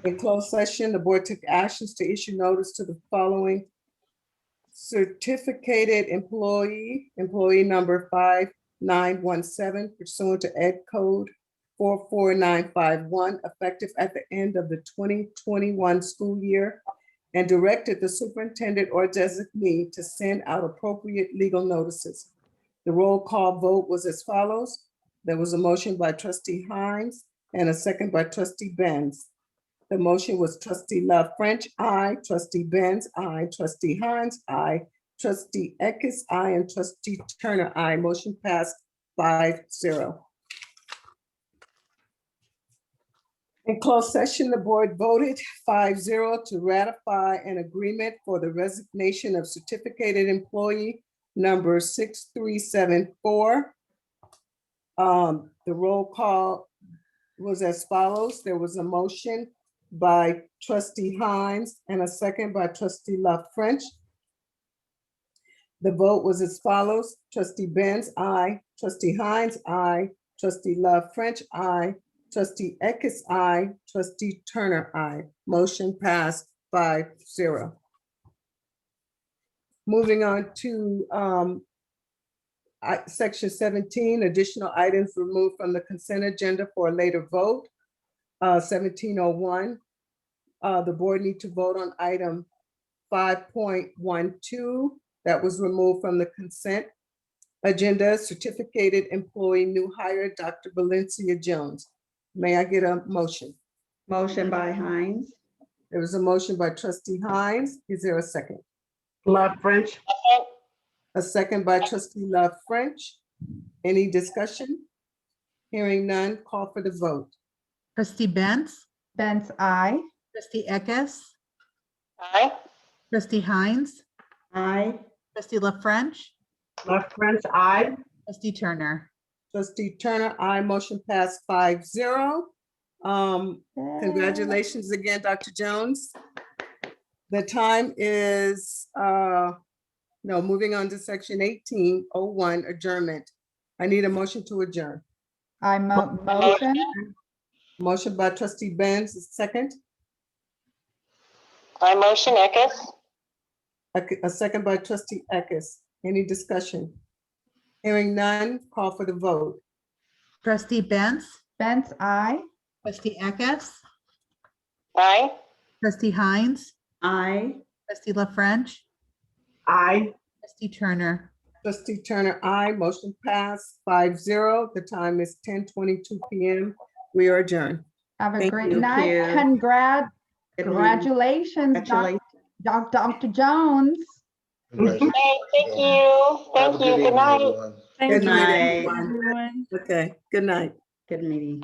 In closed session, the board took actions to issue notice to the following certificated employee number 5917 pursuant to Ed Code 44951, effective at the end of the 2021 school year, and directed the superintendent or designee to send out appropriate legal notices. The roll call vote was as follows. There was a motion by trustee Hines and a second by trustee Benz. The motion was trustee Love French, aye, trustee Benz, aye, trustee Hines, aye, trustee Eckes, aye, and trustee Turner, aye. Motion passed 5-0. In closed session, the board voted 5-0 to ratify an agreement for the resignation of certificated employee number 6374. The roll call was as follows. There was a motion by trustee Hines and a second by trustee Love French. The vote was as follows. Trustee Benz, aye. Trustee Hines, aye. Trustee Love French, aye. Trustee Eckes, aye. Trustee Turner, aye. Motion passed 5-0. Moving on to section 17, additional items removed from the consent agenda for a later vote. 1701, the board need to vote on item 5.12 that was removed from the consent agenda, certificated employee new hire, Dr. Valencia Jones. May I get a motion? Motion by Hines. There was a motion by trustee Hines. Is there a second? Love French. A second by trustee Love French. Any discussion? Hearing none, call for the vote. trustee Benz, Benz, aye. trustee Eckes, Aye. trustee Hines, Aye. trustee La French, Left French, aye. trustee Turner. Trustee Turner, aye. Motion passed 5-0. Congratulations again, Dr. Jones. The time is, moving on to section 1801, adjournment. I need a motion to adjourn. I motion. Motion by trustee Benz, second. I motion Eckes. A second by trustee Eckes. Any discussion? Hearing none, call for the vote. Trustee Benz, Benz, I. trustee Eckes, Aye. trustee Hines, Aye. trustee La French, Aye. trustee Turner. Trustee Turner, aye. Motion passed 5-0. The time is 10:22 p.m. We are adjourned. Have a Thank great you. night. you. Congratulations, Congratulations. Dr. Jones. Congratulations. Hey, thank you. Have a Thank you. Good evening, night. everyone. Good night, night. everyone. Okay, good night. Good meeting.